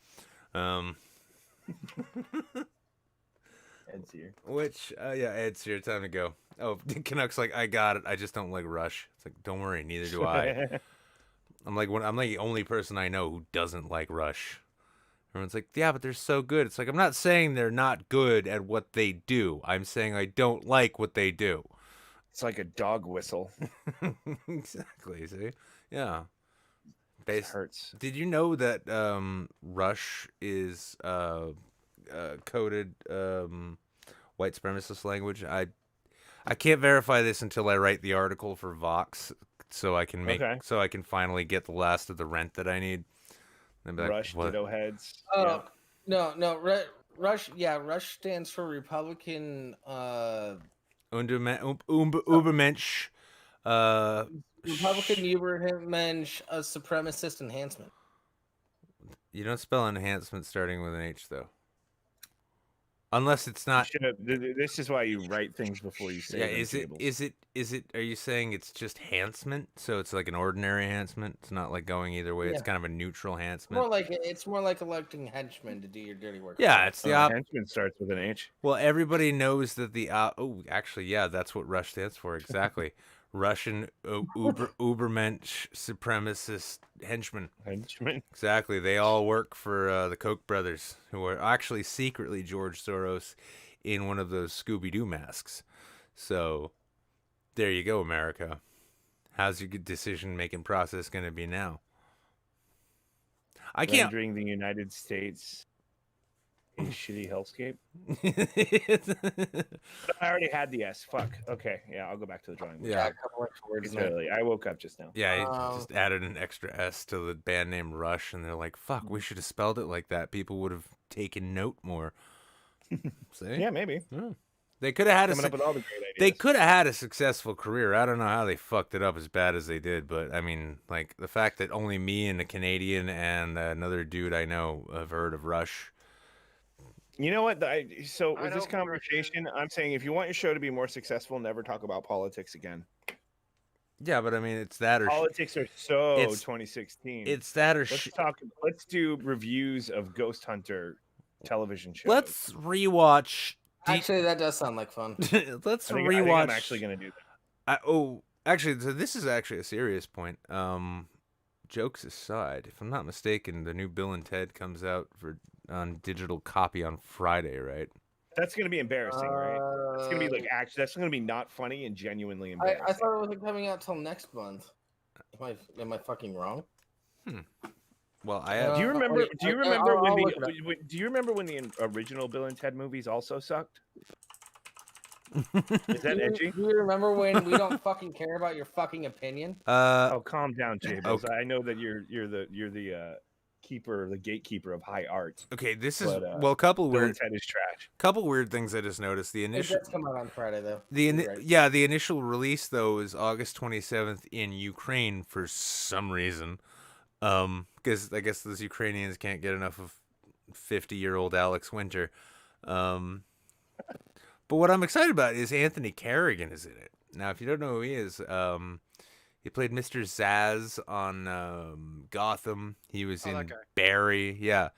Ed's here. Which, yeah, Ed's here. Time to go. Oh, Canuck's like, I got it. I just don't like Rush. It's like, don't worry, neither do I. I'm like the only person I know who doesn't like Rush. Everyone's like, yeah, but they're so good. It's like, I'm not saying they're not good at what they do. I'm saying I don't like what they do. It's like a dog whistle. Exactly. See? Yeah. It hurts. Did you know that Rush is coded white supremacist language? I can't verify this until I write the article for Vox, so I can so I can finally get the last of the rent that I need. And be like, Rush, what? ditto heads. Oh, no. Rush, yeah, Rush stands for Republican. Ubermensch. Republican Ubermensch supremacist enhancement. You don't spell enhancement starting with an H, though. Unless it's not. This is why you write things before you say Yeah, them. is it? Are you saying it's just enhancement? So it's like an ordinary enhancement. It's not like going either way. Yeah. It's kind of a neutral enhancement. It's more like electing henchmen to do your dirty work. Yeah, it's the henchman starts with an H. Well, everybody knows that the actually, yeah, that's what Rush stands for exactly. Russian Ubermensch supremacist henchmen. Henchmen. Exactly. They all work for the Koch brothers, who are actually secretly George Soros in one of those Scooby-Doo masks. So there you go, America. How's your decision-making process going to be now? I can't. Rendering the United States a shitty hellscape. I already had the S. Fuck. Okay. Yeah, I'll go back to the drawing board. Yeah. A couple extra words It's in there. early. I woke up just now. Yeah, he just added an extra S to the band name Rush, and they're like, fuck, we should have spelled it like that. People would have taken note more. See? Yeah, maybe. Yeah. They could have had Coming up with all the great ideas. They could have had a successful career. I don't know how they fucked it up as bad as they did, but I mean, like the fact that only me and a Canadian and another dude I know have heard of Rush. You know what? So I with this know conversation, I'm saying if you want your show to be more successful, never talk about politics again. Yeah, but I mean, it's that or Politics are so It's- 2016. it's that or Let's do reviews of Ghost Hunter television shows. Let's rewatch. Actually, that does sound like fun. Let's I think rewatch. I'm actually gonna do that. Actually, so this is actually a serious point. Jokes aside, if I'm not mistaken, the new Bill and Ted comes out on digital copy on Friday, right? That's gonna be embarrassing, right? It's gonna be like that's gonna be not funny and genuinely embarrassing. I thought it wasn't coming out till next month. Am I fucking wrong? Well, I have. Do you remember? wait, Do you I'll remember when look it up. do you remember when the original Bill and Ted movies also sucked? Is that edgy? Do you remember when we don't fucking care about your fucking opinion? Oh, calm down, Jables. Okay. I know that you're the gatekeeper of high art. Okay, this is But, well, couple Bill weird, and Ted is trash. couple weird things I just noticed. The It initial, does come out on Friday though. the You're right. yeah, the initial release though is August 27th in Ukraine for some reason. Because I guess those Ukrainians can't get enough of 50-year-old Alex Winter. But what I'm excited about is Anthony Carrigan is in it. Now, if you don't know who he is, he played Mr. Zaz on Gotham. He was Oh, that in guy. Barry. Yeah.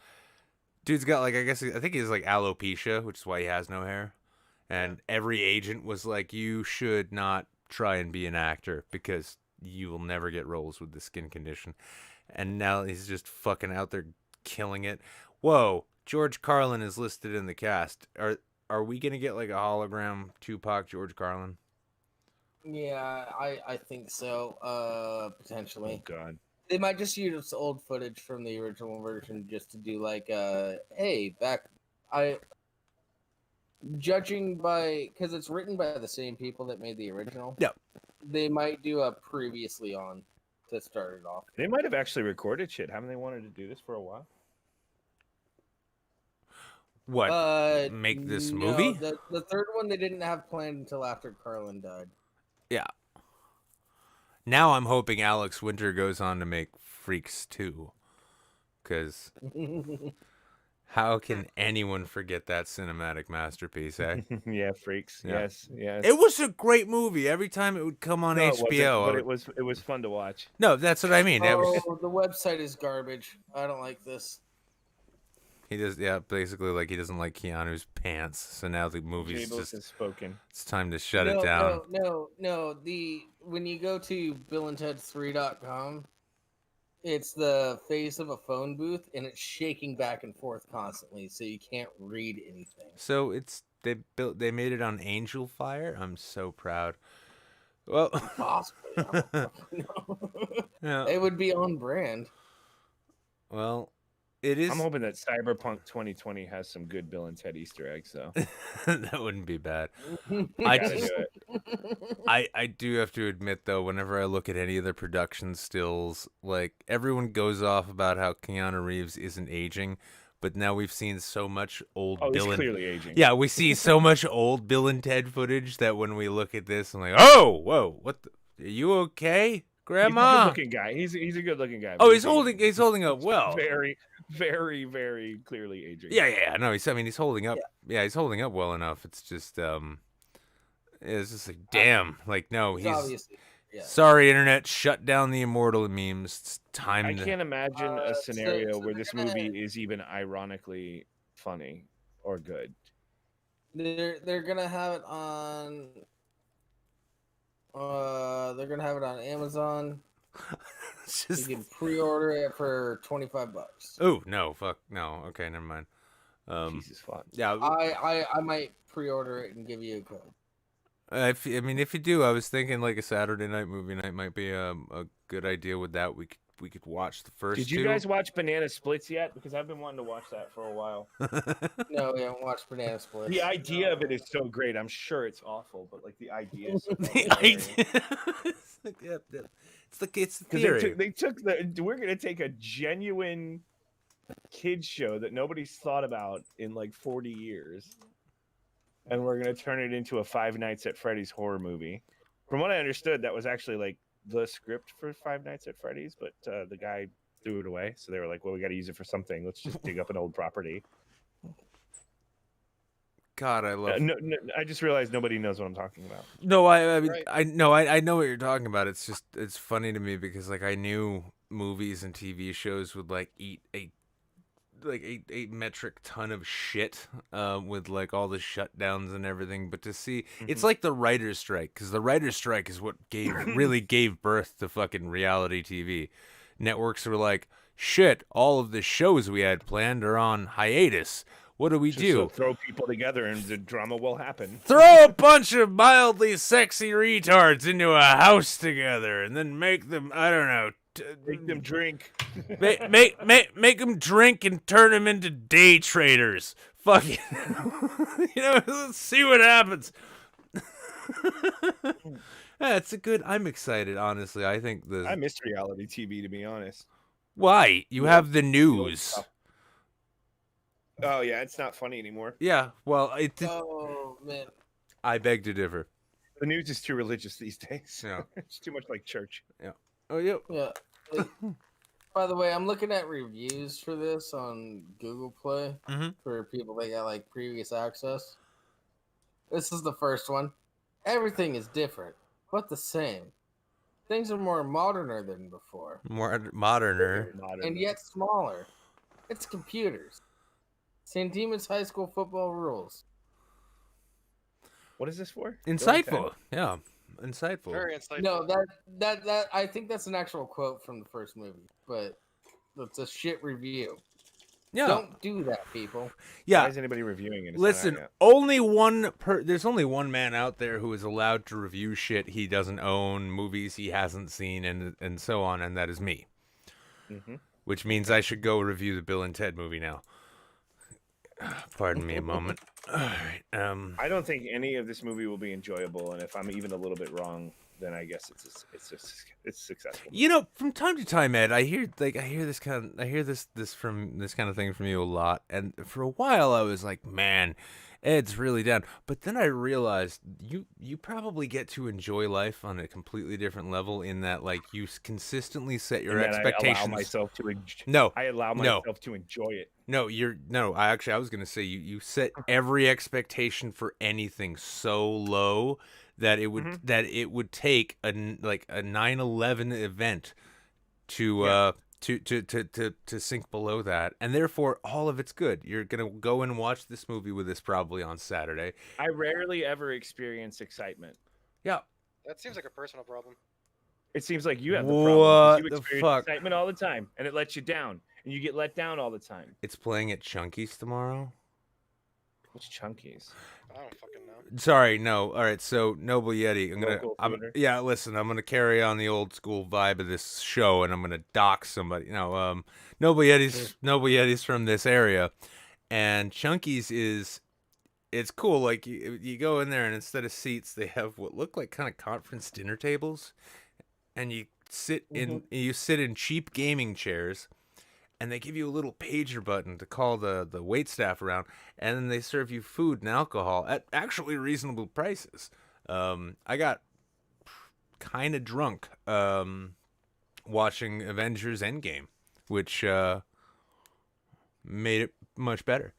Dude's got I think he has alopecia, which is why he has no hair. And every agent was like, you should not try and be an actor because you will never get roles with the skin condition. And now he's just fucking out there killing it. Whoa, George Carlin is listed in the cast. Are we gonna get like a hologram Tupac George Carlin? Yeah, I think so. Oh Potentially. God. They might just use old footage from the original version just to do like hey, back I judging by because it's written by the same people that made the original. Yeah. They might do a previously on to start it off. They might have actually recorded shit. Haven't they wanted to do this for a while? What? Make this No, movie? the third one they didn't have planned until after Carlin died. Yeah. Now I'm hoping Alex Winter goes on to make Freaks 2. Because how can anyone forget that cinematic masterpiece, eh? Yeah, Freaks. Yeah. Yes. It was a great movie. Every time it would come on No, it HBO. wasn't, but it was fun to watch. No, that's what I mean. It was, Oh, the website is garbage. I don't like this. he does, yeah, basically like he doesn't like Keanu's pants. So now the movie's Jables just, has spoken. it's time to shut it down. No. When you go to BillAndTed3.com, it's the face of a phone booth, and it's shaking back and forth constantly, so you can't read anything. So they made it on Angel Fire. I'm so proud. Well, Possibly, I don't know. yeah. It would be on brand. Well, it is. I'm hoping that Cyberpunk 2020 has some good Bill and Ted Easter eggs, though. That wouldn't be bad. I gotta do it. I do have to admit though, whenever I look at any of the production stills, like everyone goes off about how Keanu Reeves isn't aging, but now we've seen so much old Oh, he's Bill and clearly aging. yeah, we see so much old Bill and Ted footage that when we look at this, I'm like, oh, whoa, what? Are you okay, Grandma? He's a good-looking guy. He's a good-looking guy. Oh, but he's holding up well. Very, very, very clearly aging. Yeah. No, he's holding up. Yeah, he's holding up well enough. It's just it's just like damn. Like no, he's obviously. Yeah. sorry, internet, shut down the immortal memes. It's time I to. can't imagine a scenario so where they're this gonna- movie is even ironically funny or good. They're gonna have it on. They're gonna have it on Amazon. It's You just. can pre-order it for $25. Oh no! Fuck no! Okay, never mind. Jesus fuck. Yeah. I might pre-order it and give you a code. If you do, I was thinking like a Saturday night movie night might be a good idea with that. We could watch the first. Did you two. guys watch Banana Splits yet? Because I've been wanting to watch that for a while. No, we haven't watched Banana Split. The idea of it is so great. I'm sure it's awful, but like the idea is so The fucking idea. hilarious. It's the 'Cause theory. they took we're gonna take a genuine kids show that nobody's thought about in like 40 years, and we're gonna turn it into a Five Nights at Freddy's horror movie. From what I understood, that was actually like the script for Five Nights at Freddy's, but the guy threw it away. So they were like, "Well, we got to use it for something. Let's just dig up an old property." God, I love. No, I just realized nobody knows what I'm talking about. No, I mean, Right. I know what you're talking about. It's just it's funny to me because like I knew movies and TV shows would like eat a metric ton of shit with like all the shutdowns and everything, but to see it's like the writer's strike, because the writer's strike is what really gave birth to fucking reality TV. Networks were like, shit, all of the shows we had planned are on hiatus. What do we Just do? so throw people together and the drama will happen. Throw a bunch of mildly sexy retards into a house together and then make them, I don't know, Make them drink. make them drink and turn them into day traders. Fucking, let's see what happens. Yeah, it's a good. I'm excited, honestly. I think I missed reality TV, to be honest. Why you have the news? Oh yeah, it's not funny anymore. Yeah, well, Oh man. I beg to differ. The news is too religious these days. Yeah. It's too much like church. Oh yeah. Yeah. By the way, I'm looking at reviews for this on Google Play Mhm. for people that got like previous access. This is the first one. Everything is different, but the same. Things are more moderner than before, More moderner. Modern. and yet smaller. It's computers. St. Demon's High School football rules. What is this for? Insightful. Yeah. Insightful. Very insightful. No, that I think that's an actual quote from the first movie, but it's a shit review. Yeah. Don't do that, people. Why Yeah. is anybody reviewing it? It's not out Listen, yet. there's only one man out there who is allowed to review shit he doesn't own, movies he hasn't seen, and so on, and that is me. Mhm. Which means I should go review the Bill and Ted movie now. Pardon me a moment. All right. I don't think any of this movie will be enjoyable, and if I'm even a little bit wrong, then I guess it's successful. You know, from time to time, Ed, I hear this kind of thing from you a lot, and for a while I was like, man, Ed's really down. But then I realized you probably get to enjoy life on a completely different level in that, like, you consistently set your And that expectations. I allow myself to No, I allow no. myself to enjoy it. No, I was gonna say you set every expectation for anything so low that it would take a 9/11 event to sink below that, and therefore all of it's good. You're gonna go and watch this movie with us probably on Saturday. I rarely ever experience excitement. Yeah. That seems like a personal problem. It seems like you have the What problem. 'Cause you the experience fuck? excitement all the time, and it lets you down, and you get let down all the time. It's playing at Chunky's tomorrow. What's Chunky's? I don't fucking know. Sorry, no. All right, so Noble Yeti. Local theater? Listen, I'm gonna carry on the old school vibe of this show, and I'm gonna dox somebody. No, Noble Yeti's from this area, and Chunky's it's cool. Like you go in there, and instead of seats, they have what look like kind of conference dinner tables, and you sit in cheap gaming chairs. And they give you a little pager button to call the wait staff around, and then they serve you food and alcohol at actually reasonable prices. I got kind of drunk watching Avengers Endgame, which made it much better.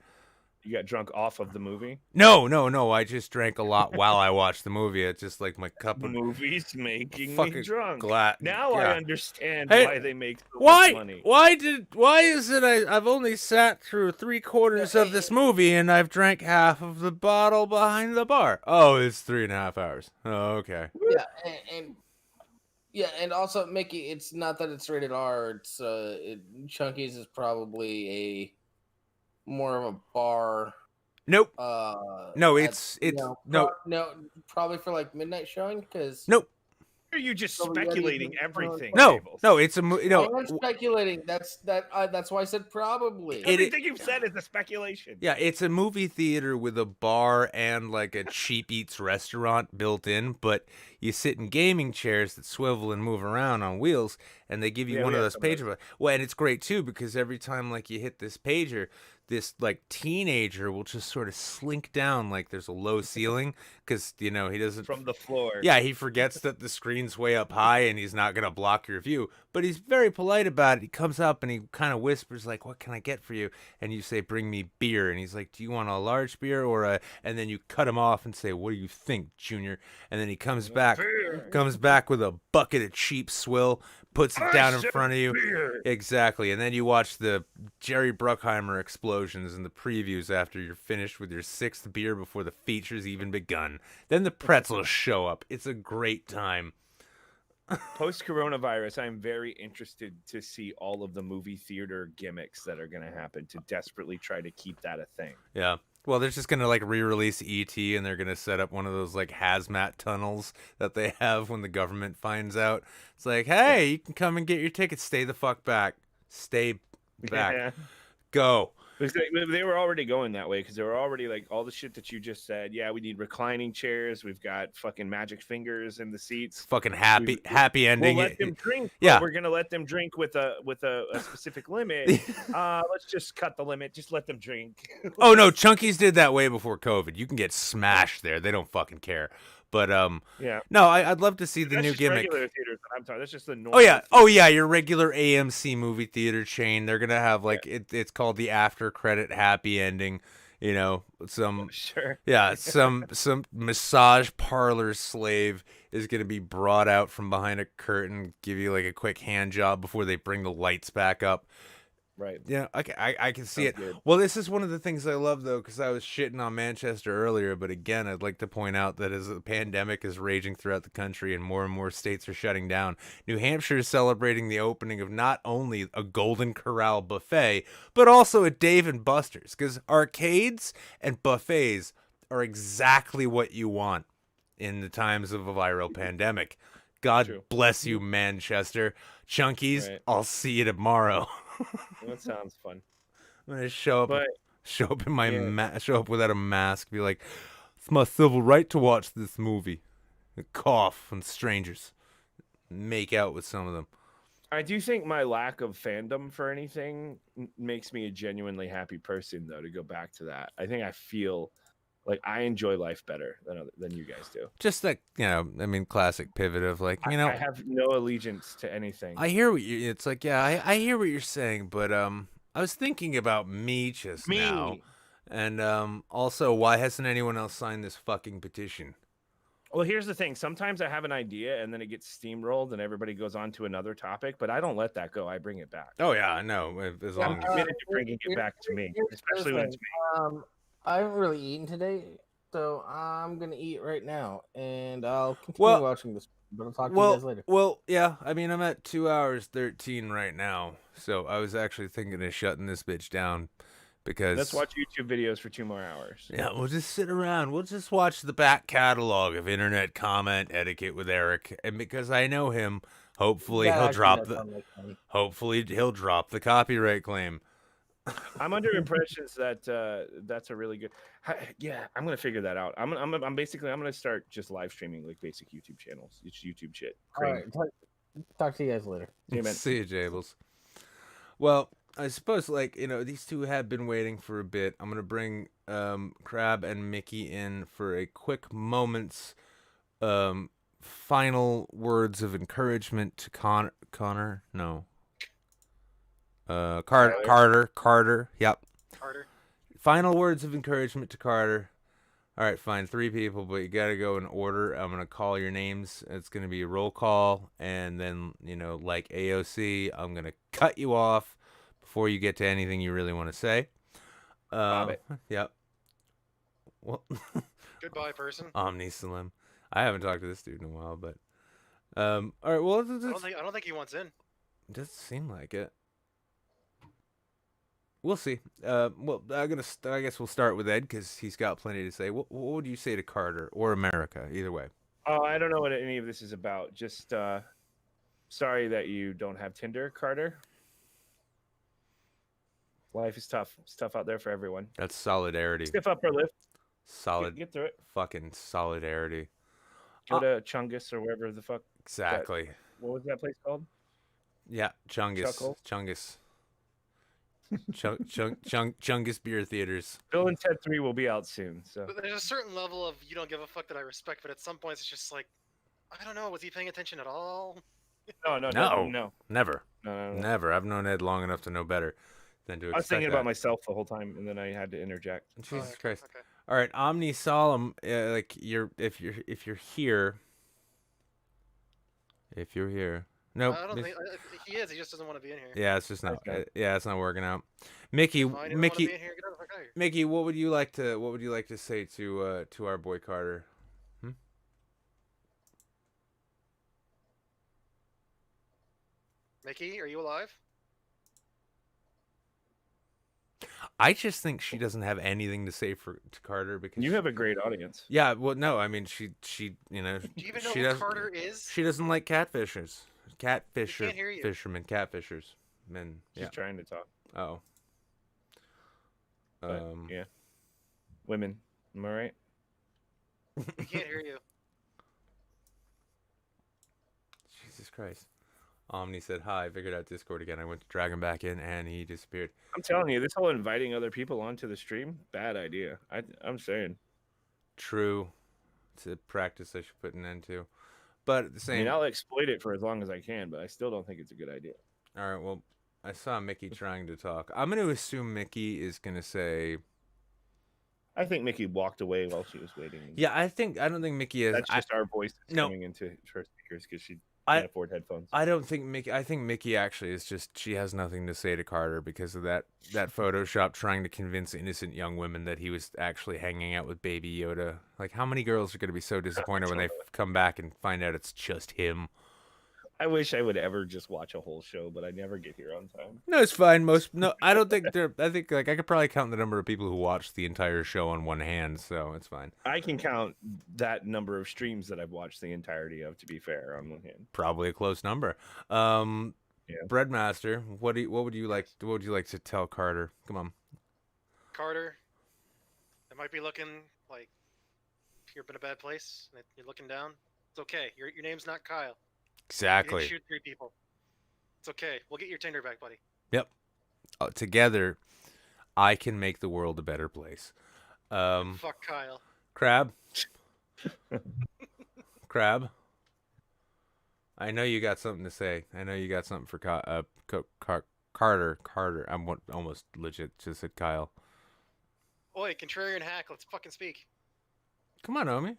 You got drunk off of the movie? No. I just drank a lot while I watched the movie. It's just like my cup The of movie's making me fucking drunk. yeah. Now I understand Hey, why they make so Why? much money. Why is it I've only sat through 3/4 of this movie and I've drank half of the bottle behind the bar? Oh, it's 3.5 hours. Oh, okay. Yeah, and also, Mickey, it's not that it's rated R. It's Chunky's is probably a more of a bar. Nope. No, that's, it's no, probably for like midnight showing because nope. Are you just So we gotta speculating use- everything? No, Tables? no, it's a I'm speculating. That's why I said probably. Everything you've said is a speculation. Yeah, it's a movie theater with a bar and like a cheap eats restaurant built in, but you sit in gaming chairs that swivel and move around on wheels, and they give you Yeah, one we of have those some of pager. Well, and it's great too because every time like you hit this pager, this like teenager will just sort of slink down like there's a low ceiling because he doesn't From the floor. Yeah, he forgets that the screen's way up high and he's not going to block your view. But he's very polite about it. He comes up and he kind of whispers, like, what can I get for you? And you say, bring me beer. And he's like, do you want a large beer or a... And then you cut him off and say, what do you think, Junior? And then he comes back with a bucket of cheap swill, puts it down in front of you. Beer. Exactly. And then you watch the Jerry Bruckheimer explosions in the previews after you're finished with your 6th beer before the feature's even begun. Then the pretzels show up. It's a great time. Post coronavirus, I'm very interested to see all of the movie theater gimmicks that are going to happen to desperately try to keep that a thing. Yeah. Well, they're just going to like re-release E.T. and they're going to set up one of those like hazmat tunnels that they have when the government finds out. It's like, hey, you can come and get your tickets. Stay the fuck back. Stay back. Yeah. Go. They were already going that way because they were already like all the shit that you just said. Yeah, we need reclining chairs. We've got fucking magic fingers in the seats. Fucking happy ending. We'll let them drink. Yeah. We're gonna let them drink with a specific limit. Let's just cut the limit. Just let them drink. Oh no, Chunky's did that way before COVID. You can get smashed there. They don't fucking care. But Yeah. no, I'd love to see the That's new just gimmick. regular theaters that I'm talking. That's just the normal. Oh yeah, your regular AMC movie theater chain. They're gonna have like it's called the after credit happy ending. Some Sure. yeah, some massage parlor slave is gonna be brought out from behind a curtain, give you like a quick hand job before they bring the lights back up. Right. Yeah, I can see Sounds it. good. Well, this is one of the things I love, though, because I was shitting on Manchester earlier. But again, I'd like to point out that as the pandemic is raging throughout the country and more states are shutting down, New Hampshire is celebrating the opening of not only a Golden Corral buffet, but also a Dave and Buster's, because arcades and buffets are exactly what you want in the times of a viral pandemic. God True. bless you, Manchester. Chunkies, Right. I'll see you tomorrow. That sounds fun. I'm gonna show up But in my yeah. show up without a mask, be like, it's my civil right to watch this movie. And cough on strangers. Make out with some of them. I do think my lack of fandom for anything makes me a genuinely happy person, though, to go back to that. I think I feel like I enjoy life better than you guys do. Just that, I mean, classic pivot of like, I have no allegiance to anything. I hear what you. It's like, yeah, I hear what you're saying, but I was thinking about me just now, and also, why hasn't anyone else signed this fucking petition? Well, here's the thing. Sometimes I have an idea and then it gets steamrolled and everybody goes on to another topic, but I don't let that go. I bring it back. Oh yeah, I know. As long I'm as committed to bringing it back to me, Here's the especially when it's thing. me. I haven't really eaten today, so I'm gonna eat right now, and I'll continue watching this. But I'll talk to you guys later. Well, yeah. I mean, I'm at 2 hours 13 right now, so I was actually thinking of shutting this bitch down because Let's watch YouTube videos for 2 more hours. Yeah, we'll just sit around. We'll just watch the back catalog of internet comment etiquette with Eric, and because I know him, hopefully he'll drop the copyright claim. I'm under impressions that that's a really good. Yeah, I'm gonna figure that out. I'm gonna start just live streaming like basic YouTube channels. It's YouTube shit. All right, talk to you guys later. See you, Jables. Well, I suppose these two have been waiting for a bit. I'm gonna bring Crab and Mickey in for a quick moment's final words of encouragement to Connor. No. Carter. Yep. Carter. Final words of encouragement to Carter. All right, fine. 3 people, but you got to go in order. I'm going to call your names. It's going to be a roll call. And then, like AOC, I'm going to cut you off before you get to anything you really want to say. Yep. Well, Goodbye, person. Omni Slim. I haven't talked to this dude in a while, but all right. Well, I don't think he wants in. It doesn't seem like it. We'll see. Well, I guess we'll start with Ed because he's got plenty to say. What would you say to Carter or America? Either way. Oh, I don't know what any of this is about. Just sorry that you don't have Tinder, Carter. Life is tough. It's tough out there for everyone. That's solidarity. Stiff upper lip. Solid. Get through it. Fucking solidarity. Go to Chungus or wherever the fuck. Exactly. What was that place called? Yeah, Chungus. Chungus Beer Theaters. Bill and Ted 3 will be out soon. So But there's a certain level of you don't give a fuck that I respect, but at some points it's just like, I don't know, was he paying attention at all? No. Never. No. Never. I've known Ed long enough to know better than to expect I was thinking that. about myself the whole time, and then I had to interject. Jesus Okay, Christ. okay. All right, Omni Solemn, if you're here. Nope. I don't think he is. He just doesn't want to be in here. Yeah, it's just not. Okay. It's not working out. Mickey, Fine, you don't want to be in here, get out of the fuck out of here. Mickey, what would you like to say to our boy Carter? Mickey, are you alive? I just think she doesn't have anything to say to Carter because You have a great audience. Yeah, well, no, I mean she Do you even know she who doesn't. Carter is? She doesn't like catfishers, can't hear you. fishermen, catfishers, men. She's Yeah. trying to talk. Oh. But, yeah. Women. Am I right? We can't hear you. Jesus Christ. Omni said hi. Figured out Discord again. I went to drag him back in, and he disappeared. I'm telling you, this whole inviting other people onto the stream, bad idea. I'm saying. True. It's a practice I should put an end to. But at the I same. mean, I'll exploit it for as long as I can, but I still don't think it's a good idea. All right. Well, I saw Mickey trying to talk. I'm going to assume Mickey is going to say. I think Mickey walked away while she was waiting. Yeah, I don't think Mickey is. That's just our voice No. coming into her speakers because she can't afford headphones. I don't think Mickey. I think Mickey actually is just she has nothing to say to Carter because of that Photoshop trying to convince innocent young women that he was actually hanging out with Baby Yoda. Like, how many girls are going to be so disappointed when they come back and find out it's just him? I wish I would ever just watch a whole show, but I never get here on time. No, it's fine. I don't think they're. I think like I could probably count the number of people who watched the entire show on one hand, so it's fine. I can count that number of streams that I've watched the entirety of. To be fair, on one hand, Probably a close number. Yeah. Breadmaster, what would you like? What would you like to tell Carter? Come on. Carter, it might be looking like you're in a bad place. You're looking down. It's okay. Your name's not Kyle. You Exactly. didn't shoot 3 people. It's okay. We'll get your Tinder back, buddy. Yep. Together, I can make the world a better place. Fuck Kyle. Crab. Crab. I know you got something to say. I know you got something for Carter. Carter. I'm almost legit just said Kyle. Oi, contrarian hack. Let's fucking speak. Come on, Omi.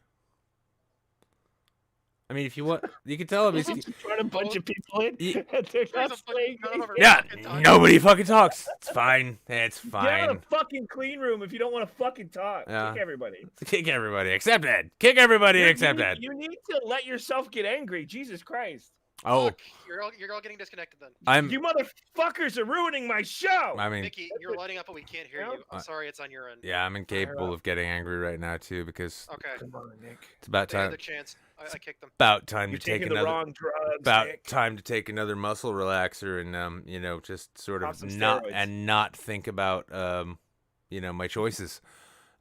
I mean, if you want, you can tell him he's. trying a bunch of people in. Yeah. They're not saying Yeah, nobody fucking talks. It's fine. It's Get out fine. of the fucking clean room if you don't want to fucking talk. Yeah. Kick everybody. Kick everybody except Ed. Kick everybody except you, Ed. You need to let yourself get angry. Jesus Christ. Oh, Fuck. You're all getting disconnected then. You motherfuckers are ruining my show. I mean, Mickey, you're lighting up, but we can't hear you. I'm sorry, it's on your end. yeah, I'm incapable of getting angry right now too because Okay. Come on, Nick. it's about They had time. their chance. I kicked them. About time You're to take taking the another. wrong drugs. About Nick. time to take another muscle relaxer and just sort Pop of some not steroids. not think about my choices,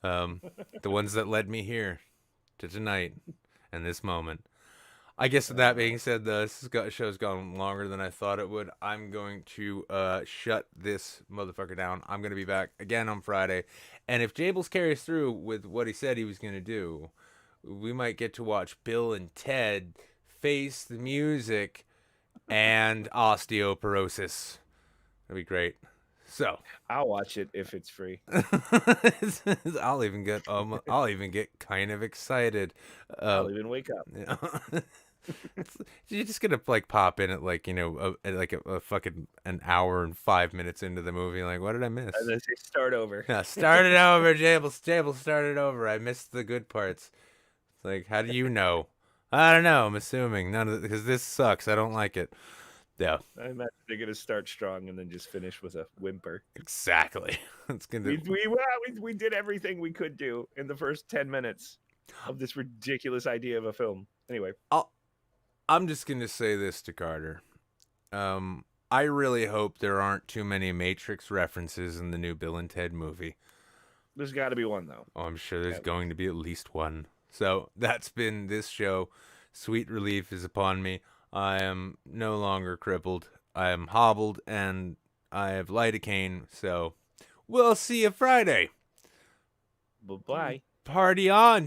the ones that led me here to tonight and this moment. I guess with that being said, this show's gone longer than I thought it would. I'm going to shut this motherfucker down. I'm going to be back again on Friday. And if Jables carries through with what he said he was going to do, we might get to watch Bill and Ted face the music and osteoporosis. That'd be great. So I'll watch it if it's free. I'll even get kind of excited. I'll even wake up. Yeah. You're just gonna like pop in at like a fucking an hour and 5 minutes into the movie. Like, what did I miss? And then say start over. Yeah, start it over, Jables. Start it over. I missed the good parts. It's like, how do you know? I don't know. I'm assuming none of because this sucks. I don't like it. Yeah, I imagine they're gonna start strong and then just finish with a whimper. exactly. It's gonna. We did everything we could do in the first 10 minutes of this ridiculous idea of a film. Anyway, I'm just gonna say this to Carter. I really hope there aren't too many Matrix references in the new Bill and Ted movie. there's got to be one though. Oh, I'm sure there's going to be at least one. So that's been this show. Sweet relief is upon me. I am no longer crippled. I am hobbled and I have lidocaine. So we'll see you Friday. Bye-bye. Party on.